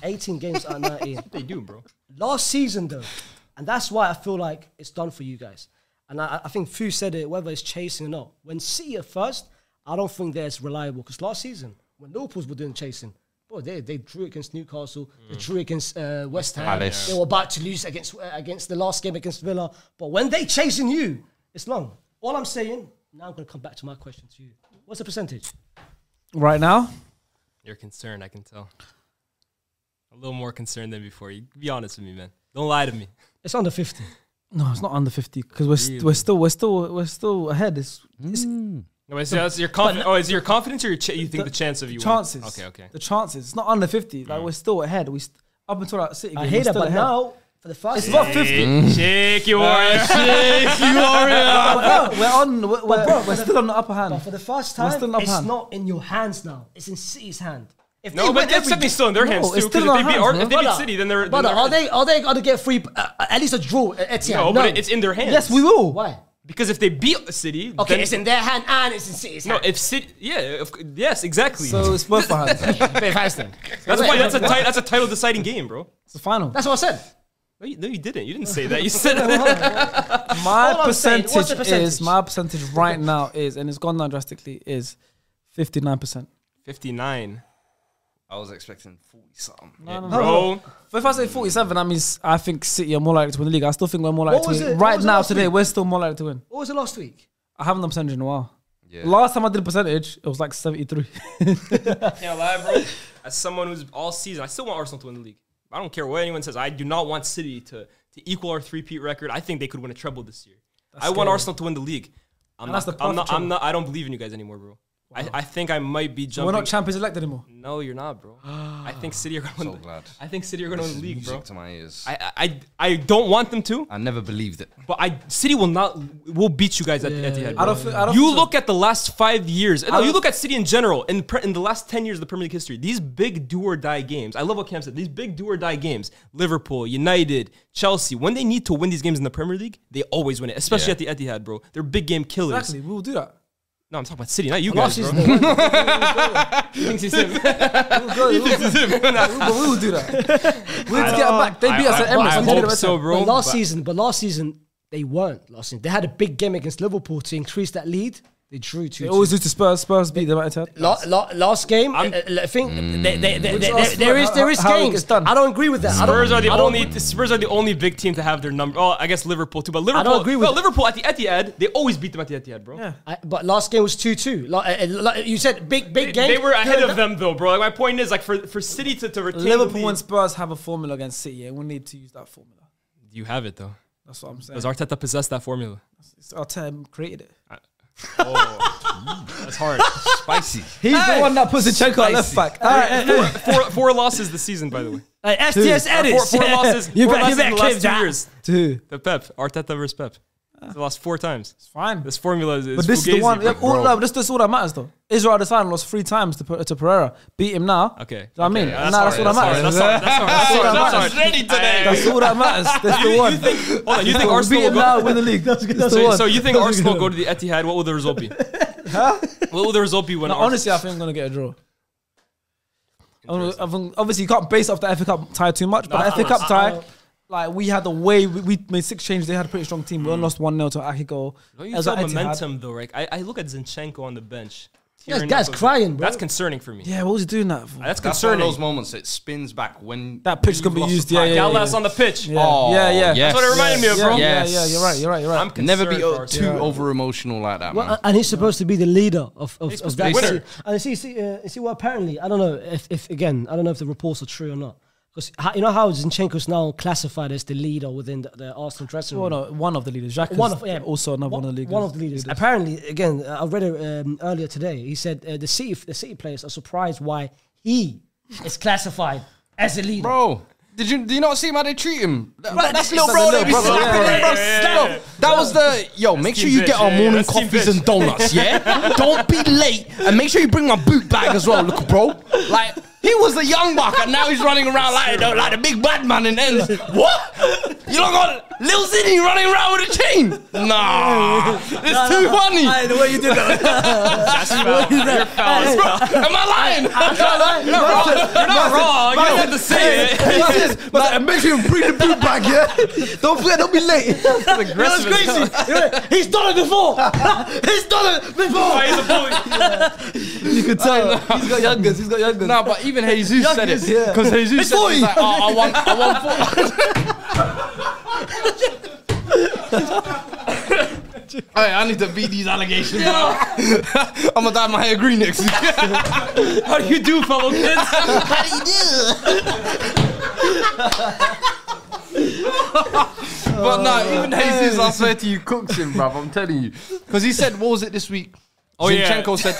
18 games at 19.
They do, bro.
Last season, though, and that's why I feel like it's done for you guys. And I think Fu said it, whether it's chasing or not. When City at first, I don't think they're as reliable. Because last season, when Liverpool were doing chasing, boy, they drew against Newcastle, they drew against West Ham.
Palace.
They were about to lose against the last game against Villa. But when they chasing you, it's long. All I'm saying, now I'm going to come back to my question to you. What's the percentage?
Right now,
You're concerned, I can tell. A little more concerned than before. You be honest with me, man. Don't lie to me.
It's under 50.
no, it's not under 50 because we're still ahead. It's
No, that's your confidence. Oh, is it your confidence or you think the chance of you
chances.
winning? Okay.
The chances. It's not under 50. Like we're still ahead. Up until that City game,
I hate
we're
that,
still
but
ahead.
now, for the first
It's not 50.
Shake you warrior.
We're still on the upper hand.
But for the first
We're
time,
still up
it's
hand.
not in your hands now. It's in City's hand. If
No, but it's definitely still in their hands
No, it's
too. Because
still
if
in
they
our
beat
hands,
if they beat City, then they're.
Brother,
then they're
are they going to get free at least a draw at Etihad?
No, but it's in their hands.
Yes, we will.
Why?
Because if they beat City,
Okay,
then,
it's in their hand and it's in City's
no.
hand.
If City, yes, exactly.
So it's both our hands.
that's why that's a title deciding game, bro.
It's the final.
That's what I said.
No, you didn't. You didn't say that. You said
My
All I'm saying, what's the percentage?
my percentage right now is, and it's gone down drastically, is 59%.
59.
I was expecting 40-something.
Bro.
But if I say 47, that means I think City are more likely to win the league. I still think we're more likely
What
to
was
win.
it? What
Right
was it
now,
last
today,
week?
we're still more likely to win.
What was it last week?
I haven't done percentage in a while.
Yeah.
Last time I did a percentage, it was like 73.
Can't lie, bro. As someone who's all season, I still want Arsenal to win the league. I don't care what anyone says. I do not want City to equal our 3-peat record. I think they could win a treble this year. I want Arsenal to win the league. I don't believe in you guys anymore, bro. Wow. I think I might be jumping.
We're not champions elect anymore.
No, you're not, bro. I think City are going to win. I think City are going to win the league, bro.
To my ears.
I don't want them to.
I never believed it.
But City will beat you guys at Etihad.
I don't
You look at the last 5 years. No, you look at City in general. In the last 10 years of the Premier League history, these big do or die games. I love what Cam said. These big do or die games. Liverpool, United, Chelsea. When they need to win these games in the Premier League, they always win it. Especially at the Etihad, bro. They're big game killers.
Exactly, we will do that.
No, I'm talking about City, not you guys, bro. He thinks he's him.
We will do that. We need to get them back. They beat us at Emirates.
I
We did it
hope so, bro.
But last season, they weren't. Last season, they had a big game against Liverpool to increase that lead. They drew 2-2.
They always lose to Spurs. Spurs beat them at Etihad.
Last game, I think there is
how it
games.
gets done.
I don't agree with that.
Spurs are the only big team to have their number. Oh, I guess Liverpool too, but Liverpool.
I don't agree with
Liverpool at the Etihad. They always beat them at the Etihad, bro.
Yeah.
But last game was 2-2. You said big game.
They were ahead of them though, bro. Like, my point is, like for City to retain
Liverpool
the lead,
and Spurs have a formula against City, and we need to use that formula.
you have it though.
That's what I'm saying.
Does Arteta possess that formula?
Arteta created it.
That's hard.
Spicy.
He's the one that puts Zinchenko at left back. All right.
Four losses this season, by the way.
STS edits.
Four losses.
You
Four
better
losses in the
clip
last 2
that.
years.
Two.
The Pep, Arteta versus Pep. They lost 4 times.
It's fine.
This formula is
But this is the
fugazi,
one.
bro.
This is all that matters, though. Israel Adesanya lost 3 times to Pereira. Beat him now.
Okay.
Do you know what I mean?
That's
That's all that matters.
That's hard.
ready today.
That's all that matters. That's the one.
Hold on, you think
Beat
Arsenal
him
will
now,
go?
win the league. That's the one.
So you think Arsenal go to the Etihad? What will the result be?
Huh?
What will the result be when?
No, honestly, I think I'm gonna get a draw. I think, obviously, you can't base off the FA Cup tie too much, but the FA Cup tie, like we had the way we made 6 changes. They had a pretty strong team. We only lost 1-0 to Akiko.
Don't you feel momentum though, right? I look at Zinchenko on the bench.
That's crying, bro.
That's concerning for me.
Yeah, what was he doing that for?
That's
That's one of
concerning.
those moments. It spins back when
That pitch can be used. Yeah, yeah,
Gallas on the pitch.
yeah.
Oh,
yeah.
yes.
That's what it reminded me of, bro.
Yeah,
Yes.
yeah, you're right.
I'm concerned
Never be
for
too
Arsenal.
over emotional like that, man.
And he's supposed to be the leader of
supposed
that
to be the
team.
winner.
And see what apparently, I don't know if again, I don't know if the reports are true or not. Because you know how Zinchenko's now classified as the leader within the Arsenal dressing room.
Well, no, one of the leaders. Jacques is also another one of the leaders.
One of the leaders. Apparently, again, I read it earlier today. He said the City players are surprised why he is classified as a leader.
Bro, do you not see how they treat him? That's little
That's
bro.
a
They be
little brother,
slapping
yeah,
him, bro.
yeah.
That was the make sure
team
you get
bitch,
our
yeah,
morning
that's team
coffees
bitch.
and donuts, yeah? Don't be late, and make sure you bring my boot bag as well, look, bro. Like he was the young buck, and now he's running around like the big bad man in ends. What? You don't got Lil Zidane running around with a chain? Nah, it's too funny.
Hey, the way you did that.
That's foul. You're foul.
Bro, am I lying?
You're not wrong. You don't have to say it.
But make sure you bring the boot back, yeah? Don't be late.
That's crazy. He's done it before. He's done it before.
He's a bully.
You could tell. He's got youngers.
No, but even Jesus said it.
yeah.
Because Jesus said it, he's like, oh, I want Hey, I need to beat these allegations out. I'm gonna dye my hair green next week.
How do you do, fellow kids?
How do you do? But no, even Jesus, I swear to you, cooks him, bruv. I'm telling you. Because he said, what was it this week?
Oh, yeah.
Zinchenko said,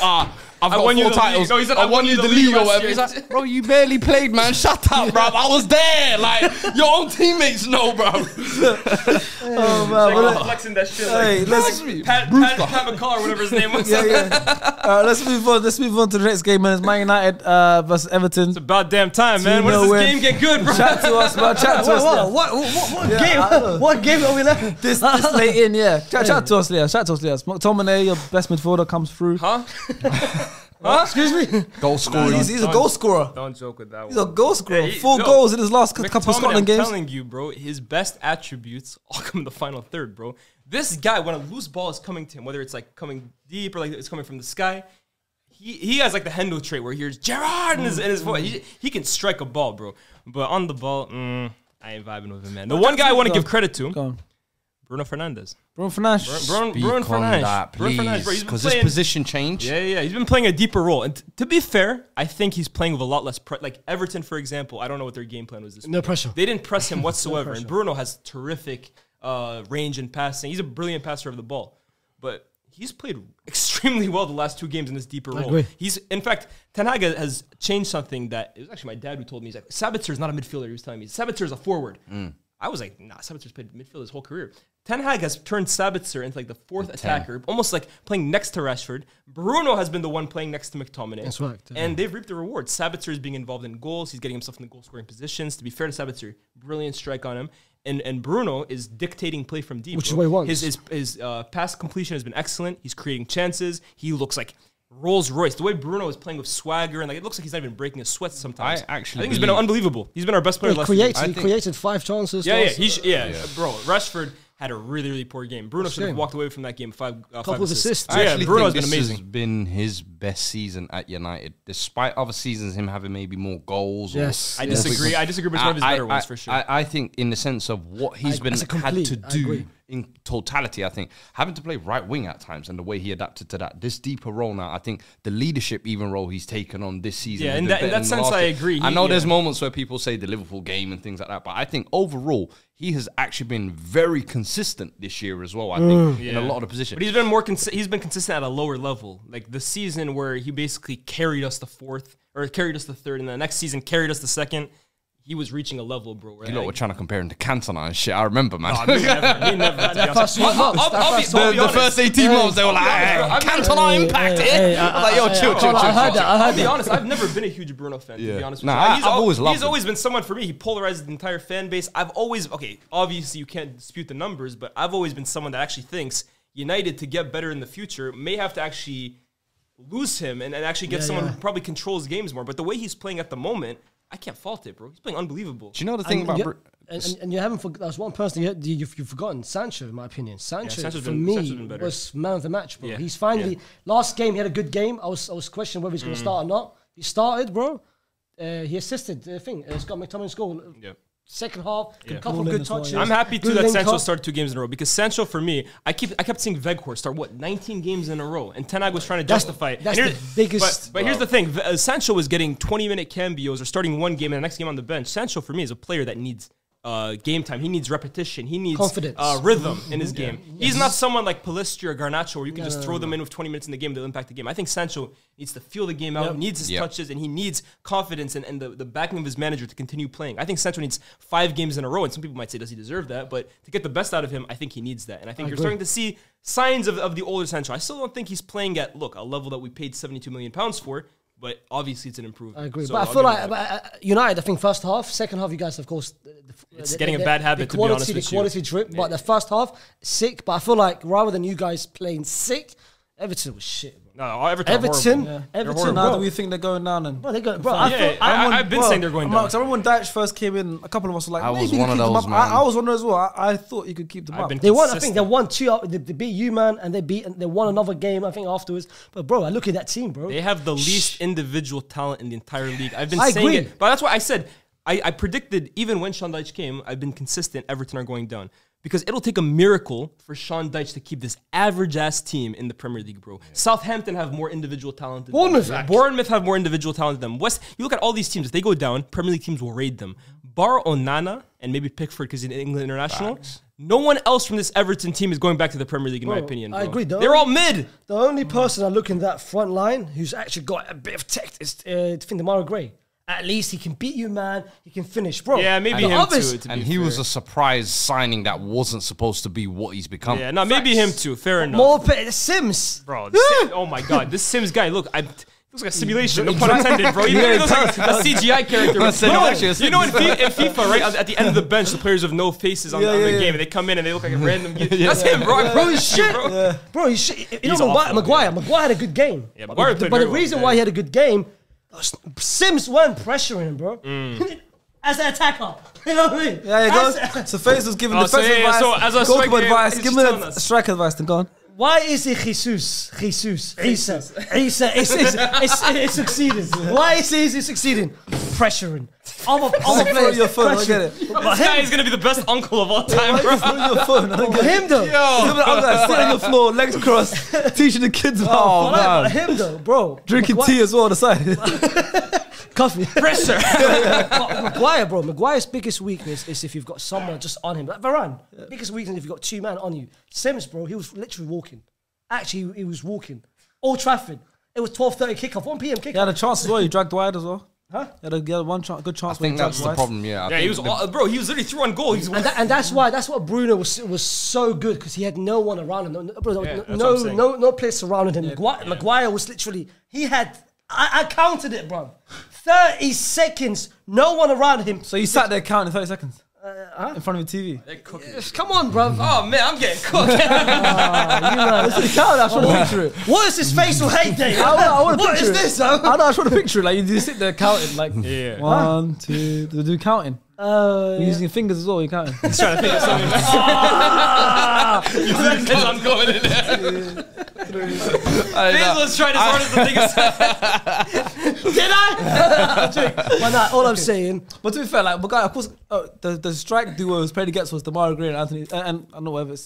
I've got
won you
4
the
titles.
league. No, he said,
I won you the league or whatever. He's
last
like, bro, you barely played, man. Shut up, bruv. I was there. Like, your own teammates know, bruv.
Oh, man.
Like, flexing that shit.
Hey,
Like,
let's
Pat McCall, or whatever his name was.
let's move on. Let's move on to the next game, man. It's Man United versus Everton.
It's about damn time, man. When
2-0
does this
win.
game get good, bro?
Chat to us, man. Chat to us. Leah. Yeah,
What game are we left?
This late in, yeah. Chat to us, Leah. Chat to us, Leah. McTominay, your best midfielder, comes through.
Huh?
Excuse me.
Goal scorer.
He's a goal scorer.
Don't joke with that
He's a
one.
goal scorer.
Hey,
4
no.
goals in his last couple of
McTominay,
Scotland
I'm
games.
telling you, bro, his best attributes all come in the final third, bro. This guy, when a loose ball is coming to him, whether it's like coming deep or like it's coming from the sky, he has like the Hendo trait where he hears Gerard in his voice. He can strike a ball, bro. But on the ball, I ain't vibing with him, man. The one guy I want to give credit to, Bruno Fernandes.
Bruno Fernandes.
Bruno Fernandes, please, because this position change.
Yeah. He's been playing a deeper role, and to be fair, I think he's playing with a lot less like Everton, for example. I don't know what their game plan was this.
No pressure.
They didn't press him whatsoever, and Bruno has terrific range in passing. He's a brilliant passer of the ball, but he's played extremely well the last 2 games in this deeper role.
Agree.
In fact, Ten Hag has changed something that, it was actually my dad who told me. He's like, Sabitzer is not a midfielder. He was telling me, Sabitzer is a forward. I was like, nah, Sabitzer's played midfield his whole career. Ten Hag has turned Sabitzer into like the 4th attacker, almost like playing next to Rashford. Bruno has been the one playing next to McTominay.
That's right.
And they've reaped the rewards. Sabitzer is being involved in goals. He's getting himself in the goal-scoring positions. To be fair to Sabitzer, brilliant strike on him. And Bruno is dictating play from deep.
Which is what he wants.
His pass completion has been excellent. He's creating chances. He looks like Rolls Royce. The way Bruno is playing with swagger, and like it looks like he's not even breaking a sweat sometimes. I think he's been unbelievable. He's been our best player.
He created 5 chances.
Yeah, bro. Rashford had a really, really poor game. Bruno should have walked away from that game. 5
couple of assists.
So yeah, Bruno's been
this
amazing.
has been his best season at United, despite other seasons him having maybe more goals.
Yes,
I disagree. I disagree with one of his better ones for sure.
I think in the sense of what he's had to do in totality, I think having to play right wing at times and the way he adapted to that, this deeper role now, I think the leadership even role he's taken on this season.
Yeah, in that sense, I agree.
I know there's moments where people say the Liverpool game and things like that, but I think overall he has actually been very consistent this year as well. I think in a lot of the positions,
but he's been more. He's been consistent at a lower level. Like the season where he basically carried us the 4th or carried us the 3rd, and the next season carried us the 2nd. He was reaching a level, bro. Right?
You know, we're trying to compare him to Cantona and shit. I remember, man.
No, me never.
The first 18 months, they were like, Cantona impact it. Like, yo, chill.
I heard that.
I'll be honest, I've never been a huge Bruno fan, to be honest with you.
I've always loved him.
He's always been someone for me. He polarized the entire fan base. Obviously you can't dispute the numbers, but I've always been someone that actually thinks United, to get better in the future, may have to actually lose him and actually get someone who probably controls games more. But the way he's playing at the moment, I can't fault it, bro. He's playing unbelievable.
Do you know the thing about...
And you haven't... There's one person you've forgotten. Sancho, in my opinion. Sancho for me, was man of the match, bro. He's finally... Last game, he had a good game. I was questioning whether he's going to start or not. He started, bro. He assisted the thing. It's got McTominay's goal. Yeah. Second half, a couple of good touches.
I'm happy too that Sancho started 2 games in a row, because Sancho, for me, I kept seeing Weghorst start 19 games in a row, and Ten Hag was trying to justify it.
That's the biggest.
But here's the thing: Sancho was getting 20-minute cameos or starting 1 game and the next game on the bench. Sancho, for me, is a player that needs game time. He needs repetition. He needs
confidence,
rhythm in his game. He's not someone like Pellistri or Garnacho where you can just throw them in with 20 minutes in the game, they'll impact the game. I think Sancho needs to feel the game out, needs his touches, and he needs confidence and the backing of his manager to continue playing. I think Sancho needs 5 games in a row, and some people might say, does he deserve that? But to get the best out of him, I think he needs that. And I think you're starting to see signs of the older Sancho. I still don't think he's playing at, a level that we paid £72 million for, but obviously it's an improvement.
I agree. So but I feel like United, I think first half, second half, you guys, of course...
It's getting a bad habit, to be honest with you.
The quality drip, but the first half, sick. But I feel like rather than you guys playing sick, Everton was shit.
No, Everton.
Now do we think they're going down? And
bro, they go. Bro,
I've been saying they're going down.
I remember when Dyche first came in, a couple of us were like,
I was one of those, man.
I was one of those as well. I thought you could keep them up.
They won. I think they won 2. They beat you, man, and they won another game. I think afterwards. But bro, I look at that team, bro.
They have the least individual talent in the entire league. I've been saying it, but that's why I said I predicted even when Sean Dyche came. I've been consistent. Everton are going down. Because it'll take a miracle for Sean Dyche to keep this average-ass team in the Premier League, bro. Yeah. Southampton have more individual talent than them. Bournemouth have more individual talent than them. You look at all these teams, if they go down, Premier League teams will raid them. Bar Onana and maybe Pickford because he's an England international. No one else from this Everton team is going back to the Premier League, in my opinion, bro.
I agree.
They're all mid.
The only person I look in that front line who's actually got a bit of tech is Demarai Gray. At least he can beat you, man. He can finish, bro.
Yeah, maybe him too.
And he was a surprise signing that wasn't supposed to be what he's become.
Yeah, no, maybe him too. Fair enough.
More Sims,
bro. Oh my God, this Sims guy. Look, looks like a simulation. No pun intended, bro. He looks like a CGI character. You know, in FIFA, right at the end of the bench, the players have no faces on the game, and they come in and they look like a random. That's him, bro.
Bro, he's shit, bro. He's shit. You know, Maguire had a good game.
Yeah, Maguire played
but the
very
reason
well.
why he had a good game. Sims weren't pressuring him, bro. As an attacker, you know what I mean?
Yeah, he goes. So FaZe was giving defensive advice,
so as a
goalkeeper
striker,
advice. Give me a striker advice, then go on.
Why is it Jesus? Isa. It's succeeding. Why is it succeeding? Pressuring. Other players.
Your phone, I get it.
This guy is gonna be the best uncle of all time, bro.
Your phone. I don't get it.
Him though.
Sitting on the floor, legs crossed, teaching the kids about
But him though, bro.
drinking tea as well on the side.
Coffee.
Pressure.
Maguire, bro. Maguire's biggest weakness is if you've got someone just on him. Like Varane, biggest weakness if you've got 2 men on you. Sims, bro, he was literally walking. Actually, he was walking. Old Trafford. It was 12:30 kickoff, 1 p.m. kickoff.
He had a chance as well. You dragged wide as well.
Huh?
He had one good chance.
I think that's the problem. Yeah,
Yeah, he was, bro. He was literally through on goal. He's
And that's what Bruno was so good because he had no one around him.
that's what I'm saying.
No players surrounding him. Maguire was literally, he had, I counted it, bro. 30 seconds, no one around him.
So you sat there counting 30 seconds in front of your TV.
Come on, bro.
Oh man, I'm getting cooked.
I just want to picture it.
What is this facial hate day?
I want to
What
picture
is
it.
this?
I know. I just want to picture it. Like you sit there counting, like 1, 2. They do counting. You're using your fingers as well. You're counting.
He's trying to think of something. I'm going in there. Basil's trying as hard as to think of something.
Did I? Why not? All I'm saying.
But to be fair, like Maguire, of course, the strike duo was played against was Damari Gray and Anthony, and I don't know whatever.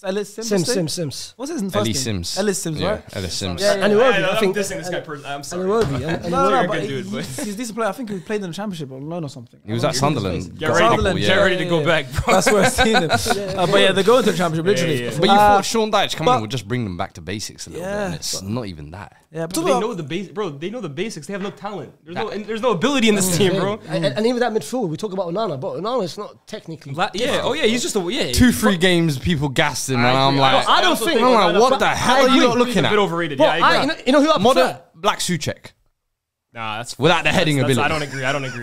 Ellis Sims.
Sims.
What's his first
Ellie
name?
Sims.
Ellis Sims, right?
Ellis Sims.
Yeah, and Iwobi, I
I'm
think.
dissing this guy personally. I'm sorry.
No,
You're
but
a good dude, but-
he's a decent player. I think he played in the championship on loan or something.
He was at Sunderland.
Get ready,
Sunderland,
to go back, bro.
That's where I've seen him. But yeah, they're going to the championship, literally.
yeah.
But you thought Sean Dyche coming in would just bring them back to basics a little bit,
Yeah,
and it's not even that.
Yeah,
They know the basics, bro. They know the basics. They have no talent. There's no ability in this team, bro.
And even that midfield, we talk about Onana, but Onana is not technically.
He's just a
2-3 games, people gassed him, and I'm like,
I don't think.
what the hell are you not looking
He's a bit
at?
overrated.
But
Yeah, I agree.
you know who I prefer?
Black Suchek.
Nah, that's
Without the heading ability.
I don't agree. I don't agree.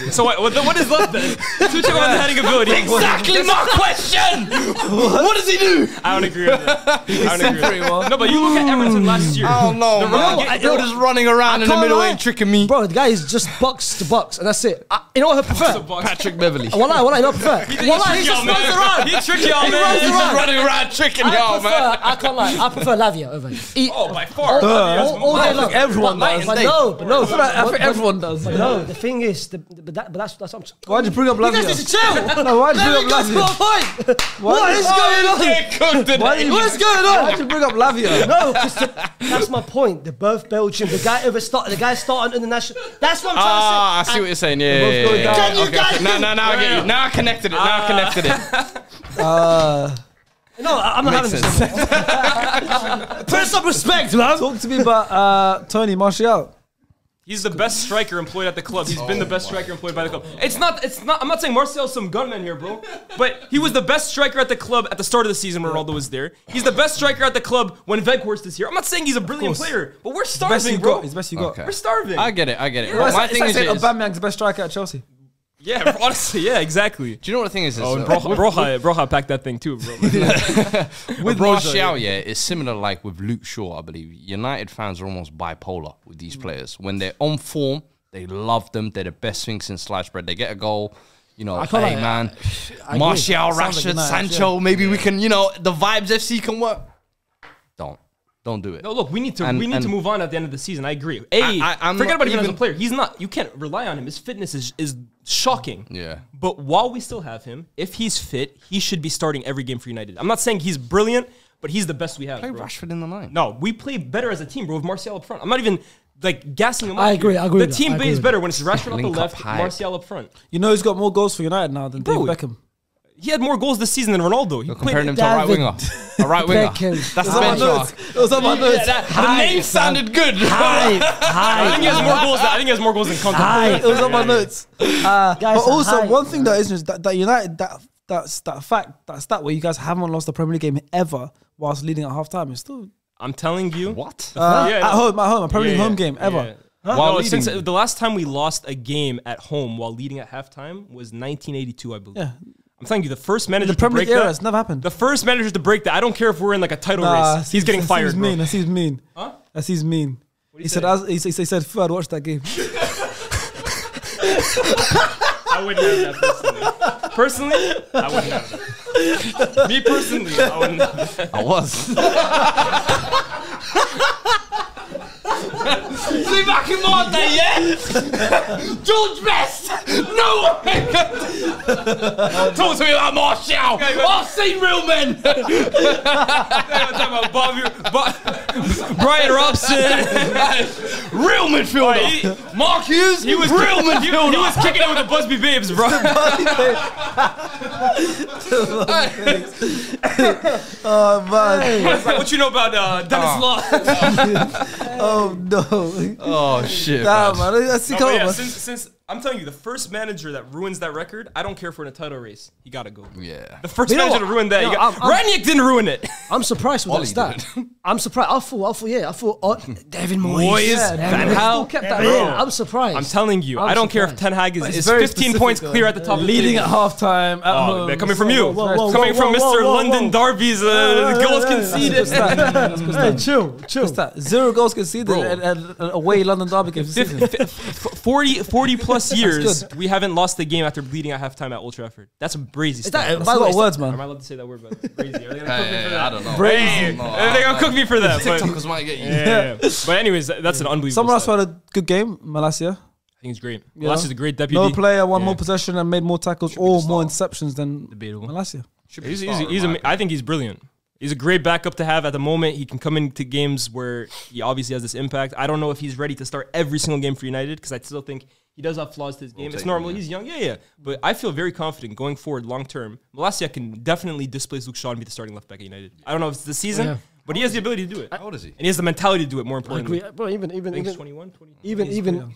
So what is left then? Tuchel on the heading ability.
Exactly my question! What does he do?
I don't agree with that. I don't agree.
well.
No, but you look at Everton last year.
Oh no, man. You're just running around in the middle and tricking me.
Bro, the guy is just box to box, and that's it. You know what I prefer?
Patrick Beverly.
Wallah, you know what I prefer? Wallah, he just runs around.
He tricked y'all, man.
runs
He's
around.
just running around tricking y'all, man.
I can't lie. I prefer Lavia over him.
Oh, by far.
All day long.
everyone does.
But no.
I think everyone does.
But no, the thing is, but that's what I'm.
Why'd you bring up
You guys
Lavia?
need to chill.
No, why'd you
Let me
bring
go
up
to my
Lavia?
point. What is going on? What's going on?
Why'd you bring up Lavia?
No, because that's my point. They're both Belgian. The guy started international. That's what I'm trying to say.
Ah, I see what you're saying. Yeah.
Can you guys?
No, I get you. Now I connected it.
No, I'm not having
Makes
this.
sense.
Put some respect, man.
Talk to me about Tony Martial.
He's the best striker employed at the club. He's been the best striker employed by the club. It's not. I'm not saying Martial's some gunman here, bro. But he was the best striker at the club at the start of the season when Ronaldo was there. He's the best striker at the club when Weghorst is here. I'm not saying he's a brilliant player, but we're starving, bro.
He's the best you got.
Okay.
We're starving.
I get it.
Well,
My thing is,
Aubameyang's the best striker at Chelsea.
Yeah, honestly, yeah, exactly.
do you know what the thing is?
Oh, and Broja packed that thing too, bro.
With Martial, yeah, it's similar like with Luke Shaw, I believe. United fans are almost bipolar with these players. When they're on form, they love them. They're the best thing since sliced bread. They get a goal. You know, hey, man. Martial, Rashford, Sancho. Maybe we can, the Vibes FC can work. Don't do it.
No, look, we need to move on at the end of the season. I agree.
I'm
forget
not
about even as a
even-
player. He's not. You can't rely on him. His fitness is shocking.
Yeah.
But while we still have him, if he's fit, he should be starting every game for United. I'm not saying he's brilliant, but he's the best we have.
Play
Bro.
Rashford in the line.
No, we play better as a team, bro. With Martial up front. I'm not even gassing him.
I
up
agree,
here.
I agree
The
with that,
team
I agree
is
with
better when it's Rashford on the
Link up
left,
high.
Martial up front.
You know who's got more goals for United now than
Bro,
David Beckham?
He had more goals this season than Ronaldo. He
You're comparing him to a
David
right winger. A right winger.
Beckham.
That's the
It was on my notes.
The name sounded good.
I think he has more goals. I think he has more goals than Conte.
It was on my notes.
Guys
But
are
also,
hype.
one thing that is just that United, that stat where you guys haven't lost a Premier League game ever whilst leading at half time is still
I'm telling you.
What?
at home, a Premier League home game ever.
Yeah.
While
No,
leading.
since the last time we lost a game at home while leading at halftime was 1982, I believe.
Yeah.
I'm telling you, the first manager
The
to
Premier
break
League era,
that.
it's never happened.
The first manager to break that. I don't care if we're in like a title race. He's getting fired, bro.
That seems mean.
Huh?
That seems mean. He said, he said, Ferd, watch that game.
I wouldn't have that personally. Personally, I wouldn't have that. Me personally, I wouldn't have that.
I was.
See back in my day, yeah? George Best! No way! Talk to me about Martial! I've seen real men!
Brian Robson.
Real midfielder! Mark Hughes, he was real midfielder!
He was kicking it with the Busby Babes, bro.
Oh man.
It's like, what you know about Dennis Law?
Oh no.
Oh shit.
Damn, man. Let's see.
No,
Come
but
on,
yeah,
man.
since I'm telling you, the first manager that ruins that record, I don't care if we're in a title race. He gotta go.
Yeah.
The first
You know
manager to
what?
ruin that.
No,
You got,
I'm-
Ranić didn't ruin it.
I'm surprised with that stat. I'm surprised. I thought, David Moyes.
Van Gaal.
Kept that
Bro.
in. I'm surprised.
I'm telling you,
I'm
I don't care if
surprised.
Ten Hag is
very
15
specific,
points
though.
clear at the top.
Leading
of
at
the
halftime at
Oh,
home.
they're coming from you.
whoa,
Coming from
whoa,
Mr.
whoa, whoa.
London Derby's goals conceded.
Hey, chill.
What's that? 0 goals conceded and away London Derby games this season.
40 plus years, we haven't lost the game after bleeding at halftime at Old Trafford. That's a brazy
Is
stat.
that,
That's
by
a
the
lot
way,
of words,
Am I
man.
allowed to say that word? But brazy. Are they gonna cook me for that?
I don't know.
Brazy.
They're gonna cook me for that. But,
TikTokers might get you.
yeah. But anyways, that's an unbelievable.
Someone else
stat.
had a good game, Malacia.
I think it's great.
Yeah.
Malacia's a great deputy.
No player won
Yeah.
more possession and made more tackles or more interceptions than
Debatable.
Malacia.
I think he's brilliant. He's a great backup to have at the moment. He can come into games where he obviously has this impact. I don't know if he's ready to start every single game for United because I still think he does have flaws to his game. It's normal. He's young. Yeah. But I feel very confident going forward long term. Malacia can definitely displace Luke Shaw and be the starting left back at United. I don't know if it's this season,
Yeah.
but he has the ability to do it.
How old is he?
And he has the mentality to do it, more
I
importantly.
agree. Bro, even
I think he's 21, 20.
even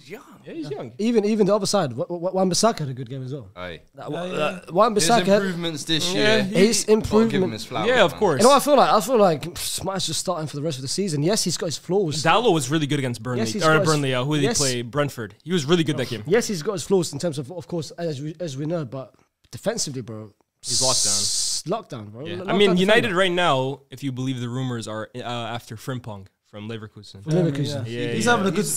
Yeah, he's young.
even the other side. Wan-Bissaka had a good game as well.
Aye. His
Wan-Bissaka had
improvements this
Yeah,
year.
he-
his
Gotta give him
improvement.
his flowers,
Yeah, of
man.
course.
You know what I feel like? I feel like Smash just starting for the rest of the season. Yes, he's got his flaws.
Dallo was really good against Burnley.
Yes, he's
or
got his-
Burnley, who did
yes.
he play? Brentford. He was really good that game.
Yes, he's got his flaws in terms of course, as we know, but defensively, bro,
He's locked down.
Lockdown, bro.
Yeah.
Lockdown
I mean,
defender.
United right now, if you believe the rumors, are after Frimpong from Leverkusen.
Leverkusen.
Yeah,
He's
yeah.
having a good
A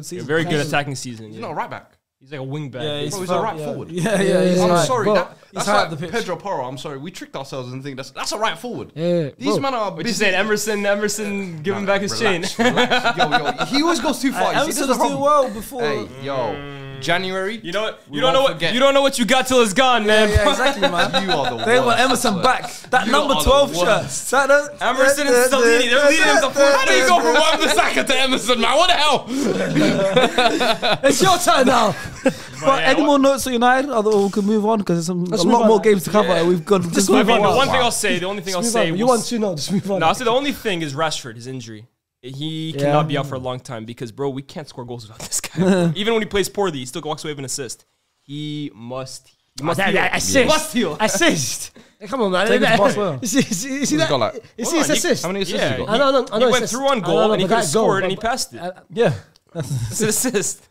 season.
very good attacking season.
He's
Yeah.
not a right back.
He's like a wing back.
Yeah,
Bro, he's a right forward.
Yeah,
Yeah,
he's
yeah.
I'm
right.
sorry.
Bro,
That's
high
like
up the pitch.
Pedro Porro. I'm sorry. We tricked ourselves and think that's a right forward.
Yeah,
These
bro.
men are
What you saying? Emerson giving back his chain.
Relax. Yo, he always goes too far. You see,
Emerson
this is
was
the
doing
problem.
well before.
Hey, yo, January.
You know what?
We
You don't know
won't
what
forget.
you don't know what you got till it's gone, man.
Yeah, exactly, man.
You are the
They
worst,
want
I
Emerson
swear.
back. That
You
number
are the
12 shirt.
worst.
Emerson and Stellini, they're leading him to fourth.
How do you go from Wan-Bissaka to Emerson, man? What the hell?
It's your turn now.
But any more notes on United? Or we can move on because there's a
Let's
lot
move
more
on.
games to cover. We've got
Just
I
move
mean,
on.
the one thing I'll say, the only thing I'll
Move
say,
on. You want to know? Just move on.
No, I'll say the only thing is Rashford, his injury. He cannot be out for a long time because, bro, we can't score goals without this guy. Even when he plays poorly, he still walks away with an assist. He must heal.
Assist.
He must heal.
Assist. Hey, come on, man.
Take it to Barcelona.
You see that?
got like-
You see his assist?
How many assists
Yeah,
you got?
I know.
He went
assist.
through one
I
goal
know,
and he
but
could have
that goal,
scored and he
but-
passed it.
Yeah.
It's an assist.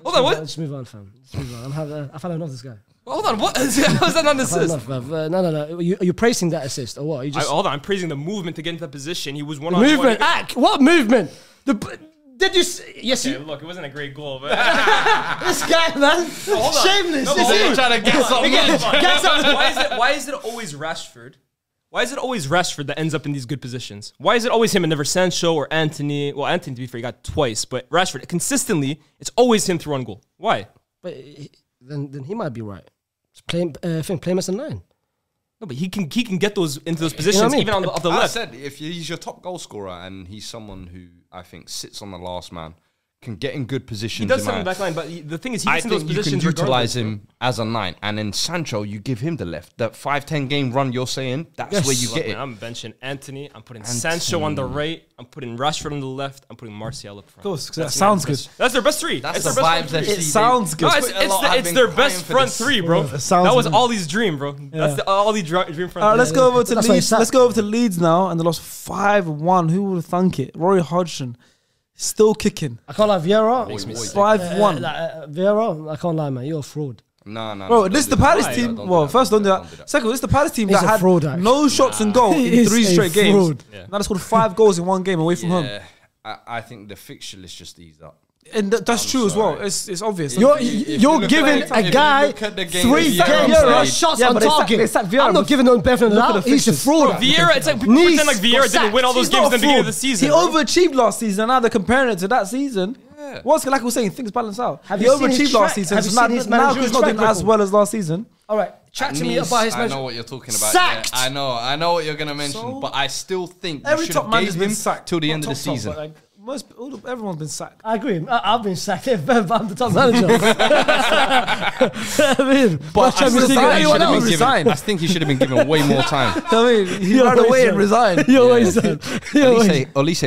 Hold on, what?
Let's move on, fam. Let's move on. I've had enough of this guy.
Hold on, what? How is that not an
I've had
assist?
enough, bruv. No. Are you praising that assist or what? You just
Hold on, I'm praising the movement to get into that position. He was one-on-one.
movement. What movement? Did you? Yes,
Okay,
you.
look, it wasn't a great goal, but
This guy, man.
hold on.
Shameless.
No,
This
hold
is
on.
you.
Trying to get something.
Why is it always Rashford? Why is it always Rashford that ends up in these good positions? Why is it always him and never Sancho or Anthony? Well, Anthony, to be fair, he got twice, but Rashford, consistently, it's always him through one goal. Why?
But then he might be right. Play him as a 9.
No, but he can get those into those positions
what I mean?
even on the
I
left.
said if he's your top goal scorer and he's someone who I think sits on the last man, can get in good positions.
He does
in
sit
my-
in the back line, but the thing is, he
I
gets in those
think you can
positions
utilize
regardless,
him as a 9, and then Sancho, you give him the left. That 5-10 game run you're saying, that's
Yes.
where you
Look,
get
man,
it.
I'm benching Anthony. I'm putting Sancho on the right. I'm putting Rashford on the left. I'm putting Martial up front.
Of course, 'cause that
That's
sounds
United's
good.
best- That's their best three.
That's
It's
the
their best
vibes
front three.
It sounds good.
No,
Quite a lot. I've
it's
been
their
crying
best
for
front
this.
three, bro.
It sounds
That was
good.
Ollie's dream, bro. That's the Ollie dream front.
Let's go over to
That's why
Leeds.
it's sad.
Let's go over to Leeds now, and they lost 5-1. Who would have thunk it? Rory Hodgson still kicking.
I can't lie, Vieira.
5-1.
Vieira, I can't lie, man. You're a fraud.
No.
Bro, this is the Palace
Why?
team.
Don't do
Well,
that.
first, don't do
Don't do
that.
that.
Second, this is the Palace team
He's
that
a
had
fraud, actually.
no shots on goal
He
in
is
3
a
straight games.
fraud.
Yeah.
Now they scored 5 goals in one game away from home.
Yeah, I think the fixture list just eased up.
And that's true as well. It's obvious.
You're giving a guy 3 games shots on target. I'm not giving no better than that. He's a fraud.
Vieira, it's like people pretend like Vieira didn't win all those games at the beginning of the season.
He overachieved last season, and now they're comparing it to that season. What's like we're saying, things balance out. He overachieved last season, so now he's not doing as well as last season.
All right, chat to me about his
I know what you're talking about.
Sacked.
Yeah, I know what you're gonna mention, but I still think
Every
you
top
should
man
have
has
gave
been
him
sacked
till the end of the season.
Everyone's been sacked.
I agree. I've been sacked. I'm the top manager.
But I think he should have been given way more time.
I mean, he ran away and resigned.
Olise,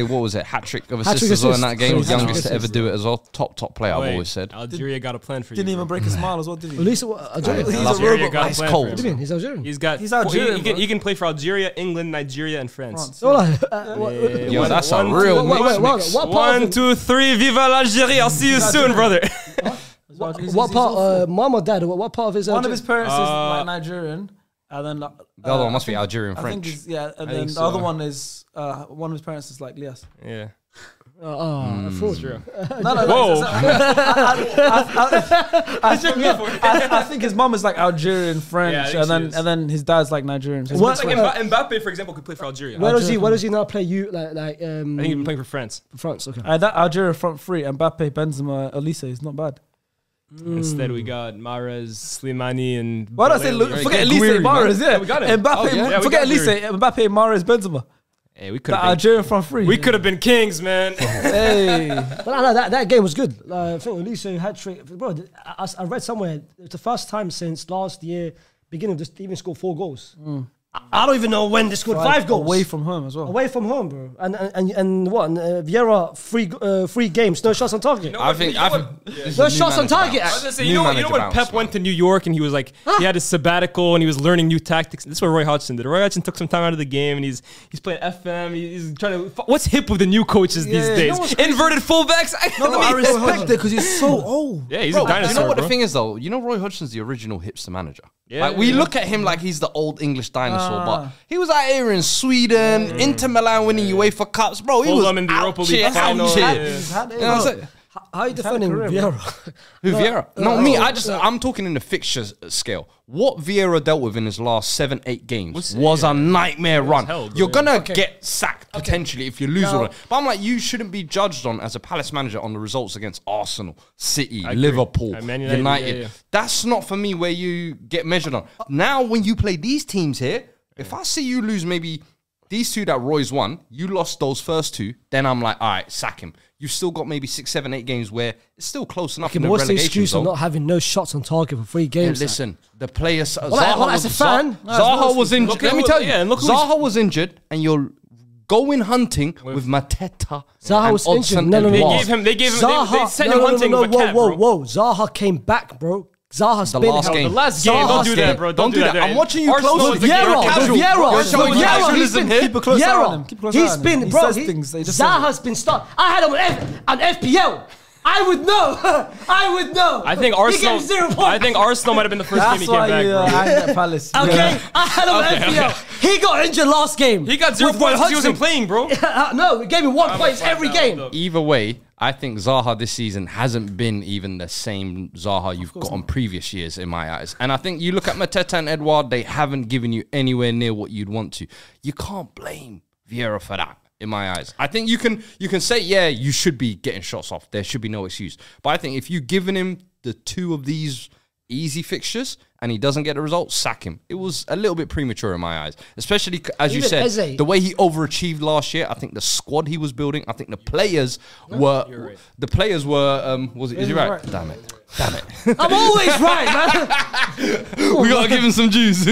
what was it? Hat-trick of assists as well in that game. Youngest to ever do it as well. Top player, I've always said.
Algeria got a plan for you.
Didn't even break a smile as well, did he?
He's
Algeria got a plan for him.
What do you mean? He's Algerian.
He's
Algerian.
He can play for Algeria, England, Nigeria, and France.
Yo, that's a real mix.
1, 2, 3, viva l'Algérie! I'll see you soon, brother.
What part? Mom or dad? What part of his?
One of his parents is like Nigerian, and then
the other one must be Algerian French.
And then the other one is one of his parents is like Lias.
Yeah.
Fraud.
True.
Whoa. I think his mom is like Algerian French, and then his dad's like Nigerian. So
Like Mbappe, for example, could play for Algeria.
Where does he now play? I
think he's been playing for France.
France, okay.
That Algeria front three, Mbappe, Benzema, Olise is not bad.
Instead, we got Mahrez, Slimani, and.
Why did I say forget Olise, Mahrez? Yeah,
we got it.
Mbappe, forget Olise, Mbappe, Mahrez, Benzema.
Hey, we could
have Algerian front three.
We could have been kings, man.
Hey,
but no, that game was good. I think Olise had trick. Bro, I read somewhere it's the first time since last year beginning just even scored 4 goals. I don't even know when they scored 5 goals
away from home as well.
Away from home, bro. And what? Vieira 3 games, no shots on target.
I think
no shots on target.
I was gonna say, you know when Pep went to New York and he was like he had his sabbatical and he was learning new tactics. This is what Roy Hodgson did. Roy Hodgson took some time out of the game and he's playing FM. He's trying to. What's hip with the new coaches these days? Inverted fullbacks.
I respect it because he's so old.
Yeah, he's a dinosaur.
You know what the thing is though? You know Roy Hodgson's the original hipster manager.
Yeah,
like we look at him like he's the old English dinosaur, but he was out here in Sweden, Inter Milan winning UEFA Cups, bro. He was
in the Europa League final.
How are you defending Vieira?
Who Vieira? No, me. I'm talking in the fixtures scale. What Vieira dealt with in his last 7-8 games was a nightmare run. You're gonna get sacked potentially if you lose all that. But I'm like, you shouldn't be judged on as a Palace manager on the results against Arsenal, City, Liverpool, United. That's not for me where you get measured on. Now, when you play these teams here, if I see you lose maybe these 2 that Roy's won, you lost those first 2, then I'm like, all right, sack him. You've still got maybe 6, 7, 8 games where it's still close enough in the relegation zone.
What's the excuse of not having no shots on target for 3 games?
Yeah, listen, the players...
as a fan...
Zaha was injured. Let me tell you, Zaha was injured and you're going hunting with Mateta.
Zaha was injured. No.
They sent him hunting with a cat, bro.
Whoa. Zaha came back, bro. Zaha's been
last game.
The last game. Don't do that, bro. Don't do that.
I'm watching you closely.
Zaha's been stuck. I had him on FPL. I would know.
I think Arsenal. He gave 0 points. I think Arsenal might have been the first game he came back.
At Palace.
Okay, I had him on FPL. He got injured last game.
He got 0 points because he wasn't playing, bro.
No, he gave me 1 point every game.
Either way, I think Zaha this season hasn't been even the same Zaha you've got on previous years in my eyes. And I think you look at Mateta and Edouard, they haven't given you anywhere near what you'd want to. You can't blame Vieira for that. In my eyes, I think you can say, yeah, you should be getting shots off. There should be no excuse. But I think if you've given him the 2 of these easy fixtures and he doesn't get the result, sack him. It was a little bit premature in my eyes, especially as you said, the way he overachieved last year. I think the squad he was building, I think the players were. Was it right? Damn it.
I'm always right, man.
We gotta give him some juice.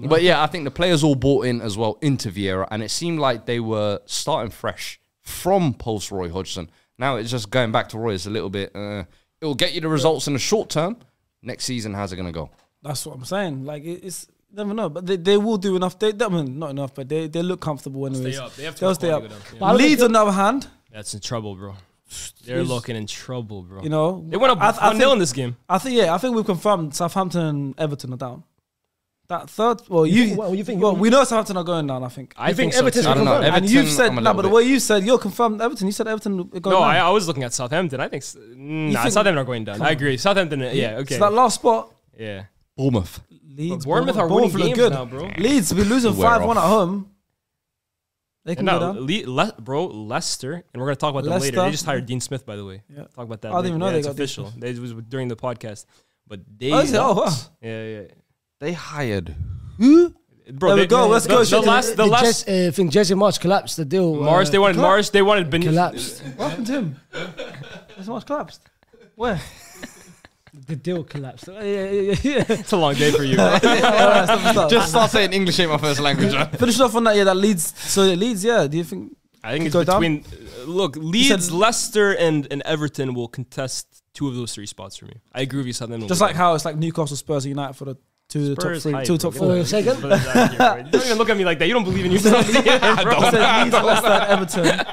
But yeah, I think the players all bought in as well into Vieira, and it seemed like they were starting fresh from post Roy Hodgson. Now it's just going back to Roy. It's a little bit. It'll get you the results in the short term. Next season, how's it gonna go?
That's what I'm saying. Like it's. Never know, but they will do enough. Not enough, but they look comfortable anyways. They'll stay up. Leeds, on the other hand,
that's in trouble, bro. They're looking in trouble, bro.
You know,
they went up 1-0 in this game.
I think we've confirmed Southampton and Everton are down. That third, well, you
think?
Well, we know Southampton are going down. I think.
I think so
Everton's
too.
I don't know.
confirmed?
And you've
Everton,
said
I'm a
no,
little
but the
bit-
way you said you're confirmed Everton. You said Everton are going
No,
down.
I was looking at Southampton. I think
think-
Southampton are going down. I agree. Southampton, yeah, okay,
So that last spot,
yeah.
Bournemouth.
Leeds,
Bournemouth are winning
look
games
good.
now, bro.
Leeds be losing
Wear
5-1
off.
at home. They can go
No,
down.
bro, Leicester, and we're gonna talk about them later.
Leicester.
They just hired Dean Smith, by the way.
Yeah.
Talk about that.
I didn't even know they
it's
got Dean
official. It was during the podcast, but they.
Oh, is it? Oh, wow.
Yeah.
They hired.
Who?
Bro,
There we
they-
go. Let's go.
The last
I think Jesse March collapsed the deal.
Mars, they wanted beneath.
collapsed.
What happened to him? There's so much collapsed. Where?
The deal collapsed. Yeah.
It's a long day for you.
Alright, stop.
Just start saying English ain't my first language.
Finish off on that. Yeah, that Leeds. So Leeds. Yeah. Do you think?
I think it's
Go down?
between. Look, Leeds,
said-
Leicester, and Everton will contest 2 of those 3 spots for me. I agree with you. Southampton will
Just
go
like
down.
how it's like Newcastle, Spurs, and United for the two top
Spurs
three,
hype,
two
bro.
top
Get
four.
the-
Second?
get the out of here, bro. You don't even look at me like that. You don't believe in yourself.
I said Leeds, Leicester, and Everton.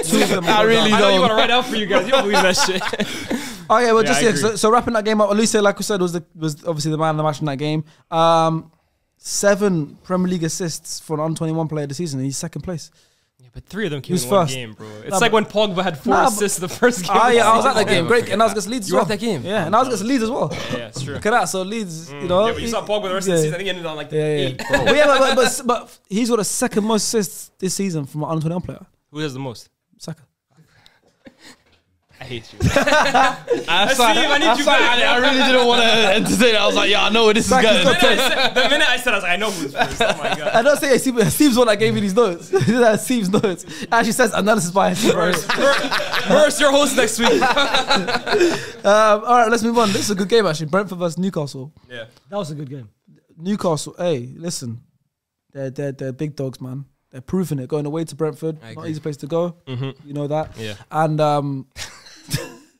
Two of them will
I
go
really
down.
I know you want to write out for you guys. You don't believe that shit.
Oh yeah, well
Yeah,
just
I
yeah.
agree.
So wrapping that game up, Olise, like we said, was obviously the man of the match in that game. 7 Premier League assists for an under-21 player this season. He's second place.
Yeah, but 3 of them came
Who's
in one
first?
game, bro. It's
Nah,
like
but-
when Pogba had 4
Nah,
assists the first game.
Ah, yeah, I was at that
I'll
game.
never
Great,
forget
and I was
that.
against Leeds.
You were
as
at
well.
that game?
Yeah, and I was against Leeds as well.
Yeah, it's true.
Look at that. So Leeds, you know.
Yeah, but you saw Pogba the rest of the season. I think he ended on like
Yeah,
8. Bro.
But yeah, but he's got the second most assists this season from an under-21 player.
Who has the most?
Saka.
I hate you.
I
need you back.
I really didn't want to entertain it. I was like, yeah, I know where this is
Saka's
going.
got
The minute I said, I was like, I know who's first. Oh my god.
I don't say Steve's one that gave me these notes. That's Steve's notes. Actually says analysis by Steve.
First, your host next week.
All right, let's move on. This is a good game actually. Brentford versus Newcastle.
Yeah.
That was a good game.
Newcastle, hey, listen, they're big dogs, man. They're proving it. Going away to Brentford,
I
not
agree.
easy place to go. You know that.
Yeah.
And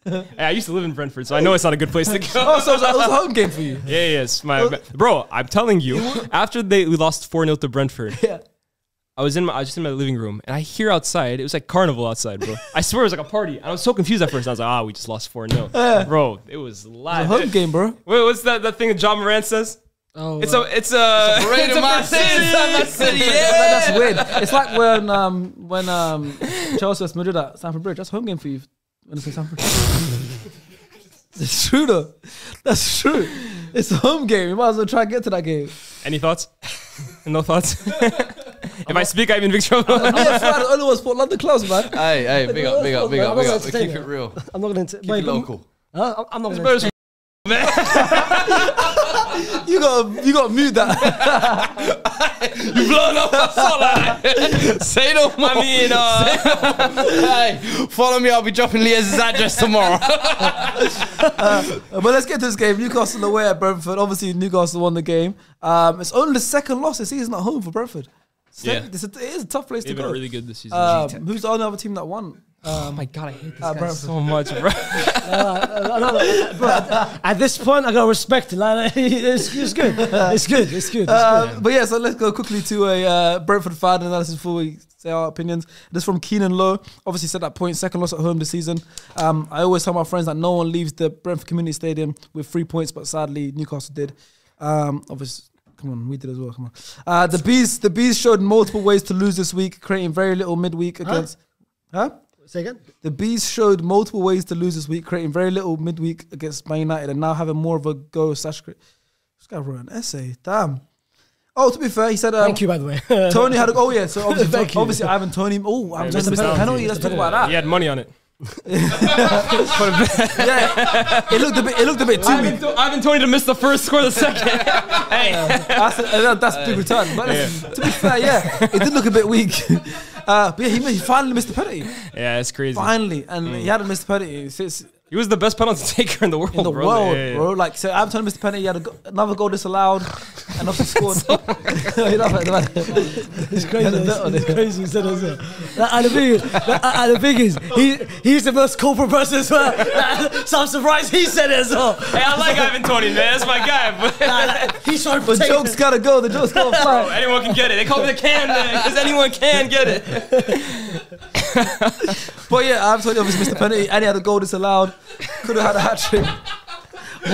Hey, I used to live in Brentford, so I know it's not a good place to go.
oh, so it was a home game for you.
Yeah, yes. Bro, I'm telling you, after we lost 4-0 to Brentford,
Yeah.
I was just in my living room, and I hear outside, it was like carnival outside, bro. I swear it was like a party. And I was so confused at first. I was like, we just lost 4-0. Bro, it was
It
live.
was a home game, bro.
Wait, what's that thing that John Moran says?
Oh,
It's a
parade in my city.
That's weird. It's like when Chelsea vs Madrid at Stamford Bridge. That's a home game for you. When it's in Stamford. It's true though. That's true. It's a home game. You might as well try and get to that game.
Any thoughts? No thoughts? If I speak, I'm in big trouble.
Yeah, Friday, only one Sport London clubs, man.
Hey, big up.
I'm not
We
gonna
keep
take
it
it.
real.
I'm not going to.
Keep it local.
Huh? I'm not going to.
You got to mute that.
You blown up. That's all right. Say no more.
I mean,
Hey, follow me. I'll be dropping Liaz's address tomorrow.
But let's get to this game. Newcastle away at Brentford. Obviously, Newcastle won the game. It's only the second loss this season at home for Brentford.
Yeah.
It is a tough place
they've
to
been
go.
really good this season.
Who's the only other team that won?
Oh my god, I hate this
at
guy
Brentford.
so much, bro.
Bro, at this point, I got to respect it. Like, it's good. It's good. It's good.
But yeah, so let's go quickly to a Brentford fan analysis before we say our opinions. This from Keenan Lowe. Obviously set that point, second loss at home this season. I always tell my friends that no one leaves the Brentford Community Stadium with 3 points, but sadly Newcastle did. Obviously, come on, we did as well. Come on. The Bees showed multiple ways to lose this week, creating very little midweek against. Huh?
Say again?
The Bees showed multiple ways to lose this week, creating very little midweek against Man United, and now having more of a go. This guy wrote an essay. Damn. Oh, to be fair, he said.
Thank you, by the way.
Tony had a. Oh yeah, so obviously,
Thank you.
obviously Ivan Tony. Oh, I'm just a
missed out.
penalty. Let's talk about that.
He had money on it.
Yeah, it looked a bit too.
Ivan Tony to miss the first, score the second. Hey,
That's a big return. But to be fair, yeah, it did look a bit weak. But yeah, he finally missed the penalty.
yeah, it's crazy.
Finally, and he hadn't missed the penalty since
He was the best penalty taker in the world,
in the
bro.
world,
Yeah, yeah.
bro. Like, so Ivan Tony missed the penalty. He had another goal disallowed, and obviously scored. You know,
It's crazy. It's crazy. He said as well. And the thing is, he's the most corporate person as well. So I'm surprised he said it as well.
Hey, I like Ivan Tony, man. That's my guy. But
He's trying to
But
protect
jokes gotta go. The jokes gotta
bro,
fly.
anyone can get it. They call me the can man because anyone can get it.
But yeah, Ivan Tony obviously missed the penalty, and he had a goal disallowed. Could have had a hat trick.
His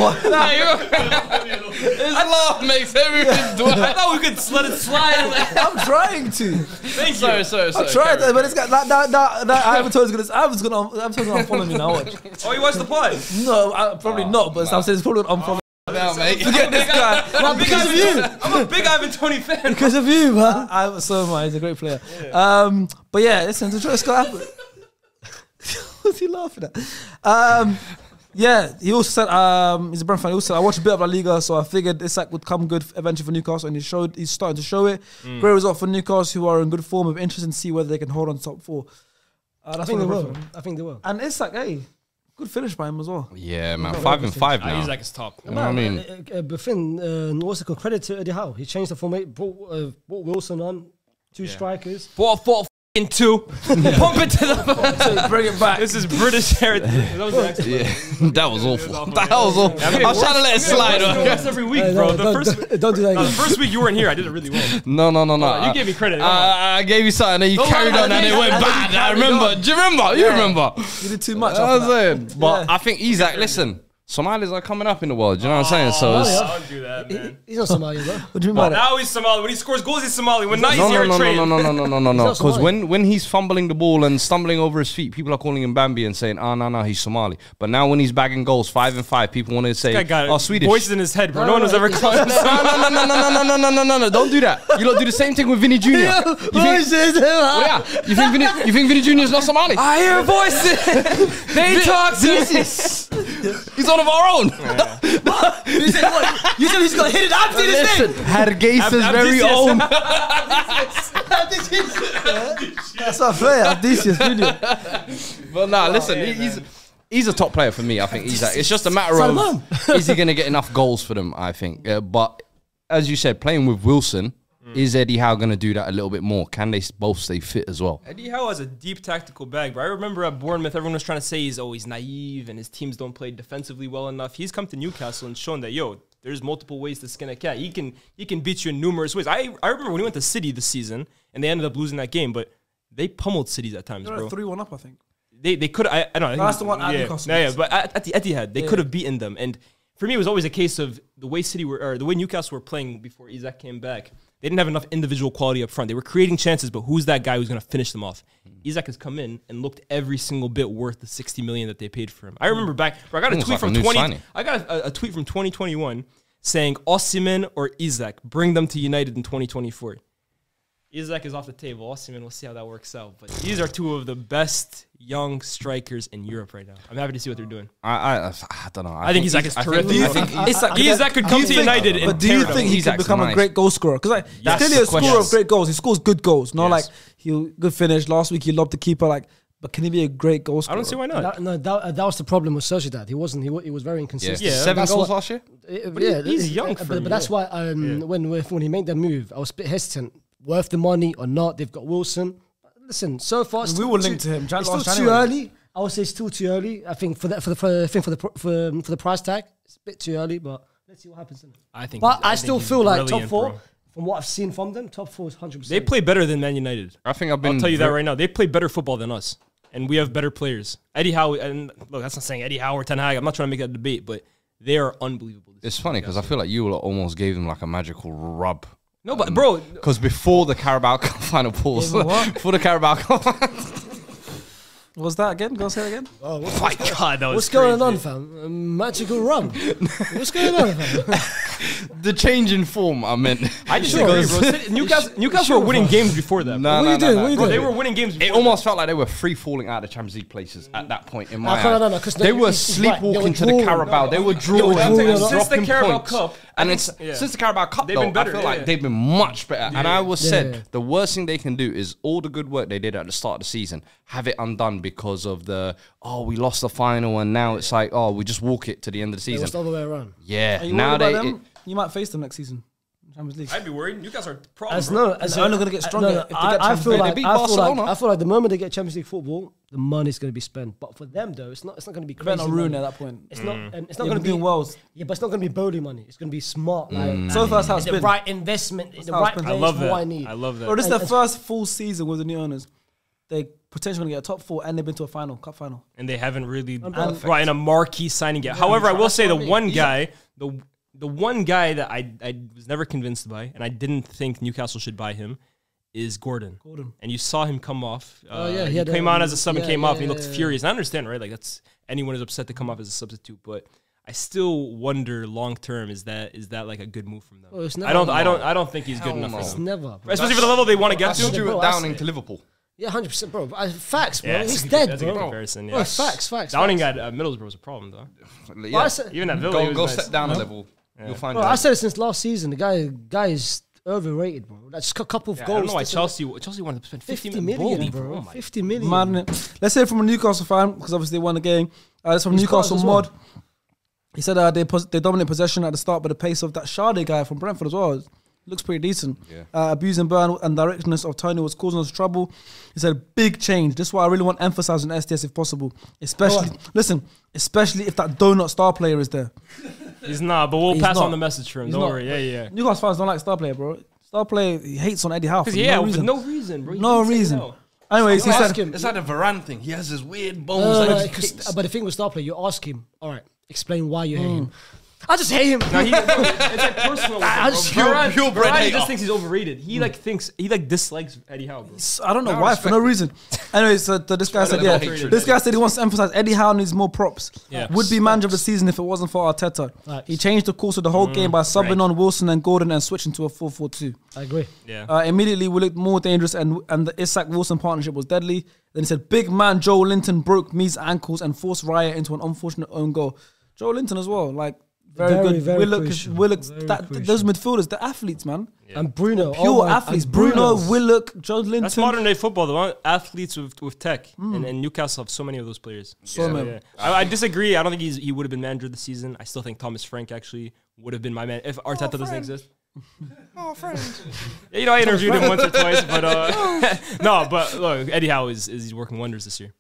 laugh makes everything do. I thought we could let it slide.
I'm trying to.
Thank you. Sorry.
I tried that, but it's got that. I haven't told you gonna. I was gonna unfollow me now. Watch.
Oh, you watched the pod?
No, probably not. But I'm saying it's probably gonna unfollow.
Now, mate.
Forget this guy.
Well, because of you. I'm a big Ivan Toney fan.
Because of you, man. So am I. He's a great player. But yeah, listen, to Scott Apple. What's he laughing at? Yeah, he also said he's a Brentford fan. He also said I watched a bit of La Liga, so I figured Isak would come good eventually for Newcastle, and he's starting to show it. Great result for Newcastle, who are in good form. Of interesting to see whether they can hold on to top 4.
I think they will. I think they will.
And Isak, hey, good finish by him as well.
Yeah, man, 5-5 now.
He's like his top.
You know what I mean?
But Finn, what's it called? Credit to Eddie Howe. He changed the format, brought Wilson on, 2 strikers.
4-4-2. Pump it to the.
Bring it back.
This is British heritage. That was the next one.
That was awful. That was awful. I was trying to let it slide.
That's every week, bro.
Don't do that again.
The first week you weren't here, I did it really well.
No.
You gave me credit.
I gave you something, and you carried on, and it went bad. I remember. Do you remember? You remember?
You did too much.
I was saying, but I think Isak. Listen, Somalis are coming up in the world. Do you know what I'm saying? So
Don't do that, man.
He's not Somali, bro.
What do you mean by that?
Now he's Somali. When he scores goals, he's Somali. When not, he's Eritrean.
No. Because when he's fumbling the ball and stumbling over his feet, people are calling him Bambi and saying, no, he's Somali. But now when he's bagging goals, 5-5, people want to say, Swedish.
Voices in his head, bro. No one was ever called him.
No. Don't do that. You don't do the same thing with Vinny Jr. You think Vinny Jr. is not Somali?
I hear voices. They talk to
He's one of our own.
You said he's gonna hit it. I've seen his name.
Hargeisa's very own.
That's not fair. Odysseus Junior.
But nah, listen, he's a top player for me. I think it's just a matter of is he gonna get enough goals for them? I think, but as you said, playing with Wilson. Is Eddie Howe going to do that a little bit more? Can they both stay fit as well?
Eddie Howe has a deep tactical bag, bro. I remember at Bournemouth, everyone was trying to say he's always naive and his teams don't play defensively well enough. He's come to Newcastle and shown that, there's multiple ways to skin a cat. He can beat you in numerous ways. I remember when he went to City this season and they ended up losing that game, but they pummeled cities at times, bro.
3-1 up, I think.
They could. I don't know.
That's the one at Newcastle.
Yeah, but at the Etihad, they could have beaten them. And for me, it was always a case of the way Newcastle were playing before Isak came back. They didn't have enough individual quality up front. They were creating chances, but who's that guy who's going to finish them off? Isak has come in and looked every single bit worth the 60 million that they paid for him. I remember back. I got a tweet from 2021 saying Osimhen or Isak, bring them to United in 2024. Isak is off the table. Osimhen, we'll see how that works out. But these are 2 of the best young strikers in Europe right now. I'm happy to see what they're doing.
I don't know.
I think Isak is terrific.
Do you think
Isak could come to United and
But do you think he could become a great goal scorer? Because he's clearly a scorer of great goals. He scores good goals. Not like he'll good finish. Last week he lobbed the keeper. But can he be a great goal scorer?
I don't see why not.
That was the problem with Sociedad. He was very inconsistent.
Yeah. 7 goals last year?
He's young for him.
But that's why when he made that move, I was a bit hesitant. Worth the money or not? They've got Wilson. Listen, so far
we were linked to him.
It's still too early. I would say it's still too early. I think for the price tag, it's a bit too early. But let's see what happens. I still feel like top 4. Bro. From what I've seen from them, top 4 is 100%.
They play better than Man United.
I'll tell
you that right now. They play better football than us, and we have better players. Eddie Howe, and look, that's not saying Eddie Howe or Ten Hag. I'm not trying to make that debate, but they are unbelievable.
It's funny because I feel like you almost gave them like a magical rub.
No, but bro,
because before the Carabao Cup final pause, before the Carabao Cup,
what was that again? Go say it again.
Oh my God, that was
what's going on, fam? Magical rum. What's going on, fam?
The change in form, I meant.
I just agree, bro. Newcastle were winning games before that.
What are you doing?
Bro, they were winning games before
It almost felt like they were free falling out of the Champions League places at that point in my eyes.
No,
they were sleepwalking to the Carabao. They were drawing.
Since the Carabao Cup.
And since the Carabao Cup,
they've been better,
I feel like they've been much better. And I always said the worst thing they can do is all the good work they did at the start of the season, have it undone because of we lost the final and now it's like, we just walk it to the end of the season.
It's the other way around.
Yeah.
Now you might face them next season. Champions League.
I'd be worried. Newcastle are
problems. They're only going to get stronger.
I feel like the moment they get Champions League football, the money's going to be spent. But for them though, it's not going to be crazy.
They're not ruined at that point.
It's not going to be
wells.
Yeah, but it's not going to be bowling money. It's going to be smart.
So far, how it's been.
The right investment, the right place.
I love that.
What I need.
I love that.
Bro, this is their first full season with the new owners. They potentially going to get a top 4, and they've been to a final, cup final.
And they haven't really brought in a marquee signing yet. However, I will say the one guy that I was never convinced by, and I didn't think Newcastle should buy him, is Gordon. And you saw him come off. He came on as a sub and came off, and he looked furious. And I understand, right? Like, that's anyone is upset to come off as a substitute, but I still wonder long term, is that like a good move from them? I don't think he's good enough for them.
Never,
especially for the level they want to get to.
Drew it Downing to Liverpool.
Yeah, 100%, bro. Facts, bro.
Yeah,
He's dead,
that's
bro.
a good comparison. Yeah.
Bro, facts.
Downing at Middlesbrough was a problem, though.
Yeah.
Even at Villa,
Go step down a level. You'll find.
Bro, I said it since last season. The guy is overrated, bro. That's a couple of goals.
I don't know why Chelsea wanted to spend
50 million, bro. 50 million.
Man, let's say from a Newcastle fan, because obviously they won the game. It's from Newcastle Mod. He said they dominate possession at the start, but the pace of that Sade guy from Brentford as well looks pretty decent. Abusing burn and directness of Tony was causing us trouble. He said, big change. This is why I really want to emphasize on SDS if possible. Especially if that donut star player is there.
He's not, but we'll pass on the message for him. Don't worry. Yeah.
Newcastle fans don't like star player, bro. Star player, he hates on Eddie Howe for
no reason, bro.
No reason. Anyways, he said,
it's like a Varane thing. He has this weird bones.
But the thing with star player, you ask him, all right, explain why you hate him. I just hate him.
No, it's like personal. Varane just thinks he's overrated. He dislikes Eddie Howe, bro.
I don't know why, for no reason. Anyways, so this guy said, this guy said he wants to emphasize Eddie Howe needs more props. Would be manager of the season if it wasn't for Arteta. He changed the course of the whole game by subbing on Wilson and Gordon and switching to a 4-4-2.
I agree.
Immediately we looked more dangerous, and the Isak-Wilson partnership was deadly. Then he said, big man Joe Linton broke Me's ankles and forced Raya into an unfortunate own goal. Joe Linton as well, like, very good. Willock, those midfielders, the athletes, man.
And Bruno.
Pure athletes. Bruno, Willock, Joe Linton.
That's modern day football, though. Athletes with tech. And Newcastle have so many of those players. I disagree. I don't think he would have been manager of the season. I still think Thomas Frank actually would have been my man if Arteta doesn't exist.
Friend.
I interviewed him once or twice, but no, but look, Eddie Howe is working wonders this year.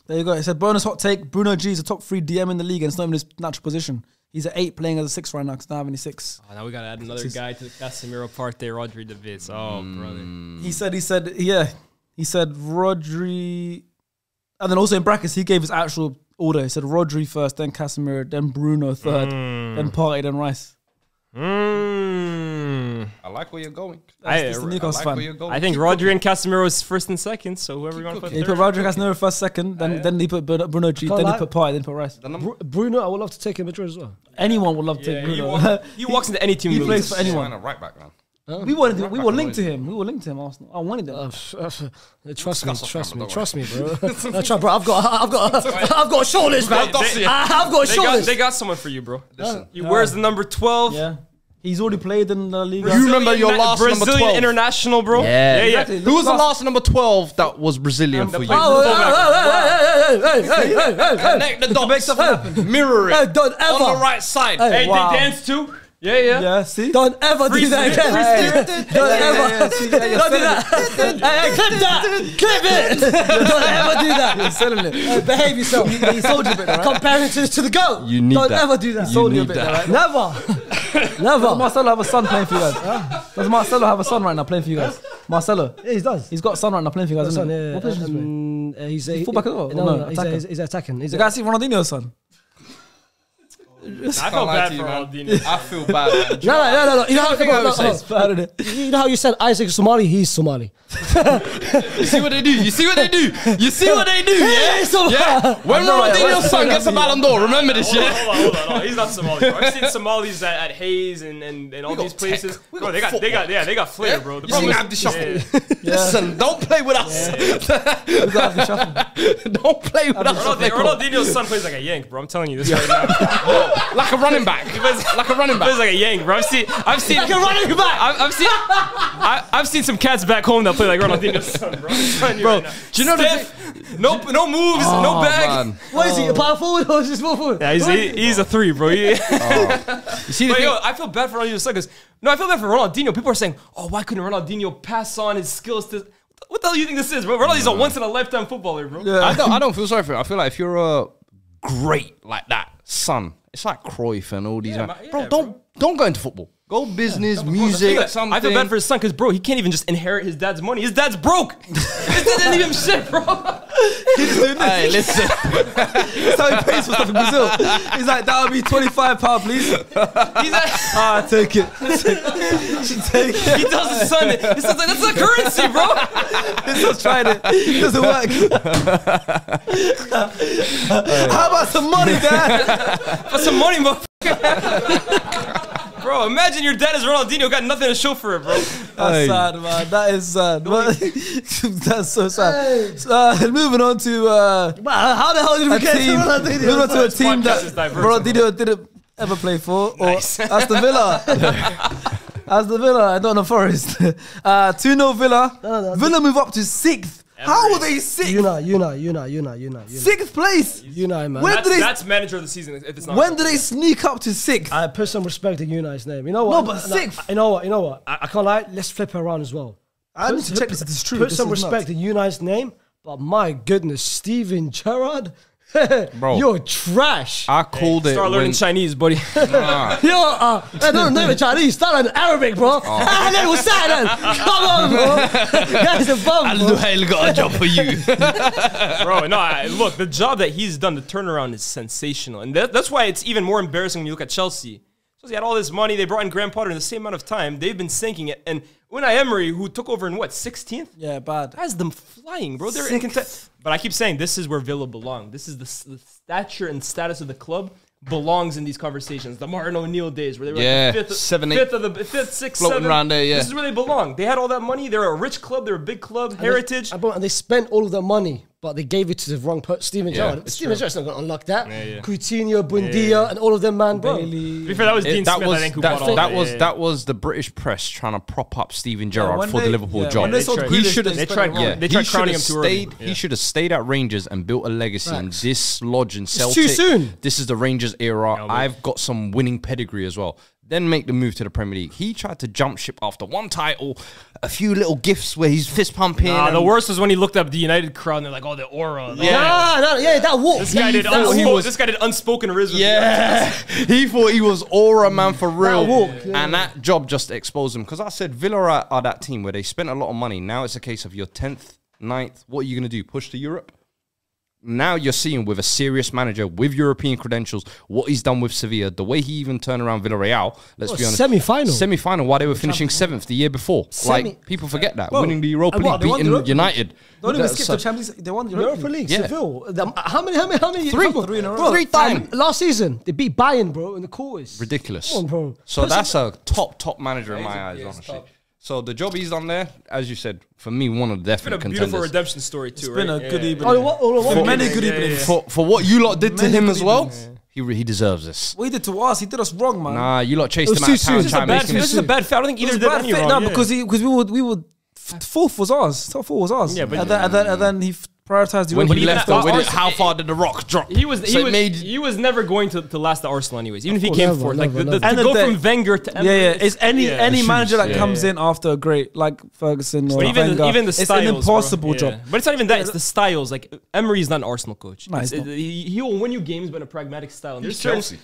There you go. It said, bonus hot take, Bruno G is a top 3 DM in the league and it's not in his natural position. He's at 8 playing as a 6 right now because I don't have any 6.
Oh, now we got to add another guy to the Casemiro Partey, Rodri Davids. Oh, brother.
He said Rodri, and then also in brackets, he gave his actual order. He said Rodri first, then Casemiro, then Bruno third, then Partey, then Rice.
I like where you're going.
I think
Rodri and Casemiro is first and second, so whoever you want to put.
He put Rodri and Casemiro first, second, then he put Bruno G, then he put Partey, then he put Rice.
Bruno, I would love to take him Madrid as well.
Anyone would love to take Bruno.
He walks into any team.
He plays for anyone.
Right back, man.
We were linked to him. Arsenal. I wanted him.
Trust me, bro. Bro, I've got a short list, man. I've got a short list.
They got someone for you, bro. He wears the number 12.
Yeah. He's already played in the league.
You remember your last number 12?
Brazilian international, bro.
Yeah.
Exactly.
Who was the last number 12 that was Brazilian for you?
Connect the dots.
Make something happen.
Mirror it.
Don't ever.
On the right side.
Hey, they dance too.
Yeah, see?
Don't ever do that again. Don't ever. Don't do that. Hey, clip that. Clip it. Don't ever do that.
You're selling it.
Behave yourself.
He sold you a bit, right?
Comparing to the goat.
You need
Don't
that.
ever do that.
Sold you a bit, right?
Never.
Does Marcelo have a son playing for you guys? Does Marcelo have a son right now playing for you guys? Marcelo?
Yeah, he does.
He's got a son right now playing for you guys, isn't he?
Yeah.
What position is he?
He's
fullback as well?
No,
attacker.
he's attacking.
The guy see Ronaldinho's son.
I feel bad for Ronaldinho.
I feel bad.
No. You know how you said Isaac is Somali? He's Somali.
You see what they do? Yeah?
Yeah.
When Ronaldinho's son gets a Ballon d'Or, remember this shit.
Hold on. He's not Somali, bro. I've seen Somalis at Hayes and all these places. Bro, they got flair, bro.
You seen Abdi Shuffle? Listen, don't play with us. Don't play with us.
Ronaldinho's son plays like a Yank, bro. I'm telling you this right now.
Like a running back.
Plays like a Yank, bro. I've seen
like a running back.
I've seen some cats back home that play like Ronaldinho's son, bro. Do you know no moves, no bag.
Man.
What is he? A power forward or just small forward?
Yeah, he's a 3, bro.
You see
I feel bad for Ronaldinho's son because I feel bad for Ronaldinho. People are saying, "Oh, why couldn't Ronaldinho pass on his skills to?" What the hell do you think this is, bro? Ronaldinho's a once in a lifetime footballer, bro.
Yeah.
I don't feel sorry for him. I feel like if you're a great like that son, it's like Cruyff and all these. Bro, don't go into football. Go business, music, something.
I feel bad for his son because, bro, he can't even just inherit his dad's money. His dad's broke. His dad didn't leave him shit, bro.
Hey, listen.
That's how he pays for stuff in Brazil. He's like, that would be £25, please.
He's like,
Take it. Take it.
he tells his son, like, that's not currency, bro.
He's just trying it. It doesn't work. How about some money, Dad?
For some money, motherfucker. Bro, imagine your dad is Ronaldinho, got nothing to show for it, bro.
That's sad, man. That is sad. That's so sad. Moving on to
How the hell did we
a
get
team.
to Ronaldinho?
Moving on to a team
podcast is
that
diverse,
Ronaldinho didn't ever play for, or
Nice.
Aston Villa. Aston Villa, I don't know, Forest. 2-0 Villa.
No.
Villa move up to 6th. How are they 6th?
Unai.
6th place.
Unai, man.
When
That's manager of the season. If it's not.
When do they sneak up to 6th?
I put some respect in Unai's name. You know what?
No, but sixth.
You know what? I can't lie. Let's flip it around as well.
I need to check this if it's true.
Put
This
some
is
respect in Unai's name. But my goodness, Steven Gerrard,
Bro.
you're trash.
I called it.
Start learning
when-
Chinese, buddy.
I don't know the Chinese. Start learning Arabic, bro. What's that then? Come on, bro. Guys are bum, bro.
I'll got a job for you.
Bro, no, look, the job that he's done, the turnaround is sensational. And that's why it's even more embarrassing when you look at Chelsea. Chelsea had all this money. They brought in Graham Potter in the same amount of time. They've been sinking it. And Unai Emery, who took over in what, 16th?
Yeah, bad.
Has them flying, bro. They're in content. But I keep saying this is where Villa belong. This is the stature and status of the club belongs in these conversations. The Martin O'Neill days where they were
Yeah,
like the
7, 8,
fifth of the fifth, sixth,
floating
seventh.
around there, yeah.
This is where they belong. They had all that money. They're a rich club. They're a big club. Heritage.
And they spent all of their money, but they gave it to the wrong person, Steven Gerrard.
it's
Steven Gerrard's not going to unlock that.
yeah.
Coutinho, Buendia, and all of them, man, bro.
To be fair, that was Dean Smith, I think, who bought all
that was the British press trying to prop up Steven Gerrard
when
for the
they-
Liverpool
yeah,
job.
when they sold
tried-
Grealish,
He should
they
have.
They
spent
tried,
it wrong.
yeah, they
He
tried
should
crowning
have
him too early.
stayed. He should have stayed at Rangers and built a legacy and dislodge in Celtic.
too soon.
This is the Rangers era. I've got some winning pedigree as well. Then make the move to the Premier League. He tried to jump ship after one title, a few little gifts where he's fist pumping.
The worst was when he looked up the United crowd and they're like, oh, the aura.
That walk.
This guy did unspoken rhythm.
Yeah, he thought he was aura man for real,
walk,
and that job just exposed him. Because I said Villa are that team where they spent a lot of money. Now it's a case of your 10th, 9th. What are you going to do? Push to Europe? Now you're seeing with a serious manager with European credentials what he's done with Sevilla, the way he even turned around Villarreal. Let's be honest, semi-final while they were finishing 7th the year before. Like people forget that winning the Europa League, beating United.
Don't even skip the Champions League. They won the
Europa League,
Yeah.
Seville. How many?
Three.
Come on.
3 in a row.
Bro,
3 times.
Last season, they beat Bayern, bro, in the quarters.
Ridiculous.
Come on, bro.
So that's a top manager in my eyes, honestly. So the job he's done there, as you said, for me, one of the
It's been
definite
a beautiful
contenders.
redemption story too,
It's been
right?
a good evening. Many good evenings.
For what you lot did to
Many
him
good
as well,
evenings.
he deserves this.
What he did to us, he did us wrong, man.
Nah, you lot chased
It was
him out
too
of town.
soon.
This is a bad fit. This is a bad fit. I don't think
It
either
was
did
bad
any
fit,
wrong.
no,
Yeah.
because we were fourth was ours. Top 4 was ours.
Yeah, but-
and then he prioritized the
When
Europa
he
League.
left,
even
though,
Arsenal-
how far did the rock drop?
He was
So
never going to last at Arsenal anyways. Even if he
course,
came
never,
fourth, like
never,
to
never.
And
go
then
from Wenger to Emery,
Yeah. It's any manager that
yeah,
comes in after a great like Ferguson or
But even
Wenger.
the
it's
styles,
an impossible
bro.
job.
Yeah. But it's not even that. It's the styles. Like Emery's not an Arsenal coach.
No, he's not.
He will win you games, but in a pragmatic style. And
He's Chelsea.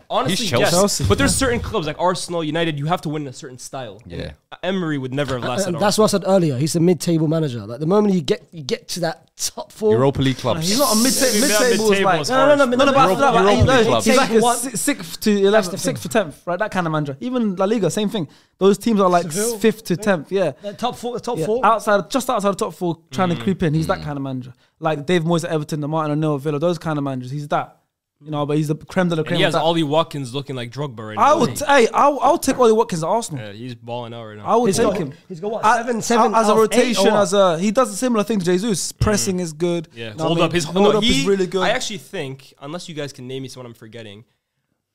Honestly,
He's
yes.
Chelsea.
But there's certain clubs like Arsenal, United. You have to win in a certain style.
Yeah.
And Emery would never have lasted.
And that's what I said earlier. He's a mid-table manager. Like the moment you get to that top 4,
Europa League clubs.
He's not a mid-table.
Mid-table
Is like
is
no,
harsh.
but after that,
Europa
like,
League clubs.
he's like a
What?
6th to 11th, 6th to 10th, right? That kind of manager. Even La Liga, same thing. Those teams are like
Seville,
5th to 10th. Yeah.
top 4,
Yeah,
four.
just outside the top 4, trying to creep in. He's that kind of manager. Like Dave Moyes at Everton, the Martin O'Neill at Villa, those kind of managers. He's that. You know, but he's the creme de la
And
creme.
he has
of that.
Ollie Watkins looking like Drogba right now.
I would, I'll take Ollie Watkins at Arsenal.
Yeah, he's balling out right now.
I would
He's
take
got-
him.
he's got what,
As-
seven
as a
out of 8 or
rotation,
what?
he does a similar thing to Jesus. Pressing is good.
Yeah,
You know
hold
what I
up.
mean?
His
hold up is really good.
I actually think, unless you guys can name me someone I'm forgetting,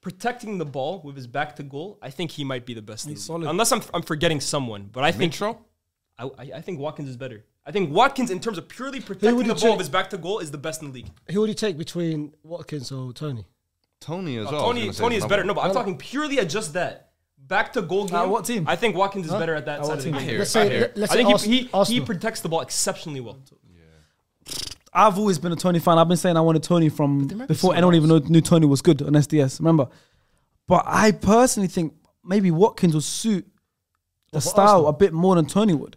protecting the ball with his back to goal, I think he might be the best. in the league.
solid.
Unless I'm forgetting someone, but I think I think Watkins is better. I think Watkins, in terms of purely protecting
would
the
you
ball
take?
with his back to goal, is the best in the league.
Who would you take between Watkins or Tony?
Tony as well.
Tony is better. No, but I'm talking purely at just that. Back to goal game.
what team?
I think Watkins is better at that side of the
team?
game.
Let's say
I think he protects the ball exceptionally well.
I've always been a Tony fan. I've been saying I wanted Tony from before anyone even knew Tony was good on SDS. Remember? But I personally think maybe Watkins would suit the style a bit more than Tony would.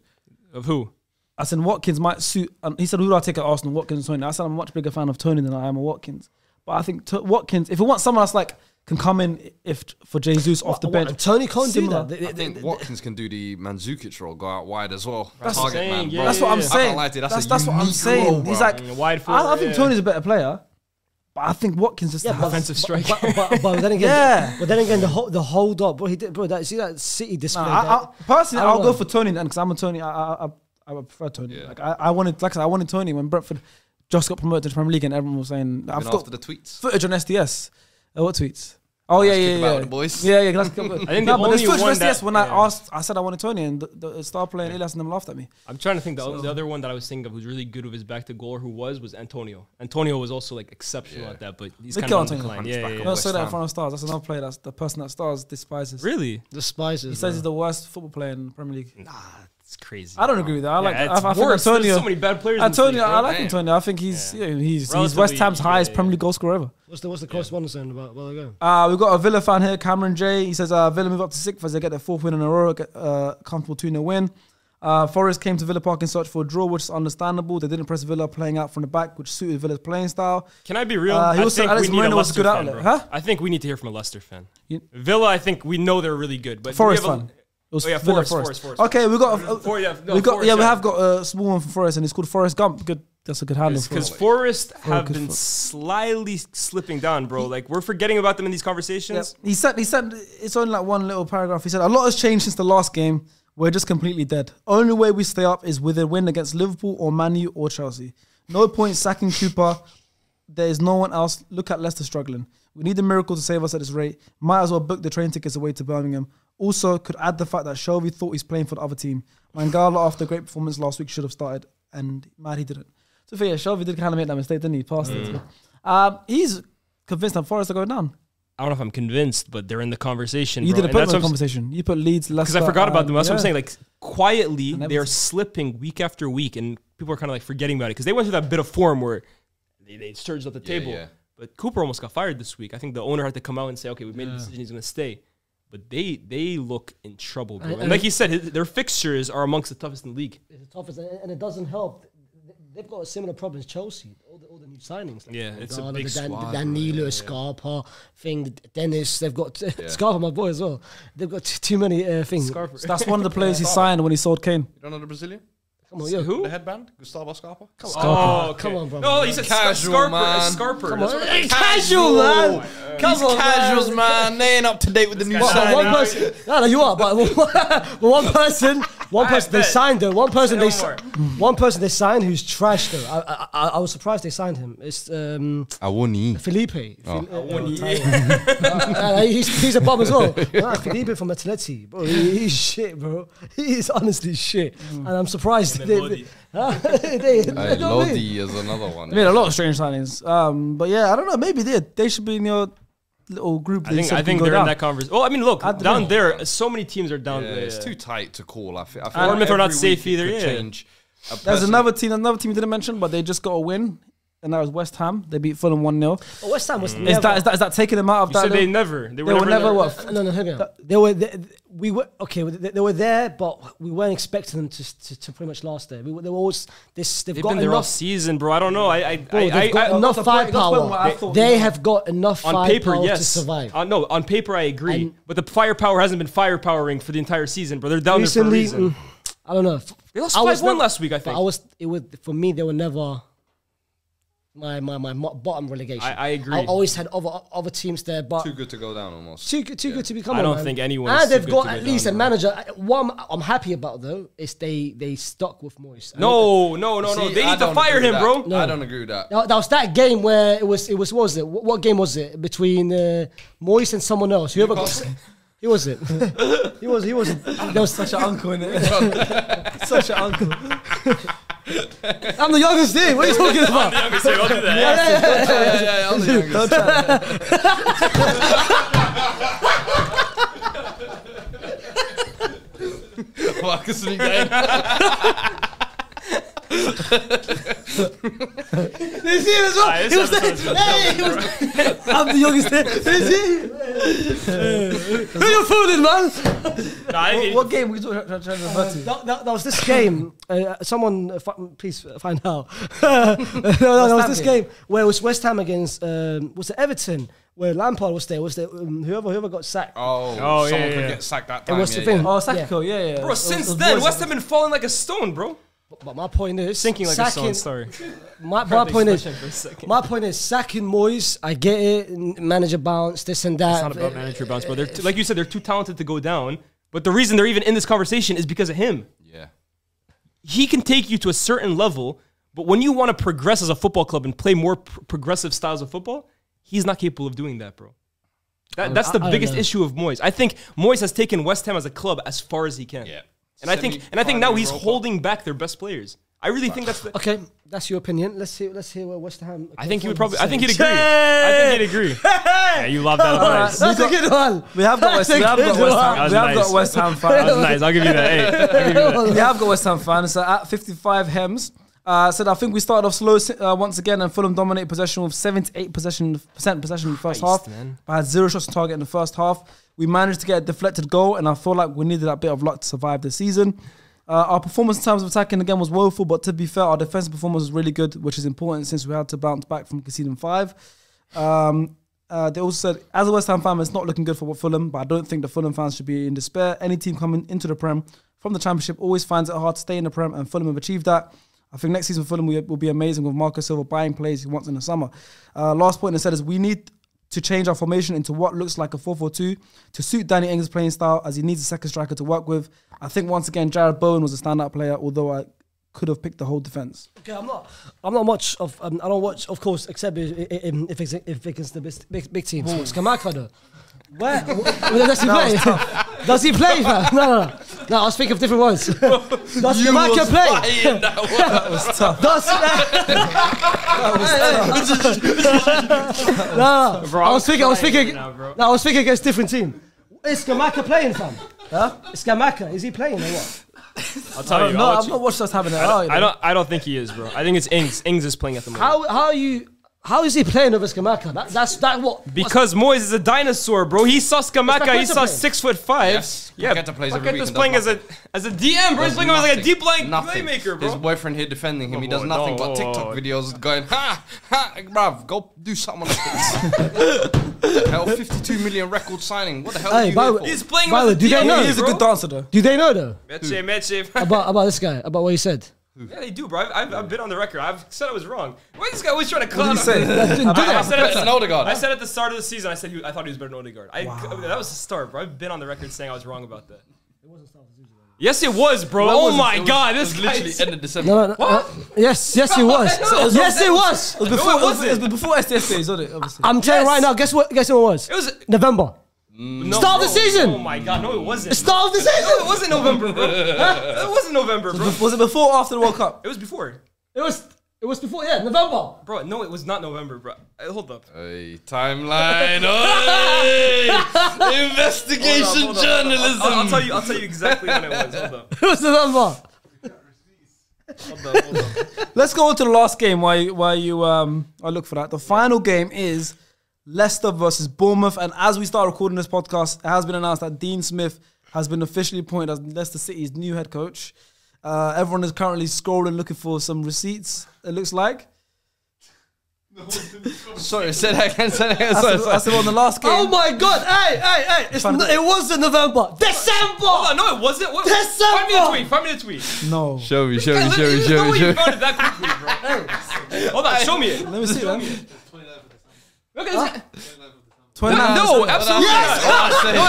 Of who?
I said Watkins might suit. He said, who do I take at Arsenal? Watkins, Tony. I said I'm a much bigger fan of Tony than I am of Watkins. But I think Watkins, if you want someone else like can come in for Jesus off the bench.
Tony can't do that.
I think Watkins can do the Mandzukic role, go out wide as well.
That's
Target man.
yeah,
That's what I'm
I
saying.
can't lie to you,
That's
a
what I'm
unique
saying.
role,
He's
bro.
like,
Wide forward,
I think Tony's a better player, but I think Watkins is
offensive striker.
But then again,
Yeah.
But then again, the hold up, bro. He did, bro. See that City display.
Personally,
I don't
I'll go
know.
for Tony then because I'm a Tony. I prefer Tony. Like I wanted Tony when Brentford just got promoted to the Premier League and everyone was saying I've
Even
got
after the tweets.
footage on SDS. What tweets? Oh
Let's
yeah,
kick about the boys.
Yeah. I
think the
but there's
only
footage on
one
SDS when
that-
I said I wanted Tony and the star player Elias and them laughed at me.
I'm trying to think. The other one that I was thinking of who's really good with his back to goal, who was Antonio. Antonio was also like exceptional at that, but he's
Look
kind of
at
on the
Antonio.
decline. Yeah.
Don't say that in
West
front of Stars. That's another player. That's the person that Stars despises.
Really?
Despises.
He says he's the worst football player in the Premier League.
Nah, it's crazy.
I don't agree with that. I think
worse.
Antonio.
There's so many bad players. in this
Antonio,
league, bro.
I like Antonio. I think he's West
Relatively,
Ham's highest
yeah.
Premier League goal scorer ever.
What's the correspondence saying about where they go?
We've got a Villa fan here, Cameron J. He says Villa move up to 6th as they get their 4th win in a row, get comfortable 2-0 win. Forest came to Villa Park in search for a draw, which is understandable. They didn't press Villa playing out from the back, which suited Villa's playing style.
Can I be real?
He
I
also
think
Alex
we need
Moreno
a
was a
Leicester
good
fan,
outlet.
bro.
Huh?
I think we need to hear from a Leicester fan.
You-
Villa, I think we know they're really good, but
Forest
we have
fan. It was
Oh, yeah,
Villa
Forest.
Okay, we got
Forest,
we have got a small one for Forest, and it's called Forest Gump. Good, that's a good handle.
Because Forest have
good
been
for-
slightly slipping down, bro. Like we're forgetting about them in these conversations.
He said it's only like one little paragraph. He said a lot has changed since the last game. We're just completely dead. Only way we stay up is with a win against Liverpool or Man U or Chelsea. No point sacking Cooper. There is no one else. Look at Leicester struggling. We need a miracle to save us at this rate. Might as well book the train tickets away to Birmingham. Also, could add the fact that Shelby thought he's playing for the other team. Mangala, after a great performance last week, should have started, and mad he didn't. So, yeah, Shelby did kind of make that mistake, didn't he? Passed it. He's convinced that Forest are going down.
I don't know if I'm convinced, but they're in the conversation.
You
bro.
didn't
And
put
that's
them in
what
the
I'm
conversation. You put Leeds, Leicester.
Because I forgot about them. That's what I'm
yeah.
saying. Like quietly,
And
they're slipping week after week, and people are kind of like forgetting about it because they went through that bit of form where they surged up the table.
yeah.
But Cooper almost got fired this week. I think the owner had to come out and say, "Okay, we made a decision. He's going to stay." But they look in trouble, bro. And like he said, their fixtures are amongst the toughest in the league.
It's the toughest, and it doesn't help. They've got a similar problem as Chelsea. All the new signings. Like
Yeah, it's a
Ghana,
big
the
squad,
Danilo, Scarpa thing. Dennis. They've got Scarpa, my boy as well. They've got too many things.
Scarpa.
So that's one of the players he signed when he sold Kane.
You don't know the Brazilian?
Come on, yo.
Who?
The headband? Gustavo Scarpa? Come on.
Oh, okay.
Come on, bro.
No, he said
Casual,
Scarper.
man.
Scarper.
Come
That's
on.
what-
Hey, casual, man. Come on,
Casuals, man. They ain't up to date with the new
But one
signing.
person, no, you are. But one person they
bet.
signed though. One person
No
they,
more.
one person they signed who's trash though. I was surprised they signed him. It's
Awoni.
Felipe.
Oh.
He's a bomb as well. Nah, Felipe from Atleti, bro. He's shit, bro. He's honestly shit, and I'm surprised.
And then Lodi.
They
Lodi is another one.
They made a lot of strange signings. But yeah, I don't know. Maybe they should be in your little group.
I think they're in that conversation. Well, I mean, look,
don't
down
know.
there, so many teams are down
Yeah,
there.
it's too tight to call. I feel
Bournemouth are not
every
safe
week it
either,
could
yeah.
change. A
There's
person-
another team you didn't mention, but they just got a win, and that was West Ham. They beat Fulham 1-0.
But West Ham was
Is
never.
that taking them out of
You
that?
said they
little-
never.
they were never what?
No, hear me out. They were. We were okay. They were there, but we weren't expecting them to pretty much last there. They were always this. They've
They've
got
been there all
enough.
season, bro. I don't know.
Bro, they've got enough
that's the point where I
firepower.
thought
They have got enough
on
firepower
paper, yes.
to survive.
No, on paper, I agree.
And-
but the firepower hasn't been firepowering for the entire season, bro. They're down there for a
Recently,
reason.
I don't know.
They lost
I was
5-1
never-
last week, I
But
think.
it was for me. They were never my bottom relegation.
I agree.
I always had other teams there, but
Too good to go down almost.
too good to become.
I don't
man.
think anyone is
And
too
they've
good
got
to go
at least
down,
a
bro.
manager. One I'm happy about though is they stuck with Moyes.
No.
See,
They
I
need to
don't
fire
agree
him,
with
bro.
that. I don't agree with that.
That was that game where it was what was it? What game was it between Moyes and someone else? Whoever got. Who was it? He was. There was
Such an uncle in it. Such an uncle.
I'm the youngest here. What are you talking about?
I'll do that.
Yeah, I'm the youngest. Marcus Miguel.
Did you see him as well? He was there. Hey, he was, I'm the youngest there. Did you see? Who you fooling, man?
What game were you trying to refer to?
That was this game. Someone, please find out. That was this game where it was West Ham against was it Everton, where Lampard was there. Was there whoever got sacked?
Someone could get sacked that time.
It was the thing.
Oh, Sakiko, yeah.
Bro, since then, West Ham been falling like a stone, bro.
But my point is
Sinking like a stone, sorry.
My point is sacking Moyes. I get it, manager bounce, this and that.
It's not about manager bounce, bro. Like you said, they're too talented to go down. But the reason they're even in this conversation is because of him.
Yeah.
He can take you to a certain level, but when you want to progress as a football club and play more progressive styles of football, he's not capable of doing that, bro. That's the biggest issue of Moyes. I think Moyes has taken West Ham as a club as far as he can.
Yeah.
And I think now he's holding back their best players. I really think that's the...
Okay, that's your opinion. Let's hear what West Ham.
I think he would probably. I think he'd agree. I think he'd agree. Yeah, you love that advice.
That's a good one.
We have got West Ham fans.
That was nice. I'll give you that. Hey, I'll give you that.
We have got West Ham fans. At 55 Hems said, I think we started off slow once again, and Fulham dominated possession with 78% possession in the first half.
Man.
I had 0 shots on target in the first half. We managed to get a deflected goal, and I feel like we needed that bit of luck to survive the season. Our performance in terms of attacking again was woeful, but to be fair, our defensive performance was really good, which is important since we had to bounce back from conceding 5. They also said, as a West Ham fan, it's not looking good for Fulham, but I don't think the Fulham fans should be in despair. Any team coming into the Prem from the Championship always finds it hard to stay in the Prem, and Fulham have achieved that. I think next season for Fulham will be amazing with Marco Silva buying players he wants in the summer. Last point they said is we need to change our formation into what looks like a 4-4-2 to suit Danny Ings' playing style, as he needs a second striker to work with. I think once again Jared Bowen was a standout player, although I could have picked the whole defense.
Okay, I'm not much of. I don't watch, of course, except if it's the big teams. Skamaka though. Where does he play? Does he play? No. I was thinking of different ones. Does Skamaka play?
That was tough.
No. Bro, I was thinking against different team. Is Skamaka playing, fam? Huh? Is Skamaka? Is he playing or what?
I'll tell you.
I've not watched us having it.
I don't think he is, bro. I think it's Ings. Ings is playing at the moment.
How is he playing over Skamaka? That's what?
Because Moyes is a dinosaur, bro. He saw Skamaka. He saw 6'5".
Yes.
Yeah, Paqueta's playing as a DM, bro. He's playing as like a deep line playmaker, bro.
His boyfriend here defending him. He does nothing but TikTok videos going, bruv, go do something on the pitch. Hell, 52 million record signing. What the hell are you here for?
He's playing
as a DM.
He's a good dancer, though.
Do they know, though?
Meche.
About this guy, about what he said?
Yeah, they do, bro. I've been on the record. I've said I was wrong. Why is this guy always trying to clown?
What did you say?
I said at the start of the season, I thought he was better than Odegaard. That was the start, bro. I've been on the record saying I was wrong about that. It wasn't start of the season. Yes, it was, bro. Oh my God, this
literally end of December.
What? Yes, it was. Yes, it was.
It was before SDS days, wasn't it? Obviously.
I'm telling you right now. Guess what? Guess what it was?
It was
November.
No,
start of the season.
Oh my God, no, it wasn't.
Start of the season.
No, it wasn't November, bro. It wasn't November, bro.
Was it before or after the World Cup?
It was before.
It was before, yeah, November.
Bro, no, it was not November, bro. Hold up.
Hey, timeline. Hey, investigation journalism.
I'll tell you exactly when it was. Hold up.
It was November.
Hold up.
Let's go on to the last game while you I look for that. The final game is Leicester versus Bournemouth, and as we start recording this podcast, it has been announced that Dean Smith has been officially appointed as Leicester City's new head coach. Everyone is currently scrolling looking for some receipts, it looks like.
Sorry, say that again.
I said on the last game.
Oh my God! Hey! It wasn't November. December.
Hold on, no, it wasn't.
December.
Find me the tweet.
No.
Show me.
No way you found it that quickly, bro. Hold on, show me it.
Let me see, man.
Look at this.
29.
No, absolutely not. No,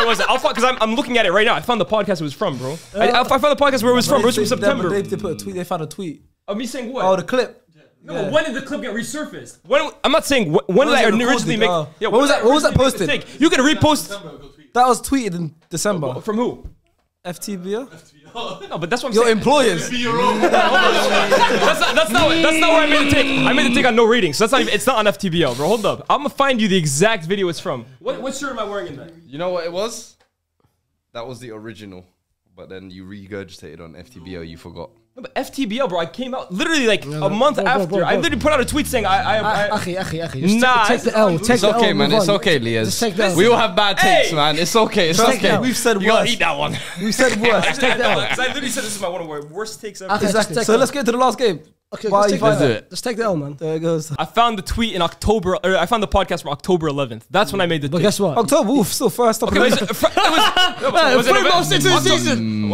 it wasn't. I'll find, because I'm looking at it right now. I found the podcast it was from, bro. I found the podcast where it was from. It was from September.
They put a tweet. They found a tweet.
Of me saying what?
Oh, the clip.
No, but when did the clip get resurfaced? I'm not saying when did I originally make.
Yeah, what was that posted?
You can repost.
That was tweeted in December.
From who?
FTBO?
No, but that's what I'm
Your
saying.
employers.
That's not where I made the take. I made the take on no ratings. So that's not even, it's not on FTBL, bro. Hold up. I'm gonna find you the exact video it's from. What shirt am I wearing in that?
You know what it was? That was the original. But then you regurgitated on FTBO, you forgot.
No, but FTBL, bro. I came out literally like a month after. I literally put out a tweet saying
Akhi.
Nah,
Take the L.
It's okay, man. It's okay,
Just take the
Lias.
L.
We all have bad takes, man. It's okay. It's
Just take
okay.
the L.
We've said
You gotta
worse.
eat that one.
We said worse.
Just take the L.
Because I literally said this is one of my worst takes ever.
Okay,
Exactly.
just
So
take
let's get to the last game.
Okay,
Why
let's
you
take
find
the
that?
L. Let's take the L, man.
There it goes.
I found the tweet in October. Or I found the podcast from October 11th. That's when I made the.
But
take.
guess what?
October, oof, still first.
Okay, was it season?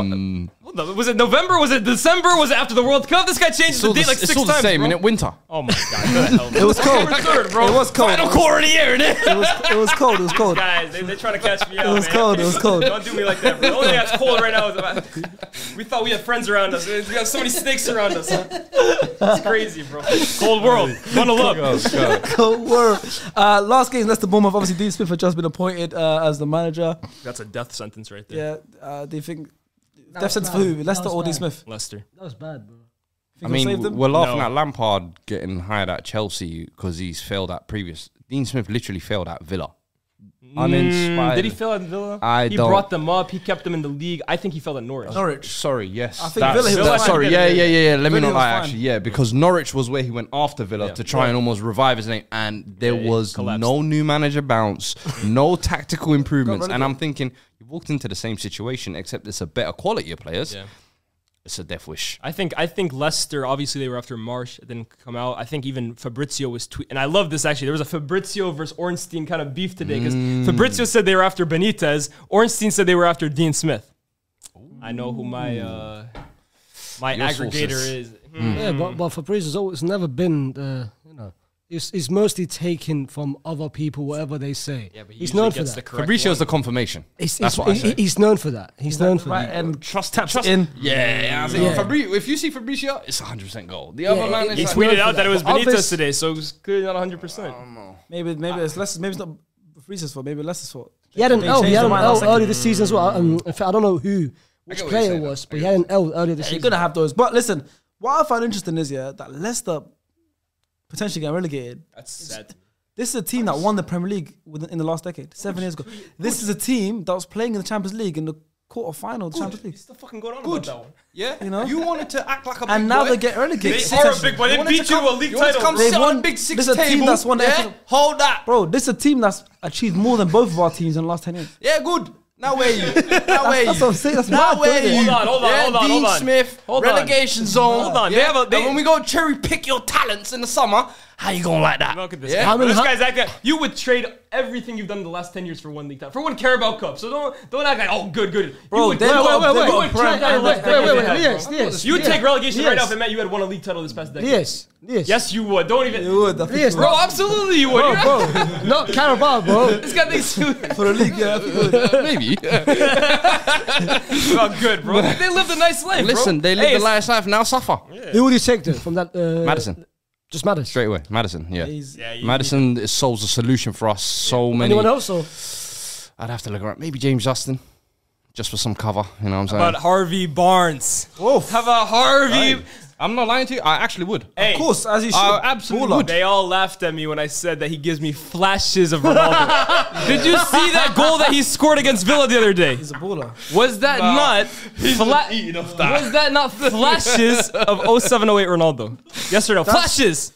Was it November? Was it December? Was it after the World Cup? This guy changed the date like 6
It's all
times.
the same,
bro.
innit? Winter.
Oh my god!
It was cold.
Third, bro.
It was cold.
Final quarter of the year, innit?
It was cold. It was cold.
Guys, they're trying to catch me out.
It was
man.
cold. It was cold.
Don't do me like that, bro. The only thing that's cold right now is we thought we had friends around us. We have so many snakes around us. It's crazy, bro. Cold world. Bundle up.
Cold world. Last game, Leicester Bournemouth. Obviously, Dean Smith had just been appointed as the manager.
That's a death sentence right there.
Yeah. Do you think
That
death
was
sentence for
bad.
who?
That
Leicester
was
or Dean
bad.
Smith?
Leicester.
That was bad, bro.
Think
I
he'll save
mean,
them?
we're laughing
No.
at Lampard getting hired at Chelsea because he's failed at previous. Dean Smith literally failed at Villa. Uninspired.
Did he fail at Villa? He
don't-
brought them up. He kept them in the league. I think he failed at Norwich.
Norwich.
Sorry, yes.
I think Villa he was fine.
sorry, yeah. Let me
Villa
not
was
lie,
fine.
actually, yeah, because Norwich was where he went after Villa
Yeah.
to try and almost revive his name, and there
Yeah,
was
collapsed.
no new manager bounce, no tactical improvements,
Got
and
relegated.
I'm thinking you walked into the same situation, except it's a better quality of players.
Yeah.
It's a death wish.
I think Leicester, obviously they were after Marsh. It didn't come out. I think even Fabrizio was tweeting. And I love this actually. There was a Fabrizio versus Ornstein kind of beef today because Fabrizio said they were after Benitez. Ornstein said they were after Dean Smith. I know who my
Your
aggregator
sources.
is.
Yeah, but Fabrizio's always never been the, he's mostly taken from other people, whatever they say.
Yeah, but he
he's
usually
known for
gets
that.
the correct
Fabricio's the
one.
confirmation.
He's
That's what I say.
He's known for that. He's known for
Right,
that.
and
Trust
in.
Yeah, I think if you see Fabricio, it's 100% goal. The other man is
He
like,
tweeted out that it was
But
Benitez
others-
today, so it was clearly not 100%.
Maybe it's Leicester. Maybe it's not Frieza's fault. Maybe Leicester's fault.
He had an
They
L. He
changed
had
their
an
mind
L
last second.
early this season as well. In fact, I don't know which
get what you're
player it
saying.
was, but he had an L earlier this
You're
season.
gonna have those. But listen, what I find interesting is that Leicester potentially getting relegated.
That's sad.
This is a team that won the Premier League in the last decade, 7 years ago. This is a team that was playing in the Champions League in the quarter-final of the Champions League.
He's still fucking going on about that one.
yeah,
You know?
you wanted to act like a big
And now
boy.
they get relegated.
They are a big boy. They
wanted
beat
to
you to a
come-
league
you wanted to
title.
come
They've
sit on
won-
the Big Six
this is a team
table.
that's won the
yeah?
FA.
Hold that.
Bro, this is a team that's achieved more than both of our teams in the last 10 years.
Yeah, good. Now where you? Now where you?
That's what I'm saying. That's
Now
mad,
where
isn't it?
you?
Hold on.
Dean Smith,
Hold on.
relegation zone.
Hold on.
Yeah?
They have a-
And when we go cherry pick your talents in the summer, how you gonna like that?
Look at this
Yeah?
guy.
How many-
This guy's acting. You would trade everything you've done in the last 10 years for one league title, for one Carabao Cup. So don't act like good.
Bro,
you would,
they
you
got-
would-
they
you
got
would
Prem
trade
and
that
Wait,
Yes.
You would take relegation
Yes.
right now if it meant you had won a league title this past decade.
Yes.
Yes, you would. Don't even.
You would. I think
Yes,
you
Bro,
would.
absolutely you would.
Bro, not Carabao, bro.
This guy thinks you
For the league, yeah. I think you would.
Maybe.
oh, good, bro. They lived a nice life,
Listen,
bro.
they live
Hey,
the last life, now suffer.
Who would you take though from that?
Madison.
Just Madison.
Straight away. Madison, yeah.
He's-
Yeah,
Madison solves a solution for us. So many.
Anyone else? Or?
I'd have to look around. Maybe James Justin. Just for some cover, you know what I'm saying?
How about Harvey Barnes? How about Harvey?
I'm not lying to you. I actually would.
Hey,
Of course, as you should.
I absolutely
Baller.
would.
They all laughed at me when I said that he gives me flashes of Ronaldo. Did you see that goal that he scored against Villa the other day?
He's a baller.
Was that not Was that not flashes of 07-08 Ronaldo? Yes or no? Flashes.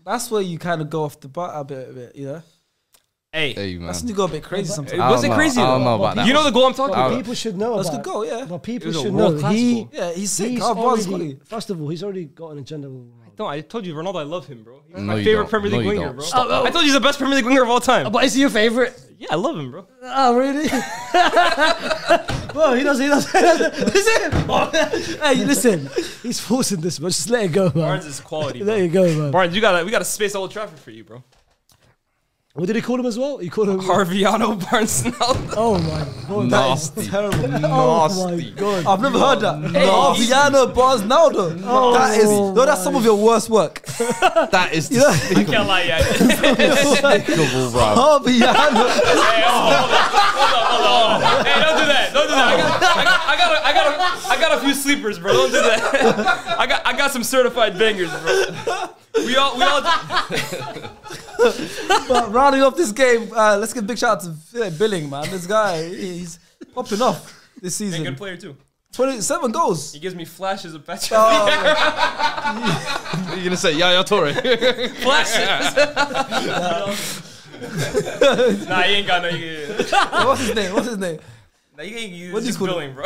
That's where you kind of go off the butt a bit, you know?
Hey,
Hey, man.
That's when you go a bit crazy sometimes.
It wasn't crazy
I don't
though.
know about that.
You know the goal I'm talking
But
about?
people should know
That's a
about.
good goal, yeah.
But people
was a
should know.
world-class goal.
Yeah, he's sick.
He's
How Barnes got
already,
you?
first of all, he's already got an agenda.
No, I told you Ronaldo. I love him, bro. He's
No,
my
you
favorite
don't.
Premier
No,
League
you
winger,
don't.
bro.
Stop.
I told you he's the best Premier League winger of all time.
But is he your favorite?
Yeah, I love him, bro.
Oh, really? Bro, he doesn't. Listen. Hey, listen. He's forcing this, but just let it go, man.
Barnes is quality.
There
Bro.
you go, man.
Barnes, we got a space Old Trafford for you, bro.
What did he call him as well? He called him.
Harviano Barnes.
Oh my god.
Nasty.
Terrible.
Oh my god.
I've never heard that. Harviano Barnes Naldo. That is, no, that's some of your worst work.
That is
You know?
I can't lie yet.
despicable, bro.
Harviano.
Hey, hold on. Hey, don't do that. Don't do that. I got a few sleepers, bro. Don't do that. I got some certified bangers, bro. We all.
But rounding off this game, let's give a big shout out to Billing, man. This guy, he's popping off this
He's a
season.
good player too.
27 goals.
He gives me flashes of Patrick.
What are you gonna say? Yaya Toure.
Flashes. Nah, he ain't got no.
What's his name? What's his name?
Nah, you
What do you
just
call
billing, bro.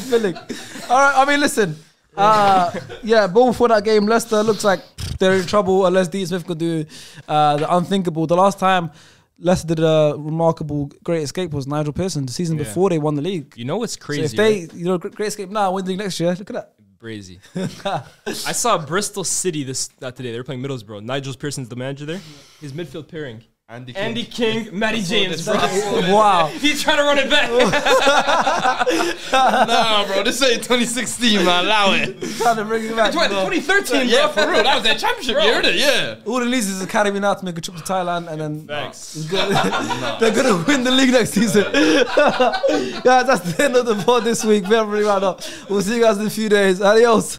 Billing. All right. I mean, listen. Yeah, Bournemouth for that game. Leicester looks like they're in trouble unless Dean Smith could do the unthinkable. The last time Leicester did a remarkable great escape was Nigel Pearson the season before they won the league.
You know what's crazy?
So if they, great escape now, win the league next year. Look at that.
Crazy. I saw Bristol City today. They were playing Middlesbrough. Nigel Pearson's the manager there. His midfield pairing. Andy King, Matty James, bro.
Wow.
He's trying to run it back.
Nah, bro, this ain't 2016, man. Allow it.
Trying to bring it back.
2013,
Yeah, for real. That was their championship year, isn't it? Yeah.
All it needs is academy now to make a trip to Thailand, and then
Thanks.
they're gonna win the league next season. Guys, that's the end of the pod this week. Very round up. We'll see you guys in a few days. Adios.